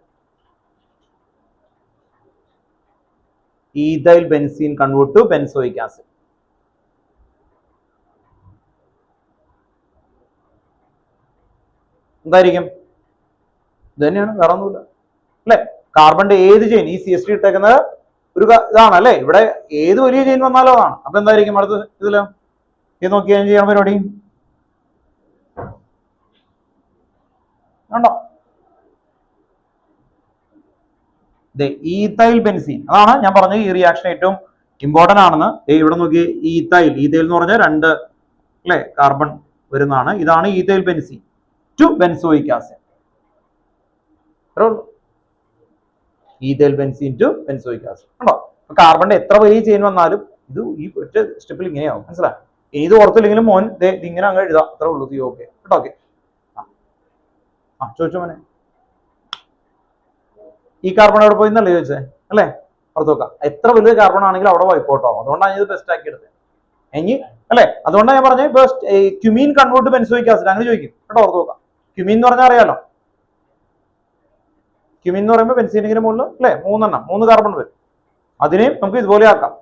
Ethyl benzene convert to benzoic acid. എന്തായിരിക്കും? ഇത് തന്നെയാണ്, വേറെ ഒന്നുമില്ല അല്ലെ. കാർബണിന്റെ ഏത് ചെയിൻ, ഈ CH3 ഇട്ടേക്കുന്നത് ഒരു ഇതാണ് അല്ലെ. ഇവിടെ ഏത് വലിയ ചെയിൻ വന്നാലോ അതാണ്. അപ്പൊ എന്തായിരിക്കും അടുത്ത ഇതില്? ഇത് നോക്കിയാൽ ചെയ്യണം പരിപാടി കണ്ടോ? Ethyl benzene. അതാണ് ഞാൻ പറഞ്ഞത് ഈ റിയാക്ഷൻ ഏറ്റവും ഇമ്പോർട്ടന്റ് ആണെന്ന്. ഇവിടെ നോക്കി, ഈഥൈൽ എന്ന് പറഞ്ഞാൽ 2 അല്ലെ കാർബൺ വരുന്നതാണ്. ഇതാണ് ethyl benzene to benzoic acid. Ethyl benzene to benzoic acid. കണ്ടോ? കാർബണിന്റെ എത്ര വലിയ ചെയിൻ വന്നാലും ഇത് ഈ ഒറ്റ സ്റ്റെപ്പിൽ ഇങ്ങനെയാവും. മനസ്സിലായി? ഇത് ഓർത്തില്ലെങ്കിലും മോൻ ഇങ്ങനെ അങ്ങ് എഴുതാം, അത്രേ ഉള്ളൂ. ഓക്കെ കേട്ടോ. ഓക്കെ, ചോദിച്ചോ മോനെ. ഈ കാർബൺ എവിടെ പോയി എന്നല്ലേ ചോദിച്ചേ അല്ലേ? ഓർത്ത് നോക്കാം. എത്ര വലിയ കാർബൺ ആണെങ്കിലും അവിടെ വൈപ്പോട്ടോ. അതുകൊണ്ടാണ് ഇത് ബെസ്റ്റ് ആക്കി എടുത്തത്. ഇനി അല്ലെ, അതുകൊണ്ടാണ് ഞാൻ പറഞ്ഞത് ക്യുമീൻ കൺവേർട്ട് ബെൻസോയിക് ആസിഡ് അങ്ങനെ ചോദിക്കും കേട്ടോ. ഓർത്ത് നോക്കാം. ക്യുമീൻ എന്ന് പറഞ്ഞാൽ അറിയാലോ. ക്യുമീൻ എന്ന് പറയുമ്പോൾ ബെൻസീനിന് മുകളിൽ അല്ലെ 3 കാർബൺ വരും. അതിനെയും നമുക്ക് ഇതുപോലെ ആക്കാം.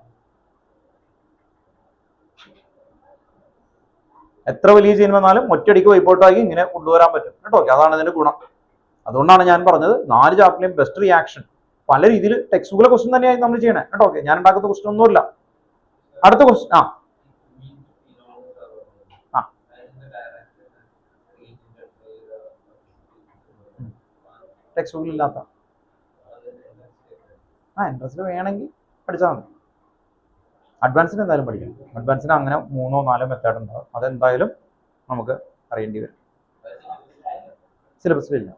എത്ര വലിയ ചെയിൻ വന്നാലും ഒറ്റയടിക്ക് വൈപ്പോട്ടാക്കി ഇങ്ങനെ കൊണ്ടുവരാൻ പറ്റും കേട്ടോ. അതാണ് ഇതിന്റെ ഗുണം. അതുകൊണ്ടാണ് ഞാൻ പറഞ്ഞത് 4 ചാപ്റ്ററിലെയും ബെസ്റ്റ് റിയാക്ഷൻ പല രീതിയിൽ ടെക്സ്റ്റ് ബുക്കിലെ ക്വസ്റ്റൻ തന്നെയായി നമ്മൾ ചെയ്യണേ കേട്ടോ. ഓക്കെ, ഞാൻ ഉണ്ടാക്കുന്ന ക്വസ്റ്റൻ ഒന്നുമില്ല. അടുത്ത ക്വസ്റ്റൻ ടെക്സ്റ്റ് ബുക്കിൽ ഇല്ലാത്ത ഇൻട്രസ്റ്റ് വേണമെങ്കിൽ പഠിച്ചാൽ മതി. അഡ്വാൻസിന് എന്തായാലും പഠിക്കണം. അഡ്വാൻസിന് അങ്ങനെ 3 or 4 മെത്തേഡ് ഉണ്ടാവും. അതെന്തായാലും നമുക്ക് അറിയേണ്ടി വരും. സിലബസിലില്ല.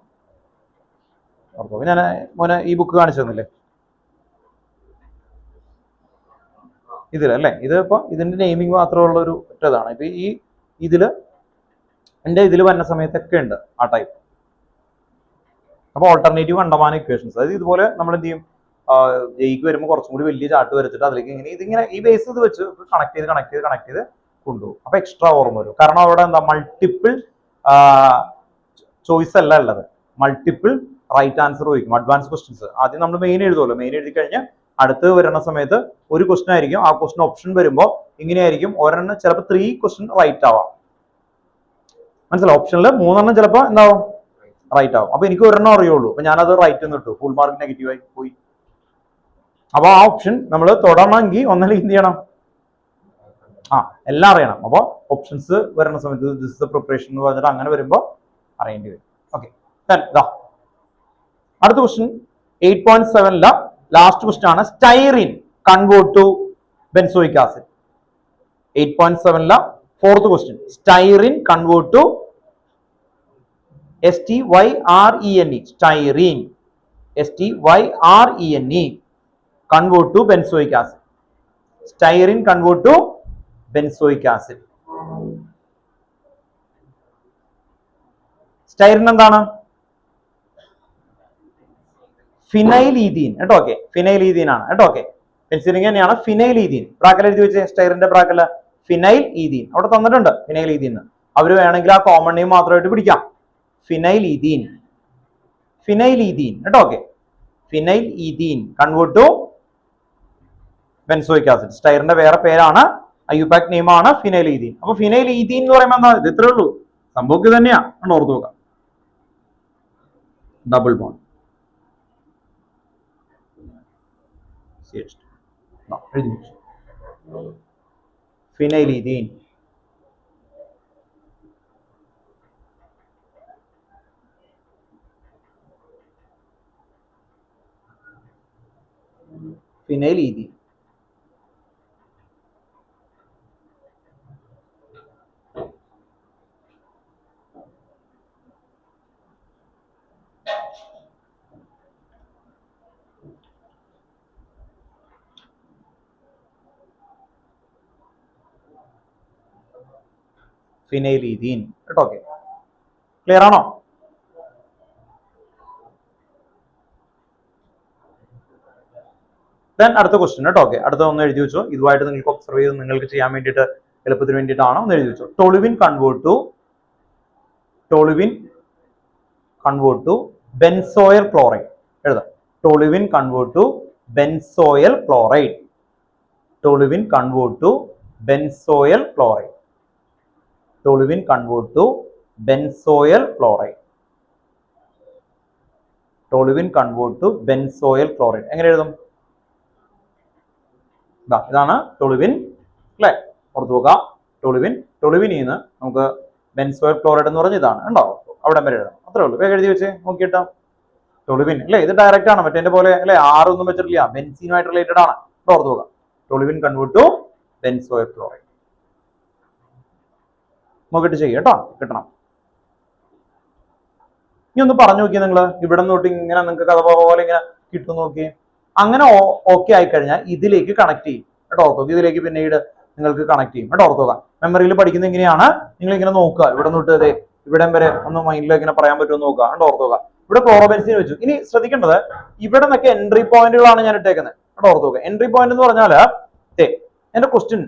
ഞാൻ മോനെ ഈ ബുക്ക് കാണിച്ചു തന്നില്ലേ? ഇതിലല്ലേ, ഇത് ഇപ്പൊ ഇതിന്റെ നെയിമിങ് മാത്രമുള്ള ഒരു ഒറ്റതാണ്. ഇപ്പൊ ഈ ഇതില് എന്റെ ഇതിൽ വരുന്ന സമയത്തൊക്കെ ഉണ്ട് ആ ടൈപ്പ്. അപ്പൊ ഓൾട്ടർനേറ്റീവ് അണ്ടമാൻ ഇക്വേഷൻസ്, അതായത് ഇതുപോലെ നമ്മൾ എന്ത് ചെയ്യും, ജയിക്ക് വരുമ്പോൾ കുറച്ചും കൂടി വലിയ ചാർട്ട് വരച്ചിട്ട് അതിലേക്ക് ഇതിങ്ങനെ ഈ ബേസ് ഇത് വെച്ച് കണക്ട് ചെയ്ത് കൊണ്ടുപോകും. അപ്പൊ എക്സ്ട്രാ ഓർമ്മ വരും. കാരണം അവിടെ എന്താ മൾട്ടിപ്പിൾ ചോയ്സ് അല്ല ഉള്ളത്, മൾട്ടിപ്പിൾ റൈറ്റ് ആൻസർ ചോദിക്കും. അഡ്വാൻസ് ക്വസ്റ്റ്യൻസ് ആദ്യം നമ്മൾ മെയിൻ എഴുതുമല്ലോ, മെയിൻ എഴുതി കഴിഞ്ഞാൽ അടുത്ത് വരുന്ന സമയത്ത് ഒരു ക്വസ്റ്റൻ ആയിരിക്കും, ആ ക്വസ്റ്റൻ ഓപ്ഷൻ വരുമ്പോൾ ഇങ്ങനെയായിരിക്കും, ഒരെണ്ണം ചിലപ്പോൾ 3 ക്വസ്റ്റൻ റൈറ്റ് ആവാം, മനസ്സിലാവും. ഓപ്ഷനിൽ 3 ചിലപ്പോൾ എന്താവും, റൈറ്റ് ആവും. അപ്പൊ എനിക്ക് ഒരെണ്ണം അറിയുള്ളൂ, അപ്പൊ ഞാനത് റൈറ്റ് എന്ന് ഇട്ടു, ഫുൾ മാർക്ക് നെഗറ്റീവായി പോയി. അപ്പൊ ആ ഓപ്ഷൻ നമ്മൾ തൊടണമെങ്കിൽ ഒന്നല്ലെങ്കിൽ എന്ത് ചെയ്യണം, എല്ലാം അറിയണം. അപ്പോൾ ഓപ്ഷൻസ് വരുന്ന സമയത്ത് ദിസ് ദ പ്രിപ്പറേഷൻ എന്ന് പറഞ്ഞിട്ട് അങ്ങനെ വരുമ്പോൾ അറിയേണ്ടി വരും. ഓക്കെ, അടുത്ത ക്വസ്റ്റ്യൻ 8.7 ലാസ്റ്റ് ക്വസ്റ്റ്യൻ ആണ്. Styrene convert to benzoic acid. 8.7 fourth question. Styrene convert to STYRENE, styrene, STYRENE convert to benzoic acid. Styrene convert to benzoic acid. Styrene എന്താണ്? ഫിനൈൽ ഈഥീൻ കേട്ടോ. Okay, phenyl ethene ആണ് കേട്ടോ. Okay, penicillin തന്നെയാണ് phenyl ethene. Bracket എഴുതി വെച്ചേ, സ്റ്റൈറിന്റെ bracket phenyl ethene അവിടെ തന്നിട്ടുണ്ട്, phenyl ethene. അവര് വേണമെങ്കിൽ ആ കോമൺ നെയിം മാത്രമായിട്ട് പിടിക്കാം, ഫിനൈൽ ഈഥീൻ, ഫിനൈൽ ഈഥീൻ കേട്ടോ. Okay, phenyl ethene convert to benzoic acid. സ്റ്റൈറിന്റെ വേറെ പേരാണ്, ഐയുപാക് നെയിം ആണ് ഫിനൈൽ ഈഥീൻ. അപ്പൊ ഫിനൈൽ ഈഥീൻ എന്ന് പറയുമ്പോൾ എന്താ, ഇത് ഇത്രേ ഉള്ളൂ, സംഭവം തന്നെയാ, ഓർത്ത് നോക്കാം. Double bond phenyl ethene. Phenyl ethene. Phenyl ethene കേട്ടോ. ഓക്കെ, ക്ലിയർ ആണോ? ദെൻ അടുത്ത ക്വസ്റ്റ്യൻ കേട്ടോ. ഓക്കെ, അടുത്ത ഒന്ന് എഴുതി വെച്ചോ, ഇതുമായിട്ട് നിങ്ങൾക്ക് ഒബ്സർവ് ചെയ്ത് നിങ്ങൾക്ക് ചെയ്യാൻ വേണ്ടിയിട്ട് എളുപ്പത്തിന് വേണ്ടിയിട്ടാണ്, ഒന്ന് എഴുതി വെച്ചോ. Toluene convert to benzoyl chloride. എഴുതാം, toluene convert to benzoyl chloride. Toluene convert to benzoyl chloride. Toluene convert to benzoyl chloride. Toluene convert to benzoyl chloride എങ്ങനെ എഴുതും? ഇതാണ് ടോളുവിൻ അല്ലെ, ഓർത്ത് നോക്കുക. ടോളുവിനിൽ നിന്ന് നമുക്ക് ബെൻസോയൽ ക്ലോറൈഡ് എന്ന് പറഞ്ഞ ഇതാണ് ഉണ്ടാവും, അവിടെ വരെ എഴുതാം, അത്രേ ഉള്ളൂ. വേഗം എഴുതി വെച്ച് നോക്കിയിട്ടാ. ടോളുവിൻ അല്ലെ, ഇത് ഡയറക്റ്റ് ആണ്, മറ്റേ പോലെ അല്ലെ ആറൊന്നും വെച്ചിട്ടില്ല, ബെൻസീനുമായിട്ട് റിലേറ്റഡ് ആണ്, ഓർത്ത് നോക്കുക. Toluene convert to benzoyl chloride. നോക്കിയിട്ട് ചെയ്യുക കേട്ടോ, കിട്ടണം. ഇനി ഒന്ന് പറഞ്ഞു നോക്കിയേ നിങ്ങൾ, ഇവിടെ തൊട്ട് ഇങ്ങനെ നിങ്ങൾക്ക് കഥ പോലെ ഇങ്ങനെ കിട്ടും നോക്കിയേ. അങ്ങനെ ഓക്കെ ആയിക്കഴിഞ്ഞാൽ ഇതിലേക്ക് കണക്ട് ചെയ്യും കേട്ടോ. ഓർത്തോക്കുക, ഇതിലേക്ക് പിന്നീട് നിങ്ങൾക്ക് കണക്ട് ചെയ്യും കേട്ടോ. ഓർത്തോക്കുക, മെമ്മറിയിൽ പഠിക്കുന്നത് എങ്ങനെയാണ്, നിങ്ങൾ ഇങ്ങനെ നോക്കുക, ഇവിടെ തൊട്ട് അതെ ഇവിടം വരെ ഒന്ന് മൈൻഡിൽ ഇങ്ങനെ പറയാൻ പറ്റുമെന്ന് നോക്കുക കേട്ടോ. ഓർത്തോക്കുക, ഇവിടെ ക്ലോറോബെൻസീൻ വെച്ചു. ഇനി ശ്രദ്ധിക്കേണ്ടത് ഇവിടെ നിന്നൊക്കെ എൻട്രി പോയിന്റുകളാണ് ഞാൻ ഇട്ടേക്കുന്നത് കേട്ടോ. ഓർത്തോക്കുക, എൻട്രി പോയിന്റ് എന്ന് പറഞ്ഞാല് എന്റെ ക്വസ്റ്റ്യൻ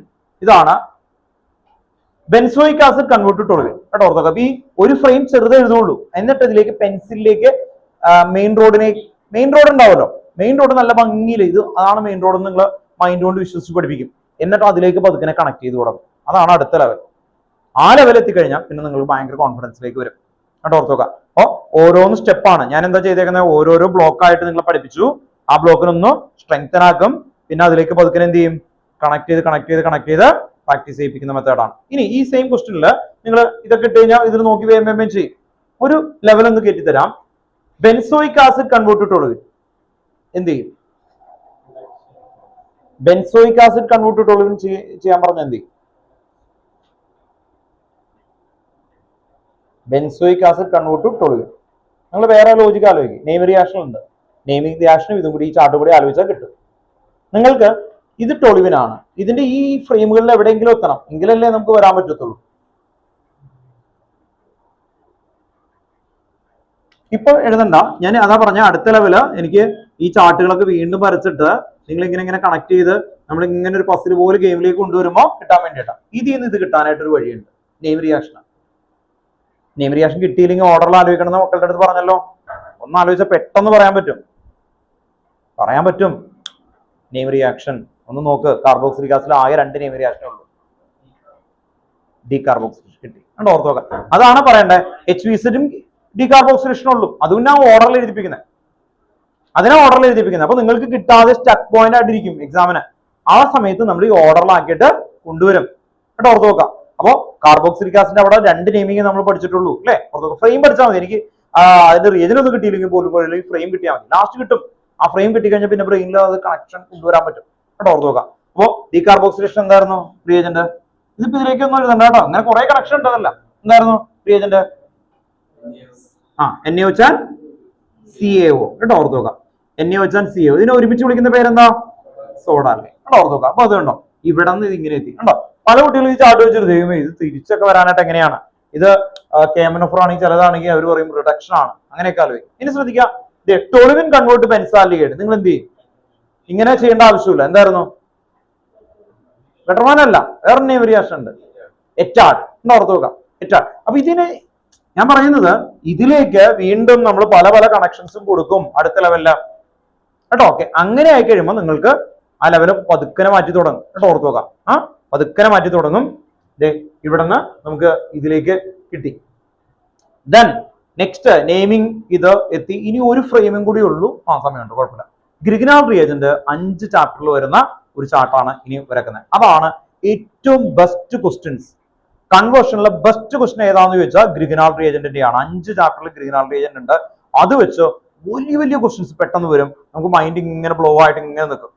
ഇതാണ്, benzoic acid convert to toluene കേട്ടോ. ഓർത്തോക്കുക, അപ്പൊ ഈ ഒരു ഫ്രെയിം ചെറുത് എഴുതുള്ളൂ, എന്നിട്ട് ഇതിലേക്ക് പെൻസിലിലേക്ക് മെയിൻ റോഡ് ഉണ്ടാവുമല്ലോ, മെയിൻ റോഡ് നല്ല ഭംഗിയിൽ ഇത് അതാണ് മെയിൻ റോഡ് നിങ്ങൾ മൈൻഡ് കൊണ്ട് വിശ്വസിച്ച് പഠിപ്പിക്കും. എന്നിട്ട് അതിലേക്ക് പതുക്കെ കണക്ട് ചെയ്ത് തുടങ്ങും. അതാണ് അടുത്ത ലെവൽ. ആ ലെവൽ എത്തിക്കഴിഞ്ഞാൽ പിന്നെ നിങ്ങൾക്ക് ഭയങ്കര കോൺഫിഡൻസിലേക്ക് വരും കേട്ടോ. ഓർത്തോക്കുക, അപ്പൊ ഓരോന്ന് സ്റ്റെപ്പാണ് ഞാൻ എന്താ ചെയ്തേക്കുന്നത്, ഓരോരോ ബ്ലോക്ക് ആയിട്ട് നിങ്ങളെ പഠിപ്പിച്ചു. ആ ബ്ലോക്കിനൊന്ന് സ്ട്രെങ്തൻ ആക്കും, പിന്നെ അതിലേക്ക് പതുക്കെ എന്ത് ചെയ്യും, കണക്ട് ചെയ്ത് പ്രാക്ടീസ് ചെയ്യിപ്പിക്കുന്ന മെത്തേഡാണ്. ഇനി ഈ സെയിം ക്വസ്റ്റ്യനിൽ നിങ്ങൾ ഇതൊക്കെ ഇട്ട് കഴിഞ്ഞാൽ ഇതിൽ നോക്കി വേഗം ചെയ്യും. ഒരു ലെവൽ ഒന്ന് കയറ്റിത്തരാം. Benzoic acid convert to toluene എന്ത് ചെയ്യും? Benzoic acid convert to toluene ചെയ്യാൻ പറഞ്ഞ എന്ത് ചെയ്യും? Benzoic acid convert to toluene. നിങ്ങൾ വേറെ ലോജിക്ക് ആലോചിക്കും, നെയിം റിയാക്ഷൻ ഉണ്ട്, നെയിമിംഗ് റിയാക്ഷനും ഇതും കൂടി ഈ ചാർട്ട് കൂടി ആലോചിച്ചാൽ കിട്ടും. നിങ്ങൾക്ക് ഇത് ടോളുവിനാണ്. ഇതിന്റെ ഈ ഫ്രെയിമുകളിൽ എവിടെയെങ്കിലും എത്തണം, എങ്കിലല്ലേ നമുക്ക് വരാൻ പറ്റത്തുള്ളൂ. ഇപ്പൊ എഴുതണ്ട, ഞാൻ അതാ പറഞ്ഞ അടുത്ത ലെവല് എനിക്ക് ഈ ചാർട്ടുകളൊക്കെ വീണ്ടും വരച്ചിട്ട് നിങ്ങൾ ഇങ്ങനെ കണക്ട് ചെയ്ത് നമ്മൾ ഇങ്ങനെ ഒരു പസിൽ പോലെ ഗെയിമിലേക്ക് കൊണ്ടുവരുമ്പോൾ കിട്ടാൻ വേണ്ടിയിട്ടാണ്. ഇതിൽ നിന്ന് ഇത് കിട്ടാനായിട്ടൊരു വഴിയുണ്ട്, നെയിം റിയാക്ഷൻ. നെയിം റിയാക്ഷൻ കിട്ടിയില്ലെങ്കിൽ ഓർഡറിൽ ആലോചിക്കണം എന്ന് മക്കളുടെ അടുത്ത് പറഞ്ഞല്ലോ. ഒന്ന് ആലോചിച്ചാൽ പെട്ടെന്ന് പറയാൻ പറ്റും. നെയിം റിയാക്ഷൻ ഒന്ന് നോക്ക്. കാർബോക്സിലിക് ആസിഡിൽ ആകെ 2 നെയിം റിയാക്ഷനേ ഉള്ളൂ. ഡീകാർബോക്സിലേഷൻ കിട്ടി, കണ്ടോ? ഓർത്ത് നോക്കാം. അതാണ് പറയണ്ടേ, HVZും ഡീകാർബോക്സിലേഷനും ഉള്ളൂ. അതുകൊണ്ട് ഞാൻ ഓർഡറിൽ എഴുതിപ്പിക്കുന്നത്. അപ്പൊ നിങ്ങൾക്ക് കിട്ടാതെ സ്റ്റക്ക് പോയിന്റ് ആയിട്ടിരിക്കും എക്സാമിന്. ആ സമയത്ത് നമ്മൾ ഈ ഓർഡറിലാക്കിയിട്ട് കൊണ്ടുവരും, കേട്ടോ? ഓർത്ത് നോക്കാം. അപ്പോ കാർബോക്സിലിക് ആസിഡിന്റെ അവിടെ 2 നെയിമിങ് നമ്മൾ പഠിച്ചിട്ടുള്ളൂ, അല്ലെ? ഫ്രെയിം പഠിച്ചാൽ മതി. എനിക്ക് അതിന്റെ റീജൻ ഒന്നും കിട്ടിയില്ലെങ്കിൽ പോലും ഫ്രെയിം കിട്ടിയാൽ മതി. ലാസ്റ്റ് കിട്ടും. ആ ഫ്രെയിം കിട്ടിക്കഴിഞ്ഞാൽ പിന്നെ ബ്രെയിനിൽ അത് കണക്ഷൻ കൊണ്ടുവരാൻ പറ്റും, കേട്ടോ? ഓർത്ത് നോക്കാം. അപ്പോ ഡീകാർബോക്സിലേഷൻ എന്തായിരുന്നു റിയേജന്റ്? ഇതിപ്പോ ഇതിലേക്കൊന്നും എഴുതണ്ട കേട്ടോ, അങ്ങനെ കുറെ കണക്ഷൻ ഉണ്ടതല്ല. എന്തായിരുന്നു റിയേജന്റ്? NaOH CaO, കേട്ടോ? ഓർത്ത് നോക്കാം. NaOH CaO. ഇതിനെ ഒരുമിച്ച് വിളിക്കുന്ന പേരെന്താ? സോഡ, അല്ലേ? കേട്ടോ? ഓർത്ത് നോക്കാം. അപ്പൊ അതുകൊണ്ടോ ഇവിടെ നിന്ന് ഇത് ഇങ്ങനെ എത്തി, കണ്ടോ? പല കുട്ടികളും ഈ ചാർട്ട് വെച്ചിട്ട് ദൈവമേ ഇത് തിരിച്ചൊക്കെ വരാനായിട്ട് എങ്ങനെയാണ്? ഇത് കേമനോഫർ ആണെങ്കിൽ ചിലതാണെങ്കിൽ അവർ പറയും റിഡക്ഷൻ ആണ്, അങ്ങനെയൊക്കെ ആലോചിക്കും. ഇനി ശ്രദ്ധിക്കുക, ടോളുവിൻ കൺവേർട്ട് ബെൻസാൽഡിഹൈഡ്. നിങ്ങൾ എന്ത് ചെയ്യും? ഇങ്ങനെ ചെയ്യേണ്ട ആവശ്യമില്ല. എന്തായിരുന്നു? ബെറ്റർമാൻ അല്ല, വേറെ നെയിം റിയാക്ഷൻ ഉണ്ട്, എറ്റാഡ്. ഓർത്ത് നോക്കാം, എറ്റാഡ്. അപ്പൊ ഇതിന് ഞാൻ പറയുന്നത്, ഇതിലേക്ക് വീണ്ടും നമ്മൾ പല കണക്ഷൻസും കൊടുക്കും അടുത്ത ലെവലില്, കേട്ടോ? ഓക്കെ, അങ്ങനെ ആയി കഴിയുമ്പോൾ നിങ്ങൾക്ക് ആ ലെവല് പതുക്കനെ മാറ്റി തുടങ്ങും, കേട്ടോ? ഓർത്ത് നോക്കാം. പതുക്കനെ മാറ്റി തുടങ്ങും. ഇവിടെ നിന്ന് നമുക്ക് ഇതിലേക്ക് കിട്ടി. ദെൻ നെക്സ്റ്റ് നെയിമിംഗ് ഇത് എത്തി. ഇനി ഒരു ഫ്രെയിമും കൂടി ഉള്ളൂ. സമയമുണ്ട്, കുഴപ്പമില്ല. ഗ്രിഗ്നാൾ റിയേജന്റ് 5 ചാപ്റ്ററിൽ വരുന്ന ഒരു ചാർട്ടാണ് ഇനി വരക്കുന്നത്. അതാണ് ഏറ്റവും ബെസ്റ്റ് ക്വസ്റ്റ്യൻസ്. കൺവേർഷനിലെ ബെസ്റ്റ് ക്വസ്റ്റൻ ഏതാന്ന് ചോദിച്ചാൽ ഗ്രിഗ്നാൾ റിയേജന്റിന്റെ ആണ്. 5 ചാപ്റ്ററിൽ ഗ്രിഗ്നാൾ റിയേജന്റ് ഉണ്ട്. അത് വെച്ച് വലിയ ക്വസ്റ്റ്യൻസ് പെട്ടെന്ന് വരും. നമുക്ക് മൈൻഡ് ഇങ്ങനെ ബ്ലോ ആയിട്ട് ഇങ്ങനെ നിൽക്കും.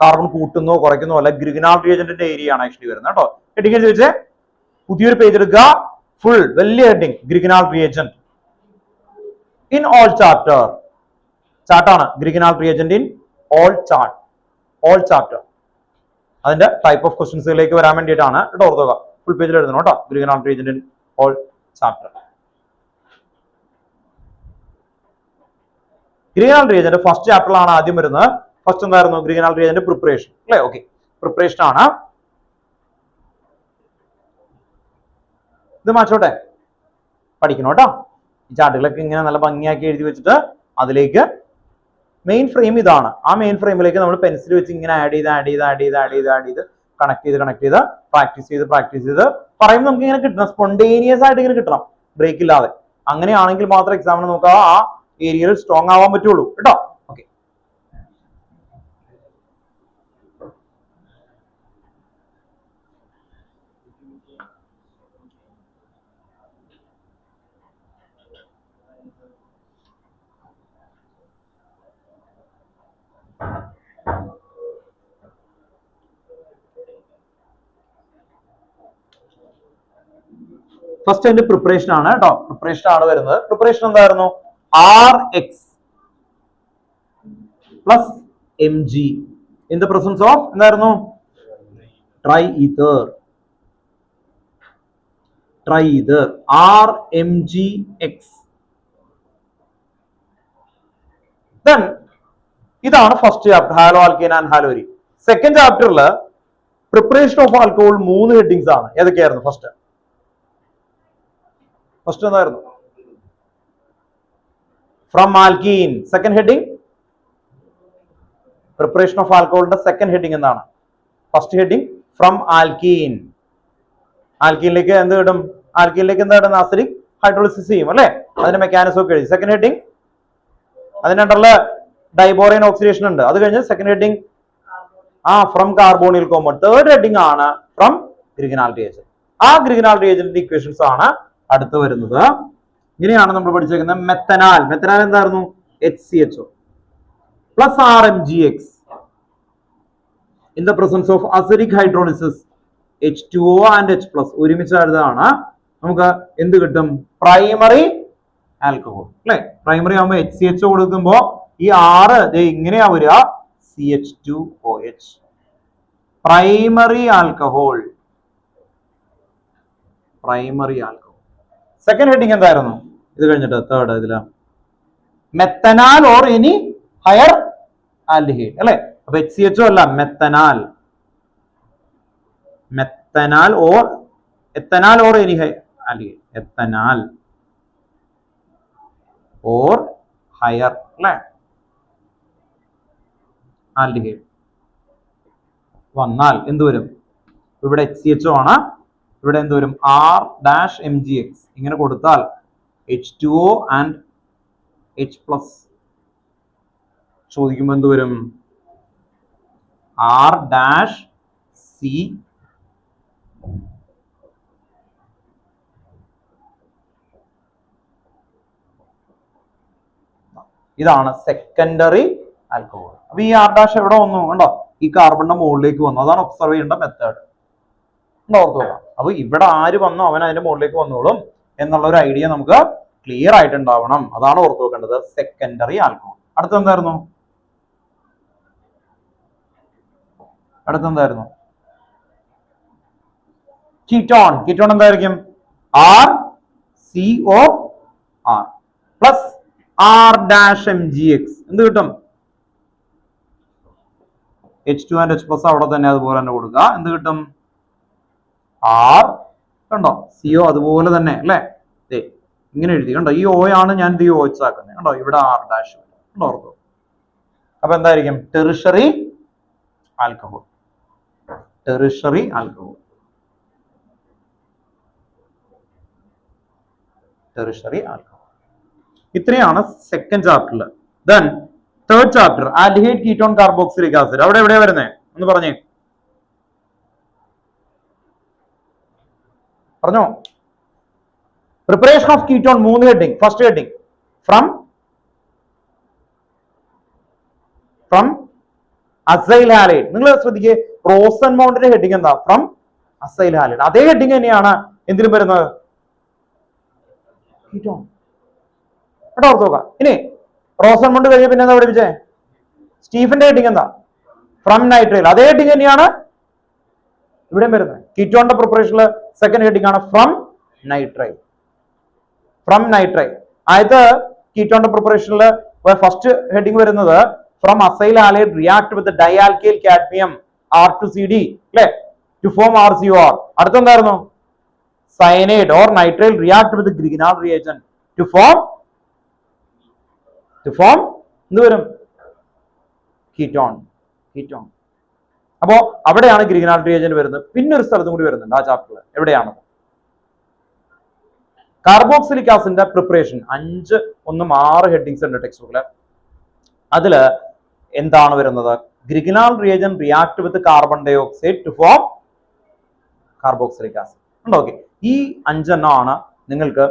കാർബൺ കൂട്ടുന്നോ കുറയ്ക്കുന്നോ അല്ല, ഗ്രിഗ്നാൾ റിയേജന്റിന്റെ ഏരിയ ആണ് ആക്ച്വലി വരുന്നത്, കേട്ടോ? ഹെഡിങ് ചോദിച്ചേ, പുതിയൊരു പേജ് എടുക്കുക, ഫുൾ വലിയ heading, Grignard reagent in all ചാർട്ടാണ്. Grignard reagent in all chapter. അതിന്റെ ടൈപ്പ് ഓഫ് ക്വസ്റ്റ്യൻസിലേക്ക് വരാൻ വേണ്ടിയിട്ടാണ്, കേട്ടോ? ഓർത്തുക, ഫുൾ പേജിൽ എഴുതണം, കേട്ടോ? Grignard reagent in all chapter. Grignard reagent first ചാപ്റ്ററിലാണ് ആദ്യം വരുന്നത്. ഫസ്റ്റ് എന്തായിരുന്നു? ഗ്രിഗ്നാൾ റിയേജന്റ് പ്രിപ്പറേഷൻ, അല്ലേ? ഓക്കെ, പ്രിപ്പറേഷൻ ആണ്. ഇത് മാച്ചോട്ടെ, പഠിക്കണം കേട്ടോ. ഈ ചാർട്ടുകളൊക്കെ ഇങ്ങനെ നല്ല ഭംഗിയാക്കി എഴുതി വെച്ചിട്ട് അതിലേക്ക് മെയിൻ ഫ്രെയിം ഇതാണ്. ആ മെയിൻ ഫ്രെയിമിലേക്ക് നമ്മൾ പെൻസിൽ വെച്ച് ഇങ്ങനെ ആഡ് ചെയ്ത് കണക്ട് ചെയ്ത് പ്രാക്ടീസ് ചെയ്ത് പറയുമ്പോൾ നമുക്ക് ഇങ്ങനെ കിട്ടണം, സ്പോണ്ടേനിയസ് ആയിട്ട് ഇങ്ങനെ കിട്ടണം, ബ്രേക്ക് ഇല്ലാതെ. അങ്ങനെയാണെങ്കിൽ മാത്രം എക്സാമിന് നമുക്ക് ആ ഏരിയയിൽ സ്ട്രോങ് ആവാൻ പറ്റുള്ളൂ, കേട്ടോ? ഓക്കെ, ഫസ്റ്റ് അതിന്റെ പ്രിപ്പറേഷൻ ആണ്, കേട്ടോ? പ്രിപ്പറേഷൻ ആണ് വരുന്നത്. പ്രിപ്പറേഷൻ എന്തായിരുന്നു? RX plus Mg in the presence of എന്തായിരുന്നു? Dry ether RMgX. Then ഇതാണ് first chapter, halo alkene and haloarene. Second ചാപ്റ്ററിൽ പ്രിപ്പറേഷൻ ഓഫ് ആൽക്കഹോൾ 3 ഹെഡിങ്സ് ആണ്. ഏതൊക്കെയായിരുന്നു? ഫസ്റ്റ് എന്തായിരുന്നു? From alkene. Second heading preparation of ആൽക്കഹോളിന്റെ സെക്കൻഡ് ഹെഡിങ് എന്താണ്? First heading from alkene. ആൽക്കീനിലേക്ക് എന്ത് കിട്ടും? ആൽക്കീനിലേക്ക് എന്താ കിട്ടും? അസിഡിക് ഹൈഡ്രോളിസിസ് ചെയ്യും, അല്ലെ? അതിന്റെ മെക്കാനിസം ഒക്കെ എഴുതി. സെക്കൻഡ് ഹെഡിങ് അതിന്റെ അണ്ടറിൽ ഡൈബോറൈൻ ഓക്സിഡേഷൻ ഉണ്ട്. അത് കഴിഞ്ഞ് second heading from കാർബോണിൽ compound. Third heading ആണ് ഫ്രം ഗ്രിഗ്നാൾ റിയേജന്റ്. ആ ഗ്രിഗ്നാൾ റിയേജന്റിന്റെ ഇക്വേഷൻസ് ആണ് അടുത്ത് വരുന്നത്. ഇങ്ങനെയാണ് നമ്മൾ പഠിച്ചേക്കുന്നത്. മെത്തനാൽ എന്തായിരുന്നു? HCHO plus RMgX in the presence of acidic hydrolysis H2O and H plus ഒരുമിച്ച് എഴുതുകയാണ്. നമുക്ക് എന്ത് കിട്ടും? പ്രൈമറി ആൽക്കഹോൾ, അല്ലെ? പ്രൈമറി ആകുമ്പോൾ HCHO കൊടുക്കുമ്പോൾ ഈ 6 ഇങ്ങനെയാ വരിക, CH2OH. Primary alcohol. Primary alcohol. Second heading എന്തായിരുന്നു? ഇത് കഴിഞ്ഞിട്ട് തേർഡ് ഇതില് methanal or any higher aldehyde അല്ലെ. അപ്പൊ HCHO അല്ല, methanal. Methanal or ethanal or any higher aldehyde. Ethanal or higher അല്ലെ ആൽഡിഹൈഡ് വന്നാൽ എന്ത് വരും? ഇവിടെ HCHO ആണ്, ഇവിടെ എന്ത് വരും? R-MgX. ഇങ്ങനെ കൊടുത്താൽ H2O ആൻഡ് H+. ചോദിക്കുമ്പോൾ എന്ത് വരും? R-C. ഇതാണ് സെക്കൻഡറി ആൽക്കഹോൾ. അപ്പൊ ഈ R- എവിടെ വന്നു? കണ്ടോ, ഈ കാർബണിന്റെ മുകളിലേക്ക് വന്നു. അതാണ് ഒബ്സർവ് ചെയ്യേണ്ട മെത്തേഡ്. ഓർത്ത് നോക്കാം. അപ്പൊ ഇവിടെ ആര് വന്നോ അവൻ അതിന്റെ മുകളിലേക്ക് വന്നോളും എന്നുള്ള ഒരു ഐഡിയ നമുക്ക് ക്ലിയർ ആയിട്ടുണ്ടാവണം. അതാണ് ഓർത്ത് വെക്കേണ്ടത്, സെക്കൻഡറി ആൽക്കഹോൾ. അടുത്തെന്തായിരുന്നു? കീറ്റോൺ. കീറ്റോൺ എന്തായിരിക്കും? RCOR plus R-MgX. എന്ത് കിട്ടും? H2 and H+ അവിടെ തന്നെ അതുപോലെ തന്നെ കൊടുക്കുക. എന്ത് കിട്ടും? R. കണ്ടോ, CO അതുപോലെ തന്നെ അല്ലെ. ഇങ്ങനെ എഴുതി. കണ്ടോ, ഈ O ആണ് ഞാൻ ഇത് OH ആക്കുന്നത്. കണ്ടോ, ഇവിടെ R-. കണ്ടോ, ഓർത്തോ. അപ്പൊ എന്തായിരിക്കും? Tertiary alcohol. Tertiary alcohol. Tertiary alcohol. ഇത്രയാണ് സെക്കൻഡ് ചാപ്റ്ററിൽ. Then third chapter aldehyde ketone carboxylic acid. അവിടെ എവിടെയാ വരുന്നേ? ഒന്ന് പറഞ്ഞേ. പറഞ്ഞോ. Preparation of ketone. 3 heading. First heading from acyl halide. നിങ്ങൾ ശ്രദ്ധിക്കുക, റോസൻമൗണ്ടിന്റെ ഹെഡിങ് എന്താ? From acyl halide. അതേ ഹെഡിങ് തന്നെയാണ് എന്തിനും വരുന്നത്? കീറ്റോൺ. കേട്ടോ, ഓർത്ത് നോക്കാം. ഇനി റോസൻമൗണ്ട് കഴിഞ്ഞ പിന്നെ എന്താ പഠിപ്പിച്ചേ? സ്റ്റീഫന്റെ ഹെഡിങ് എന്താ? From nitrile. അതേ ഹെഡിങ് തന്നെയാണ് ഇവിടെ വരുന്നത്. കീറ്റോണിന്റെ പ്രിപ്പറേഷനിൽ സെക്കൻഡ് ഹെഡിങ് ആണ് ഫ്രം നൈട്രൈൽ. From nitrile. ആയത് കീറ്റോണിന്റെ പ്രിപ്പറേഷനിൽ ഫസ്റ്റ് ഹെഡിങ് വരുന്നത് from acyl halide react with dialkyl cadmium R2CD അല്ലെ ടു ഫോം RCOR. അടുത്തെന്തായിരുന്നു? Cyanide or nitrile react with Grignard reagent to form എന്ത് വരും? കീറ്റോൺ. കീറ്റോൺ. അപ്പോ അവിടെയാണ് ഗ്രിഗ്നാൾ റിയേജന്റ് വരുന്നത്. പിന്നെ ഒരു സ്ഥലത്തും കൂടി വരുന്നുണ്ട് ആ ചാപ്റ്ററിൽ. എവിടെയാണ്? കാർബോക്സിലിക് ആസിഡിന്റെ പ്രിപ്പറേഷൻ. 5 1 6 ഹെഡിങ്സ് ഉണ്ട് ടെക്സ്റ്റ് ബുക്കില്. അതില് എന്താണ് വരുന്നത്? Grignard reagent react with carbon dioxide to form carboxylic acid. ഉണ്ടോ? ഓക്കെ. ഈ 5 എണ്ണമാണ് നിങ്ങൾക്ക്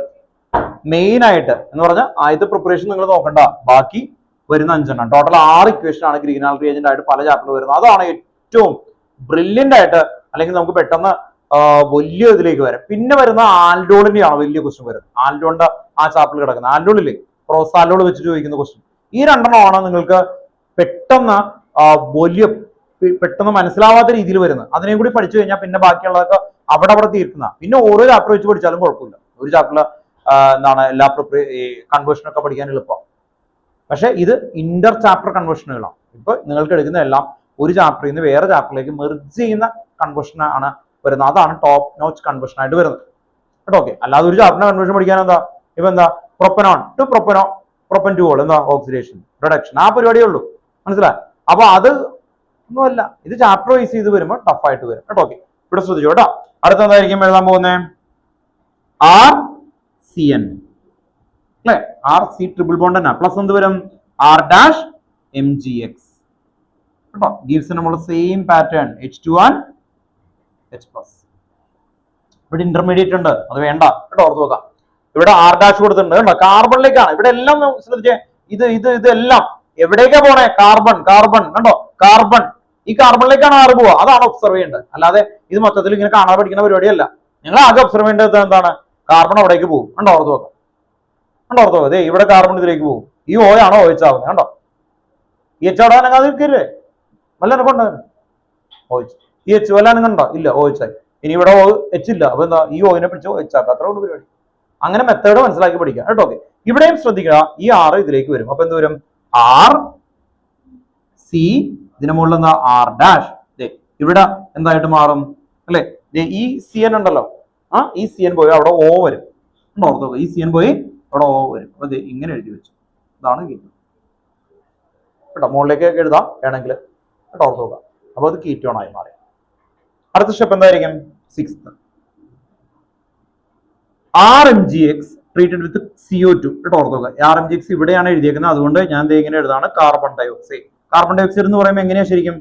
മെയിൻ ആയിട്ട് എന്ന് പറഞ്ഞാൽ ആദ്യത്തെ പ്രിപ്പറേഷൻ നിങ്ങൾ നോക്കണ്ട. ബാക്കി വരുന്ന 5 എണ്ണം. ടോട്ടൽ 6 ഇക്വേഷൻ ആണ് ഗ്രിഗ്നാൾ റിയേജന്റ് ആയിട്ട് പല ചാപ്റ്ററിൽ വരുന്നത്. അതാണ് ഏറ്റവും ബ്രില്യന്റ് ആയിട്ട്, അല്ലെങ്കിൽ നമുക്ക് പെട്ടെന്ന് വലിയ ഇതിലേക്ക് വരാം. പിന്നെ വരുന്ന ആൽഡോളിന്റെയാണ് വലിയ ക്വസ്റ്റ്യൻ വരുന്നത്. ആൽഡോളിന്റെ ആ ചാപ്റ്ററിൽ കിടക്കുന്നത് ആൽഡോളില്ലേ, പ്രോസാൽഡോൾ വെച്ച് ചോദിക്കുന്ന ക്വസ്റ്റ്യൻ. ഈ 2 എണ്ണമാണ് നിങ്ങൾക്ക് പെട്ടെന്ന് വലിയ പെട്ടെന്ന് മനസ്സിലാവാത്ത രീതിയിൽ വരുന്നത്. അതിനെയും കൂടി പഠിച്ചു കഴിഞ്ഞാൽ പിന്നെ ബാക്കിയുള്ളതൊക്കെ അവിടെ തീർക്കുന്ന. പിന്നെ ഓരോ ചാപ്റ്റർ വെച്ച് പഠിച്ചാലും കുഴപ്പമില്ല. ഒരു ചാപ്റ്ററിൽ എന്താണ് എല്ലാ കൺവേർഷനൊക്കെ പഠിക്കാൻ എളുപ്പം. പക്ഷെ ഇത് ഇന്റർ ചാപ്റ്റർ കൺവേർഷനുകളാണ്. ഇപ്പൊ നിങ്ങൾക്ക് എടുക്കുന്ന എല്ലാം ഒരു ചാപ്റ്ററിൽ നിന്ന് വേറെ ചാപ്റ്ററിലേക്ക് മെർജ് ചെയ്യുന്ന കൺവേർഷൻ ആണ് വരുന്നത്. അതാണ് ടോപ്പ് നോച്ച് കൺവേർഷൻ ആയിട്ട് വരുന്നത്. കേട്ടോ, ഓക്കെ. അല്ലാതെ ഒരു ചാപ്റ്ററിന്റെ കൺവേർഷൻ പഠിക്കാൻ എന്താ? ഇപ്പൊ എന്താ? Propanone to propan two ol എന്താ? Oxidation reduction. ആ പരിപാടിയേ ഉള്ളൂ. മനസ്സിലായി? അപ്പൊ അത് ഒന്നുമല്ല. ഇത് ചാപ്റ്റർ വൈസ് ചെയ്ത് വരുമ്പോൾ ടഫ് ആയിട്ട് വരും. കേട്ടോ, ഓക്കെ. ഇവിടെ ശ്രദ്ധിച്ചു കേട്ടോ. അടുത്ത എന്തായിരിക്കും എഴുതാൻ പോകുന്നത്? RCN അല്ലെ. RC ട്രിപ്പിൾ ബോണ്ട് തന്നെ പ്ലസ് എന്ത് വരും? R-MgX. കേട്ടോ, ഗീവ്സ് നമ്മൾ same pattern H2 and H+. ഇവിടെ ഇന്റർമീഡിയറ്റ് ഉണ്ട്, അത് വേണ്ട. കേട്ടോ, ഓർത്ത് നോക്കാം. ഇവിടെ R- കൊടുത്തിട്ടുണ്ട്. കണ്ടോ, കാർബണിലേക്കാണ്. ഇവിടെ എല്ലാം ശ്രദ്ധിച്ചേ. ഇതെല്ലാം എവിടേക്കാ പോണേ? കാർബൺ. കണ്ടോ, കാർബൺ. ഈ കാർബണിലേക്കാണ് R പോവുക. അതാണ് ഒബ്സർവ് ചെയ്യേണ്ടത്. അല്ലാതെ ഇത് മൊത്തത്തിൽ ഇങ്ങനെ കാണാൻ പഠിക്കുന്ന പരിപാടിയല്ല. നിങ്ങൾ ആകെ ഒബ്സർവ് ചെയ്യേണ്ടത് എന്താണ്? കാർബൺ അവിടേക്ക് പോകും. കണ്ടോ, ഓർത്ത് നോക്കാം. അതെ, ഇവിടെ കാർബൺ ഇതിലേക്ക് പോകും. ഈ O ആണോ OH ആവുന്നത്? കണ്ടോ, ഈ H അവിടെ അനങ്ങാതിരിക്കല്ലേ? വല്ല എനക്കൊണ്ടായിരുന്നു OH. ഈ എച്ച് വല്ലാനും കണ്ടോ? ഇല്ല, ഓ എച്ച് ആയി. ഇനി ഇവിടെ ഓ എച്ച് ഇല്ല, അപ്പൊ എന്താ ഈ ഓയിനെ പിടിച്ച് ഓ എച്ച് ആക്കുക, അത്ര കൊണ്ട് പരിപാടി. അങ്ങനെ മെത്തേഡ് മനസ്സിലാക്കി പഠിക്കാം കേട്ടോ. ഓക്കെ, ഇവിടെയും ശ്രദ്ധിക്കുക, ഈ ആർ ഇതിലേക്ക് വരും. അപ്പൊ എന്ത് വരും? ആർ സി, ഇതിന് മുകളിൽ എന്താ? R dash. ഇവിടെ എന്തായിട്ട് മാറും അല്ലെ? ഈ സി എൻ ഉണ്ടല്ലോ, ഈ സി എൻ പോയി അവിടെ ഓ വരും. ഓർത്തോ, ഈ സി എൻ പോയി അവിടെ ഓ വരും. അപ്പൊ ഇങ്ങനെ എഴുതി വെച്ചു. ഇതാണ് കീറ്റോൺ കേട്ടോ. മുകളിലേക്കൊക്കെ എഴുതാം വേണമെങ്കിൽ കേട്ടോ, ഓർത്ത് നോക്കാം. അപ്പൊ അത് കീറ്റോൺ ആയി മാറി. അടുത്ത സ്റ്റെപ്പ് എന്തായിരിക്കും? 6th, RMgX treated with CO2 കേട്ടോ, ഓർത്ത് നോക്കുക. RMgX ഇവിടെയാണ് എഴുതിയേക്കുന്നത്, അതുകൊണ്ട് ഞാൻ ഇങ്ങനെ എഴുതാണ് കാർബൺ ഡയോക്സൈഡ്. കാർബൺ ഡയോക്സൈഡ് എന്ന് പറയുമ്പോൾ എങ്ങനെയാ ശരിക്കും?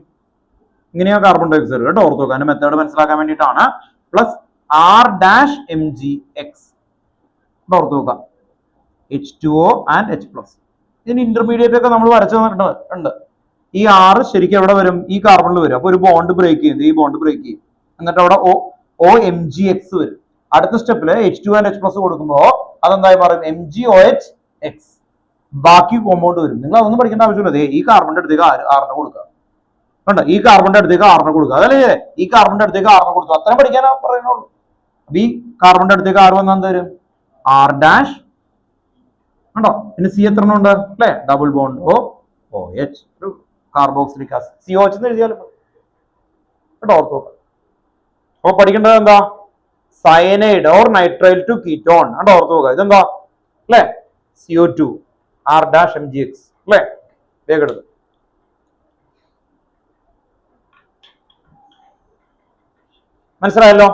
ഇങ്ങനെയാ കാർബൺ ഡയോക്സൈഡ് കേട്ടോ, ഓർത്ത് നോക്കുക. അതിന്റെ മെത്തേഡ് മനസ്സിലാക്കാൻ വേണ്ടിയിട്ടാണ്. പ്ലസ് R-MgX ഓർത്ത് നോക്കുക, H2O and H+. ഇതിന് ഇന്റർമീഡിയറ്റ് ഒക്കെ നമ്മൾ വരച്ചു തന്നിട്ടുണ്ട്. ഈ R ശരിക്കും എവിടെ വരും? ഈ കാർബണിൽ വരും. അപ്പൊ ഒരു ബോണ്ട് ബ്രേക്ക് ചെയ്യും, ഈ ബോണ്ട് ബ്രേക്ക് ചെയ്യും. എന്നിട്ട് അവിടെ OMgX വരും. അടുത്ത സ്റ്റെപ്പില് H2 and H+ കൊടുക്കുമ്പോൾ അതെന്തായി മാറും? MgOH-X. ബാക്കി കോമ്പൗണ്ട് വരും. നിങ്ങൾ അതൊന്നും പഠിക്കേണ്ട ആവശ്യമില്ല. ഈ കാർബണിന്റെ അടുത്തേക്ക് ആറിനെ കൊടുക്കുക. കണ്ടോ, ഈ കാർബണിന്റെ അടുത്തേക്ക് ആറിനെ കൊടുക്കുക. അതല്ലേ, ഈ കാർബണിന്റെ അടുത്തേക്ക് ആറിനെ കൊടുത്തു, അത്രയും പഠിക്കാനാ പറയുന്നുള്ളൂ. അപ്പൊ ഈ കാർബണിന്റെ അടുത്തേക്ക് ആറ് വന്നാൽ എന്ത് വരും? R dash. കണ്ടോ, പിന്നെ സി എത്ര ഉണ്ട് അല്ലെ? Double bond OH, carboxylic acid. COH എന്ന് എഴുതിയാലും കേട്ടോ, ഓർത്ത് നോക്കാം. അപ്പൊ പഠിക്കേണ്ടത് എന്താ? Cyanide or nitrile to ketone. കേട്ടോ, ഓർത്ത് നോക്കുക. ഇതെന്താ അല്ലെ? CO2 R-MgX അല്ലെ? വേഗം എടുത്ത് മനസ്സിലായല്ലോ?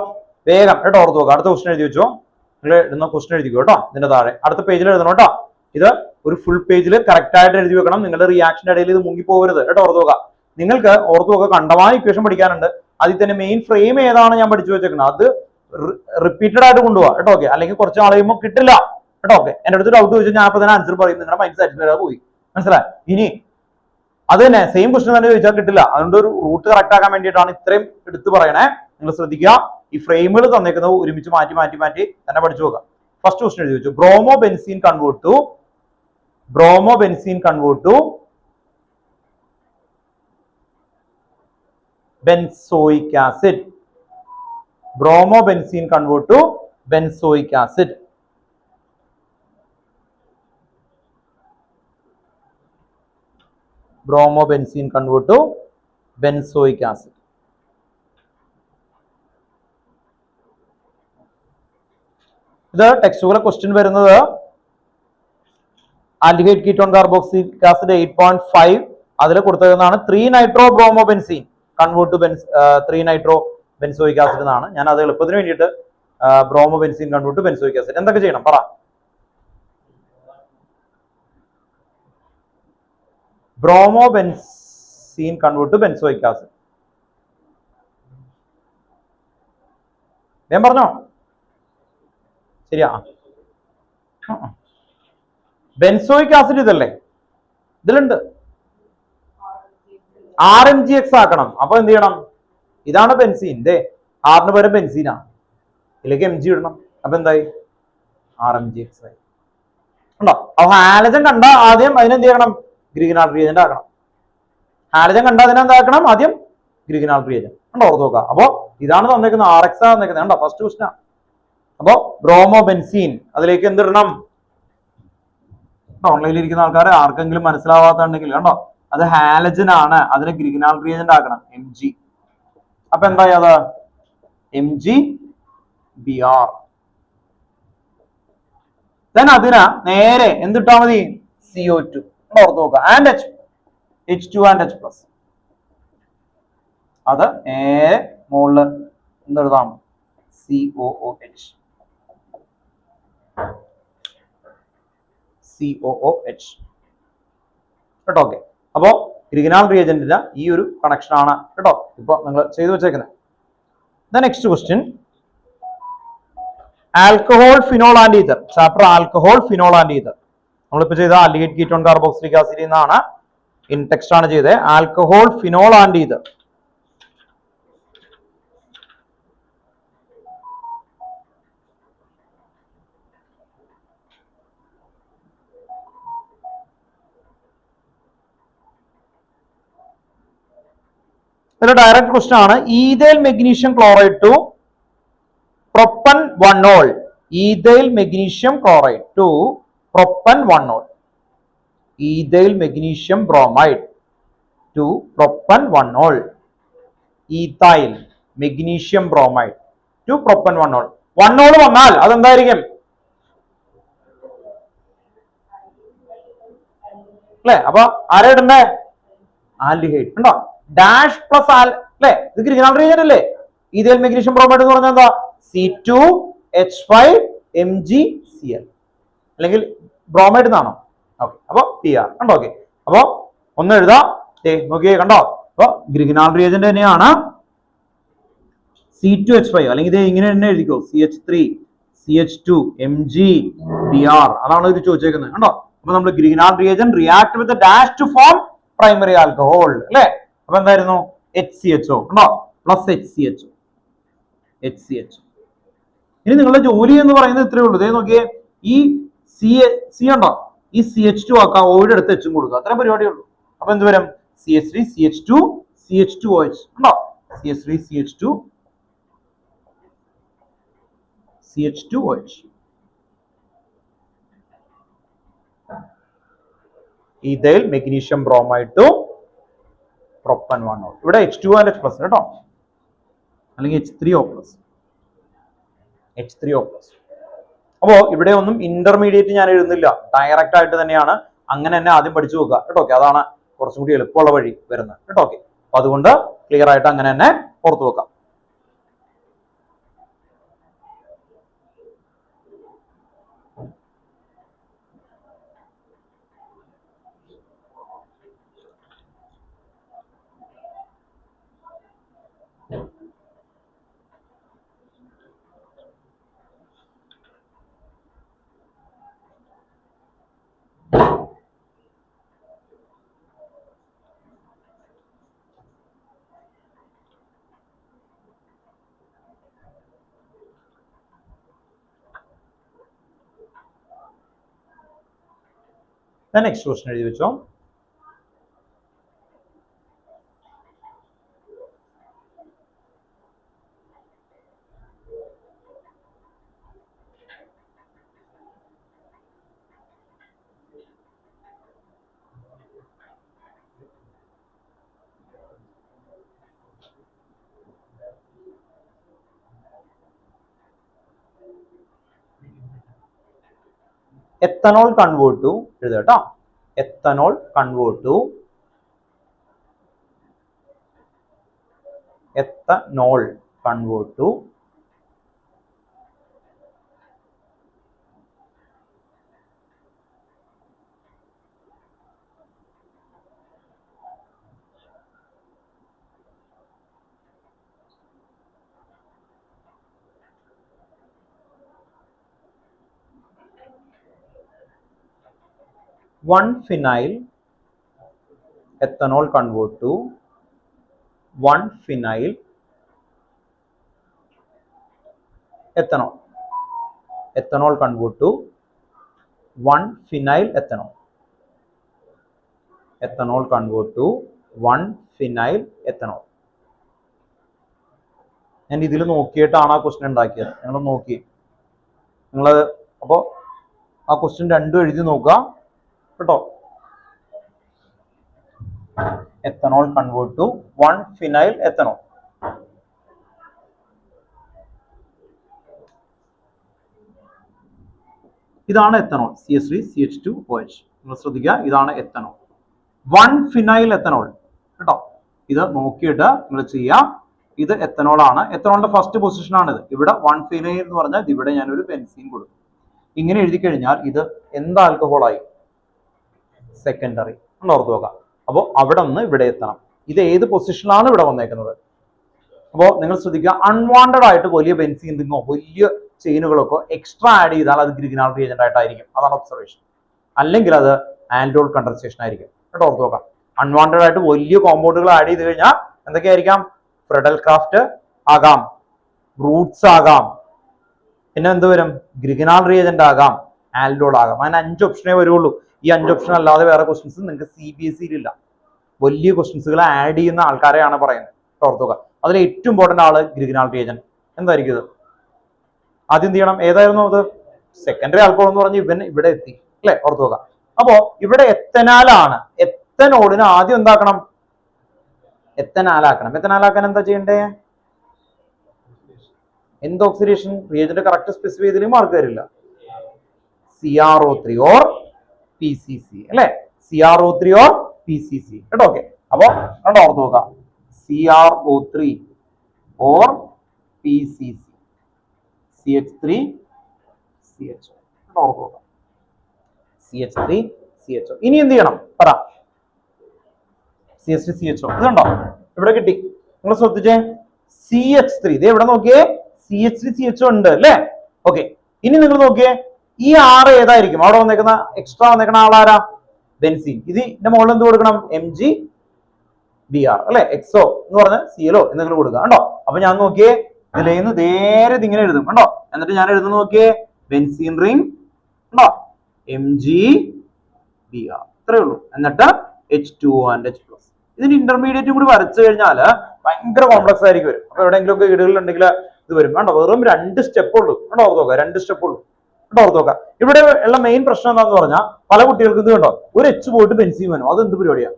വേഗം കേട്ടോ, ഓർത്ത് നോക്കുക. അടുത്ത ക്വസ്റ്റൻ എഴുതി വെച്ചോ. നിങ്ങൾ എഴുതുന്ന ക്വസ്റ്റൻ എഴുതിക്കോ കേട്ടോ. ഇതിന്റെ താഴെ അടുത്ത പേജിൽ എഴുതണം കേട്ടോ. ഇത് ഒരു ഫുൾ പേജിൽ കറക്റ്റ് ആയിട്ട് എഴുതി വെക്കണം. നിങ്ങളുടെ റിയാക്ഷന്റെ ഇടയിൽ ഇത് മുങ്ങി പോകരുത് കേട്ടോ, ഓർത്ത് നോക്കുക. നിങ്ങൾക്ക് ഓർത്ത് നോക്കുക, കണ്ടമാനം ഇക്വേഷൻ പഠിക്കാനുണ്ട്. അതിൽ തന്നെ മെയിൻ ഫ്രെയിം ഏതാണ് ഞാൻ പഠിച്ചു വെച്ചേക്കുന്നത്, അത് റിപ്പീറ്റഡ് ആയിട്ട് കൊണ്ടുപോകാം കേട്ടോ. ഓക്കെ, അല്ലെങ്കിൽ കുറച്ച് നാൾ കഴിയുമ്പോൾ കിട്ടില്ല കേട്ടോ. ഓക്കെ, എന്റെ അടുത്ത് ഡൗട്ട് ചോദിച്ചാൽ ഞാൻ അപ്പൊ തന്നെ ആൻസർ പറയും, നിങ്ങളുടെ മൈൻഡ് സാറ്റിസ്ഫൈഡ് പോയി. മനസ്സിലായി? ഇനി അത് തന്നെ സെയിം ക്വസ്റ്റൻ തന്നെ ചോദിച്ചാൽ കിട്ടില്ല. അതുകൊണ്ട് ഒരു റൂട്ട് കറക്റ്റ് ആക്കാൻ വേണ്ടിയിട്ടാണ് ഇത്രയും എടുത്ത് പറയണേ. നിങ്ങൾ ശ്രദ്ധിക്കുക, ഈ ഫ്രെയിമുകൾ തന്നേക്കുന്നത് ഒരുമിച്ച് മാറ്റി മാറ്റി മാറ്റി തന്നെ പഠിച്ചു നോക്കുക. ഫസ്റ്റ് ക്വസ്റ്റൻ എഴുതി വെച്ചു. Bromobenzene convert to benzoic acid. Bromobenzene convert to benzoic acid. Bromobenzene convert to benzoic acid. ഇത് ടെക്സ്റ്റുകളെ ക്വസ്റ്റ്യൻ വരുന്നത് ആൽഡിഹൈഡ് കീറ്റോൺ കാർബോക്സിലിക് ആസിഡ് 8.5 അതിൽ കൊടുത്തതെന്നാണ് 3-nitrobromobenzene convert to 3-nitrobenzoic acid എന്നാണ്. ഞാൻ അത് എളുപ്പത്തിന് വേണ്ടിയിട്ട് ബ്രോമോബെൻസീൻ കൺവേർട്ട് ടു ബെൻസോയിക് ആസിഡ്. എന്തൊക്കെ ചെയ്യണം പറ? ബ്രോമോബെൻസീൻ കൺവേർട്ട് ടു ബെൻസോയിക് ആസിഡ്. ഞാൻ പറഞ്ഞോ? ശരിയാ. ബെൻസോയിക് ആസിഡ് ഇതല്ലേ, ഇതിലുണ്ട്. RMgX ആക്കണം. അപ്പൊ എന്ത് ചെയ്യണം? ഇതാണ് ബെൻസീൻ, ആറിന് പകരം ബെൻസീനാ, ഇതിലേക്ക് MG ഇടണം. അപ്പൊ എന്തായി? RMgX ആയി. ഉണ്ടോ? അപ്പൊ ഹാലജൻ കണ്ട ആദ്യം അതിനെന്ത് ചെയ്യണം? ഗ്രീഗ്നാൾഡ് റിയേജന്റ് ആക്കണം. ഹാലജൻ കണ്ട അതിനെന്താക്കണം? ആദ്യം ഗ്രീഗ്നാൾഡ് റിയേജന്റ്. ഉണ്ടോ? ഓർത്ത് നോക്കാം. അപ്പൊ ഇതാണ് തന്നേക്കുന്നത്, RX ആണ് തന്നേക്കുന്നത്. കണ്ടോ? First question. അപ്പൊ ബ്രോമോബെൻസീൻ അതിലേക്ക് എന്തിടണം? ഓൺലൈനിൽ ഇരിക്കുന്ന ആൾക്കാർ ആർക്കെങ്കിലും മനസ്സിലാവാത്തുണ്ടെങ്കിൽ കണ്ടോ, അത് ഹാലജൻ ആണ്, അതിന് ഗ്രീഗ്നാൾഡ് റിയേജന്റ് ആക്കണം, MG. അപ്പൊ എന്തായി? അത് MgBr. then അതിന് നേരെ എന്തിട്ടാ മതി? CO2 ഓർത്ത് നോക്കുക, ആൻഡ് H2 and H+. അത് നേരെ മുകളില് എന്തെഴുതാം? COOH. കേട്ടോ. ഓക്കെ, അപ്പോ ഗ്രീഗ്നാൾഡ് റിയേജന്റിന് ഈ ഒരു കണക്ഷൻ ആണ് കേട്ടോ ഇപ്പൊ നിങ്ങൾ ചെയ്തു വെച്ചേക്കുന്നത്. Next question, alcohol, phenol and ether. Chapter alcohol, phenol and ether. നമ്മളിപ്പോ ചെയ്ത ആൽഡിഹൈഡ് കീറ്റോൺ കാർബോക്സിലിക് ആസിഡ് എന്നാണ്, ഇൻ ടെക്സ്റ്റ് ആണ് ചെയ്തത്. Alcohol, phenol and ether. ഇതൊരു ഡയറക്റ്റ് ക്വസ്റ്റൻ ആണ്. Ethyl magnesium chloride to propan 1-ol. Ethyl magnesium chloride to propan 1-ol. Ethyl magnesium bromide to propan 1-ol. Ethyl magnesium bromide to propan 1-ol. 1-ol വന്നാൽ അതെന്തായിരിക്കും അല്ലെ? അപ്പൊ ആരാ ഇടണ്ടേ? Aldehyde ഉണ്ടോ? Dash plus അല്ലെ? ഇത് ഗ്രിഗനാൽ റീജിയൻ അല്ലേ? ഈഥൈൽ മെഗ്നീഷ്യം ബ്രോമൈഡ് എന്ന് പറഞ്ഞാൽ എന്താ? C2H5MgCl അല്ലെങ്കിൽ ബ്രോമൈഡ് എന്നാണോ? ഓക്കെ, അപ്പൊ PR കണ്ടോ? ഓക്കെ, അപ്പൊ ഒന്ന് എഴുതാം. നോക്കിയേ കണ്ടോ? അപ്പൊ ഗ്രിഗനാൽ റിയേജന്റ് തന്നെയാണ് C2H5 അല്ലെങ്കിൽ ഇത് ഇങ്ങനെ തന്നെ എഴുതിക്കോ, CH3 CH2 MgBr. അതാണ് ഇത് ചോദിച്ചേക്കുന്നത് കണ്ടോ? അപ്പൊ നമ്മൾ Grignard reagent react with dash to form primary alcohol അല്ലെ? അപ്പൊ എന്തായിരുന്നു? HCHO കണ്ടോ? Plus HCHO. ഇനി നിങ്ങളുടെ ജോലി എന്ന് പറയുന്നത് ഇത്രയേ ഉള്ളൂ. ഇതേ നോക്കിയേ, ഈ C ഉണ്ടോ? ഈ CH2 ആക്കാം, ഓയുടെ അടുത്ത് H കൊടുക്കുക, അത്രയും പരിപാടിയേ ഉള്ളൂ. അപ്പൊ എന്ത് വരും? CH3 CH2 CH2OH ഉണ്ടോ? CH3 CH2OH. Ethyl magnesium bromide to propan 1-ol. ഇവിടെ H2O and H+ കേട്ടോ, അല്ലെങ്കിൽ H3O+. അപ്പോ ഇവിടെ ഒന്നും ഇന്റർമീഡിയറ്റ് ഞാൻ എഴുതുന്നില്ല, ഡയറക്റ്റ് ആയിട്ട് തന്നെയാണ്. അങ്ങനെ തന്നെ ആദ്യം പഠിച്ചു നോക്കുക കേട്ടോ. ഓക്കെ, അതാണ് കുറച്ചും കൂടി എളുപ്പമുള്ള വഴി വരുന്നത് കേട്ടോ. ഓക്കെ, അപ്പൊ അതുകൊണ്ട് ക്ലിയർ ആയിട്ട് അങ്ങനെ തന്നെ ഓർത്തു വെക്കാം. നെക്സ്റ്റ് ക്വസ്റ്റൻ എഴുതി വെച്ചോ. ethanol convert to എഴുതട്ടോ. ethanol convert to ethanol convert to one phenyl ethanol convert to one phenyl ethanol. ethanol convert to one phenyl ethanol. ethanol convert to one phenyl ethanol. ഞാൻ ഇതിൽ നോക്കിയിട്ടാണ് ആ question ഉണ്ടാക്കിയത്. നിങ്ങൾ നോക്കി, നിങ്ങൾ അപ്പോൾ ആ ക്വസ്റ്റ്യൻ രണ്ടും എഴുതി നോക്കുക കേട്ടോ. ethanol convert to one phenyl ethanol. ഇതാണ് ethanol, CH3 CH2OH. നിങ്ങൾ ശ്രദ്ധിക്കുക, ഇതാണ് ethanol. one phenyl ethanol കേട്ടോ. ഇത് നോക്കിയിട്ട് നിങ്ങൾ ചെയ്യാം. ഇത് ethanol ആണ്. ethanolന്റെ ഫസ്റ്റ് പൊസിഷൻ ആണിത്. ഇവിടെ one phenyl എന്ന് പറഞ്ഞാൽ ഇവിടെ ഞാനൊരു ബെൻസീൻ കൊടുക്കും. ഇങ്ങനെ എഴുതി കഴിഞ്ഞാൽ ഇത് എന്ത് ആൽക്കഹോളായി? സെക്കൻഡറി. ഒന്ന് ഓർത്ത് നോക്കാം. അപ്പോൾ അവിടെ നിന്ന് ഇവിടെ എത്തണം. ഇത് ഏത് പൊസിഷനിലാണ് ഇവിടെ വന്നേക്കുന്നത്? അപ്പോൾ നിങ്ങൾ ശ്രദ്ധിക്കുക, അൺവാണ്ടഡ് ആയിട്ട് വലിയ ബെൻസീൻ റിങ്ങോ വലിയ ചെയിനുകളൊക്കെ എക്സ്ട്രാ ആഡ് ചെയ്താൽ അത് ഗ്രിഗനാൽ റിയേജന്റ് ആയിട്ടായിരിക്കും. അതാണ് ഒബ്സർവേഷൻ. അല്ലെങ്കിൽ അത് ആൽഡോൾ കണ്ടൻസേഷൻ ആയിരിക്കും കേട്ടോ. ഓർത്ത് നോക്കാം. അൺവാണ്ടഡ് ആയിട്ട് വലിയ കോമ്പൗണ്ടുകൾ ആഡ് ചെയ്ത് കഴിഞ്ഞാൽ എന്തൊക്കെയായിരിക്കാം? ഫ്രെഡൽ ക്രാഫ്റ്റ് ആകാം, റൂട്ട്സ് ആകാം, പിന്നെ എന്ത് വരും? ഗ്രിഗനാൽ റിയേജന്റ് ആകാം, ആൽഡോൾ ആകാം. അങ്ങനെ 5 ഓപ്ഷനേ വരുള്ളൂ. ഈ 5 ഓപ്ഷൻ അല്ലാതെ വേറെ ക്വസ്റ്റ്യൻസ് നിങ്ങൾക്ക് CBSE ഇല്ല. വലിയ ക്വസ്റ്റ്യൻസുകൾ ആഡ് ചെയ്യുന്ന ആൾക്കാരെയാണ് പറയുന്നത്. ഓർത്തുക. അതിൽ ഏറ്റവും ഇമ്പോർട്ടന്റ് ആള് ഗ്രിഗനാൽ റിയേജന്റ്. എന്തായിരിക്കും ഇത്? ആദ്യം എന്ത് ചെയ്യണം? ഏതായിരുന്നു അത്? സെക്കൻഡറി ആൽക്കഹോൾ എന്ന് പറഞ്ഞ് ഇവൻ ഇവിടെ എത്തി അല്ലെ? ഓർത്തുക. അപ്പോ ഇവിടെ എത്തനാലാണ്. എത്തനോളിന് ആദ്യം എന്താക്കണം? എത്തനാലാക്കണം. എത്തനാലാക്കാൻ എന്താ ചെയ്യണ്ടേ? എന്ത് ഓക്സിഡേഷൻ? റിയേജന്റ് കറക്റ്റ് സ്പെസിഫൈ ചെയ്തില്ലെങ്കിൽ മാർക്ക് തരില്ല. CrO3 ഓർ PCC അല്ലെ? CrO3 ഓർ PCC കേട്ടോ. ഓക്കെ, അപ്പൊ കണ്ടോ ഓർത്ത് നോക്കാം. CrO3 or PCC, CH3 CHO ഓർത്ത് നോക്കാം. CH3 CHO. ഇനി എന്ത് ചെയ്യണം പറ? CH3 CHO ഇത് കണ്ടോ ഇവിടെ കിട്ടി. നിങ്ങൾ ശ്രദ്ധിച്ചേ, CH3 ഇത് എവിടെ നോക്കിയേ? CH3 CHO ഉണ്ട് അല്ലേ? ഓക്കെ, ഇനി നിങ്ങൾ നോക്കിയേ, ഈ R ഏതായിരിക്കും? അവിടെ വന്നേക്കുന്ന എക്സ്ട്രാ വന്നേക്കുന്ന ആളാരാ? ബെൻസീൻ. ഇതിന്റെ മുകളിൽ എന്ത് കൊടുക്കണം? MgBr അല്ലെ? XO എന്ന് പറഞ്ഞ ClO എന്തെങ്കിലും കൊടുക്കുക കണ്ടോ. അപ്പൊ ഞാൻ നോക്കിയേ, ഇതിലേന്ന് നേരെ ഇതിങ്ങനെ എഴുതും കണ്ടോ. എന്നിട്ട് ഞാൻ എഴുതുന്ന നോക്കിയേ, ബെൻസീൻ റിംഗ് കണ്ടോ, MgBr ഇത്രയേ ഉള്ളൂ. എന്നിട്ട് H2O and H+. ഇതിന് ഇന്റർമീഡിയറ്റും കൂടി വരച്ചു കഴിഞ്ഞാൽ ഭയങ്കര കോംപ്ലക്സ് ആയിരിക്കും വരും. അപ്പൊ എവിടെയെങ്കിലും ഒക്കെ വീടുകളിൽ ഉണ്ടെങ്കിൽ ഇത് വരും കണ്ടോ. വെറും 2 സ്റ്റെപ്പ് ഉള്ളൂ കണ്ടോ. ഓർത്ത് നോക്കുക, 2 സ്റ്റെപ്പ് ഉള്ളൂ കണ്ടോ. ഓർത്ത് നോക്കുക. ഇവിടെ ഉള്ള മെയിൻ പ്രശ്നം എന്താന്ന് പറഞ്ഞാൽ പല കുട്ടികൾക്ക് ഇത് കണ്ടോ, ഒരു H പോയിട്ട് ബെൻസീൻ വരും. അത് എന്ത് പരിപാടിയാ?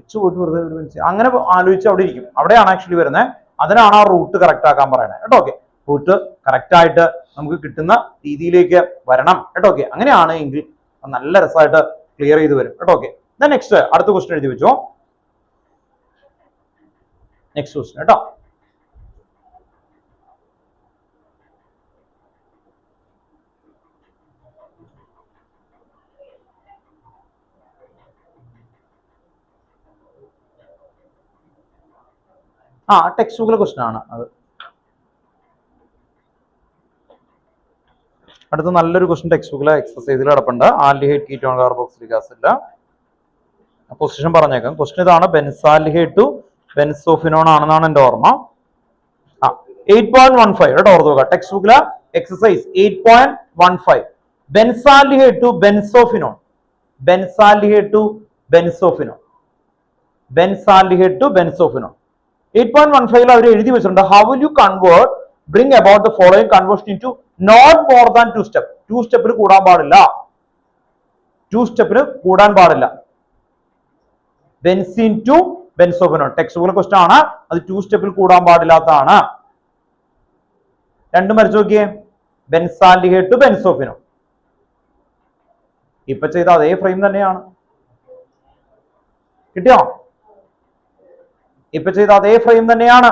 H പോയിട്ട് വെറുതെ ഒരു ബെൻസീൻ അങ്ങനെ ആലോചിച്ച് അവിടെ ഇരിക്കും. അവിടെയാണ് ആക്ച്വലി വരുന്നത്. അതിനാണ് ആ റൂട്ട് കറക്റ്റ് ആക്കാൻ പറയുന്നത് കേട്ടോ. ഓക്കെ, റൂട്ട് കറക്റ്റ് ആയിട്ട് നമുക്ക് കിട്ടുന്ന രീതിയിലേക്ക് വരണം കേട്ടോ. ഓക്കെ, അങ്ങനെയാണ് എങ്കിൽ നല്ല രസമായിട്ട് ക്ലിയർ ചെയ്ത് വരും കേട്ടോ. ഓക്കെ, നെക്സ്റ്റ് അടുത്ത ക്വസ്റ്റ്യൻ എഴുതി വെച്ചോ. നെക്സ്റ്റ് ക്വസ്റ്റ്യൻ കേട്ടോ. ടെക്സ്റ്റ് ബുക്കിലെ ക്വസ്റ്റ്യൻ ആണ് അത്. അടുത്ത നല്ലൊരു ക്വസ്റ്റ്യൻ ടെക്സ്റ്റ് ബുക്കിലെ എക്സസൈസിൽ കിടപ്പുണ്ട്. Aldehyde ketone carboxylic acid position പറഞ്ഞേക്കാം. ക്വസ്റ്റ്യൻ ഇതാണ്, ബെൻസാൽഡിഹൈഡ് ടു ബെൻസോഫിനോൺ ആണെന്നാണ് എന്റെ ഓർമ്മ. 8.15 കേട്ടോ. ഓർത്ത് നോക്കുക, ടെക്സ്റ്റ് ബുക്കിലെ exercise 8.15. Benzaldehyde to benzophenone. Benzaldehyde to benzophenone. Benzaldehyde to benzophenone 8.15 അവർ എഴുതി വെച്ചിട്ടുണ്ട്. How will you convert bring about the following conversion in to not more than 2 step. 2 സ്റ്റെപ്പിൽ കൂടാൻ പാടില്ല. 2 സ്റ്റെപ്പിന് കൂടാൻ പാടില്ല. ബെൻസീൻ ടു ബെൻസോഫിനോൺ ടെക്സ്റ്റ് ബുക്കിലെ ക്വസ്റ്റ്യൻ ആണ്. അത് 2 സ്റ്റെപ്പിൽ കൂടാൻ പാടില്ലാത്തതാണ്. രണ്ടും വരച്ചു നോക്കിയേ, ബെൻസാൽഡിഹൈഡ് ടു ബെൻസോഫിനോൺ. ഇപ്പൊ ചെയ്ത അതേ ഫ്രെയിം തന്നെയാണ്. കിട്ടിയോ? ഇപ്പൊ ചെയ്ത അതേ ഫ്രെയിം തന്നെയാണ്.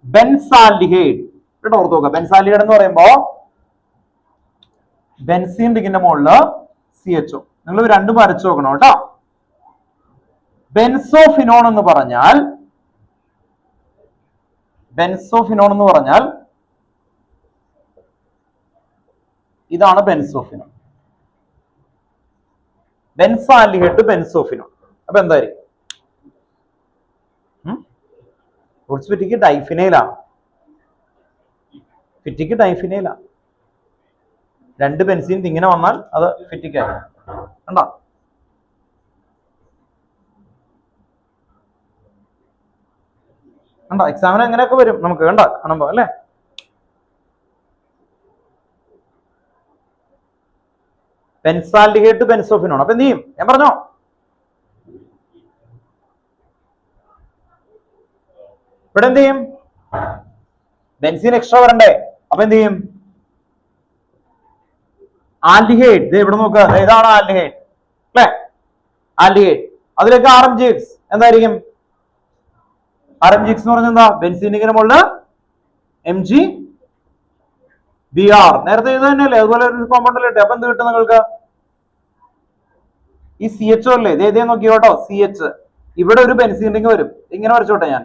ബെൻസാൽഡിഹൈഡ് കേട്ടോ. ഓർത്ത് നോക്കുക, ബെൻസാൽഡിഹൈഡ് എന്ന് പറയുമ്പോ ബെൻസീൻ റിങ്ങിന്റെ മുകളില് CHO. നിങ്ങൾ രണ്ടും വരച്ചു നോക്കണം കേട്ടോ. ബെൻസോഫിനോൺ എന്ന് പറഞ്ഞാൽ, ബെൻസോഫിനോൺ എന്ന് പറഞ്ഞാൽ ഇതാണ് ബെൻസോഫിനോൺ. Benzaldehyde to benzophenone. അപ്പൊ എന്തായിരിക്കും? ഫിറ്റിക്ക് ഡൈഫിനൈലാണ്. ഫിറ്റിക്ക് ഡൈഫിനൈലാണ്. 2 ബെൻസീൻ ഇങ്ങനെ വന്നാൽ അത് ഫിറ്റിക് ആയി കണ്ടോ. കണ്ടോ, എക്സാമിന് എങ്ങനെയൊക്കെ വരും നമുക്ക് കണ്ടോ കാണുമ്പോ അല്ലെ. Benzaldehyde to benzophenone. അപ്പൊ എന്ത് ചെയ്യും? ഞാൻ പറഞ്ഞോ, ഇവിടെ എന്ത് ചെയ്യും? ബെൻസീൻ എക്സ്ട്രാ വരണ്ടേ? അപ്പൊ എന്ത് ചെയ്യും? ആൽഡിഹൈഡ് ഇവിടെ നോക്കുക, ഇതാണ് ആൽഡിഹൈഡ് അല്ലെ. ആൽഡിഹൈഡ് അതിലേക്ക് RMGX എന്തായിരിക്കും? RMGX എന്ന് പറഞ്ഞാൽ എന്താ? ബെൻസീൻ ഇങ്ങനെ മുകളിൽ MgBr. നേരത്തെ ഇത് തന്നെയല്ലേ, അതുപോലെ ഒരു കോമ്പൗണ്ട് അല്ലേ. അപ്പൊ എന്ത് കിട്ടും നിങ്ങൾക്ക്? ഈ CHO അല്ലേ, ഇതേ നോക്കി കേട്ടോ. CH ഇവിടെ ഒരു ബെൻസീൻ റിംഗ് വരും. ഇങ്ങനെ വരച്ചോട്ടെ ഞാൻ.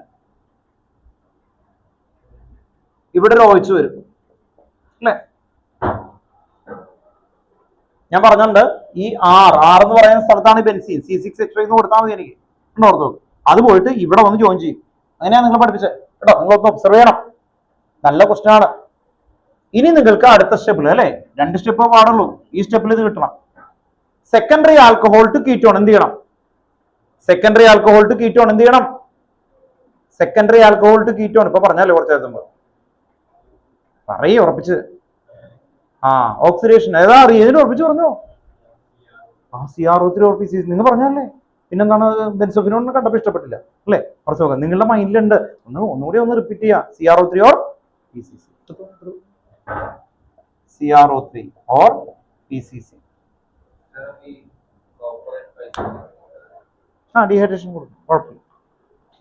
ഇവിടെ ഒരു OH വരും അല്ലെ. ഞാൻ പറഞ്ഞിട്ടുണ്ട്, ഈ R എന്ന് പറയുന്ന സ്ഥലത്താണ് ബെൻസീൻ. C6H5 എന്ന് കൊടുത്താൽ മതി എനിക്ക്. ഓർത്ത് നോക്കും. അത് പോയിട്ട് ഇവിടെ വന്ന് ജോയിൻ ചെയ്യും. അങ്ങനെയാണ് നിങ്ങൾ പഠിപ്പിച്ചത് കേട്ടോ. നിങ്ങളൊന്ന് ഒബ്സർവ് ചെയ്യണം. നല്ല ക്വസ്റ്റ്യൻ ആണ്. ഇനി നിങ്ങൾക്ക് അടുത്ത സ്റ്റെപ്പിൽ അല്ലെ, 2 സ്റ്റെപ്പ് പാടുള്ളൂ. ഈ സ്റ്റെപ്പിൽ ഇത് കിട്ടണം. സെക്കൻഡറി ആൽക്കഹോൾ ടു കീറ്റോൺ എന്ത് ചെയ്യണം? സെക്കൻഡറി ആൽക്കഹോൾ ടു കീറ്റോൺ എന്ത് ചെയ്യണം? സെക്കൻഡറി ആൽക്കഹോൾ ടു കീറ്റോൺ ഇപ്പൊ പറഞ്ഞാലേ കുറച്ച് എഴുതുമ്പോ പറയേ ഉറപ്പിച്ച്. ഓക്സിഡേഷൻ ഏതാ ഏതിന് ഉറപ്പിച്ച് പറഞ്ഞോ? CrO3 or PCC നിങ്ങൾ പറഞ്ഞല്ലേ. പിന്നെന്താണ്? ബെൻസോഫിനോൺ കണ്ടപ്പോ ഇഷ്ടപ്പെട്ടില്ല അല്ലേ? കുറച്ച് നോക്കാം, നിങ്ങളുടെ മൈൻഡിലുണ്ട്. ഒന്നുകൂടി ഒന്ന് റിപ്പീറ്റ് ചെയ്യാം. CrO3 or PCC. CrO3 or PCC. Dehydration കൊടുക്കും, കുഴപ്പമില്ല.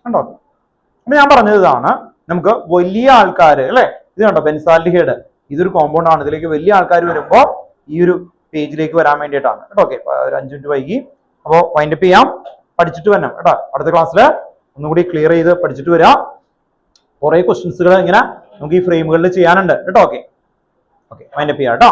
കണ്ടോ? അപ്പൊ ഞാൻ പറഞ്ഞത് ഇതാണ്, നമുക്ക് വലിയ ആൾക്കാർ അല്ലെ, ഇത് കണ്ടോ ബെൻസാൽഡിഹൈഡ്, ഇതൊരു കോമ്പൗണ്ട് ആണ്. ഇതിലേക്ക് വലിയ ആൾക്കാർ വരുമ്പോ ഈ ഒരു പേജിലേക്ക് വരാൻ വേണ്ടിയിട്ടാണ് കേട്ടോ. ഓക്കെ, ഒരു 5 മിനിറ്റ് വൈകി. അപ്പോൾ വൈൻഡപ്പ് ചെയ്യാം. പഠിച്ചിട്ട് വരണം കേട്ടോ. അടുത്ത ക്ലാസ്സിൽ ഒന്നുകൂടി ക്ലിയർ ചെയ്ത് പഠിച്ചിട്ട് വരാം. കുറെ ക്വസ്റ്റ്യൻസുകൾ ഇങ്ങനെ നമുക്ക് ഈ ഫ്രെയിമുകളിൽ ചെയ്യാനുണ്ട് കേട്ടോ. ഓക്കെ, വൈൻഡപ്പ് ചെയ്യാം കേട്ടോ.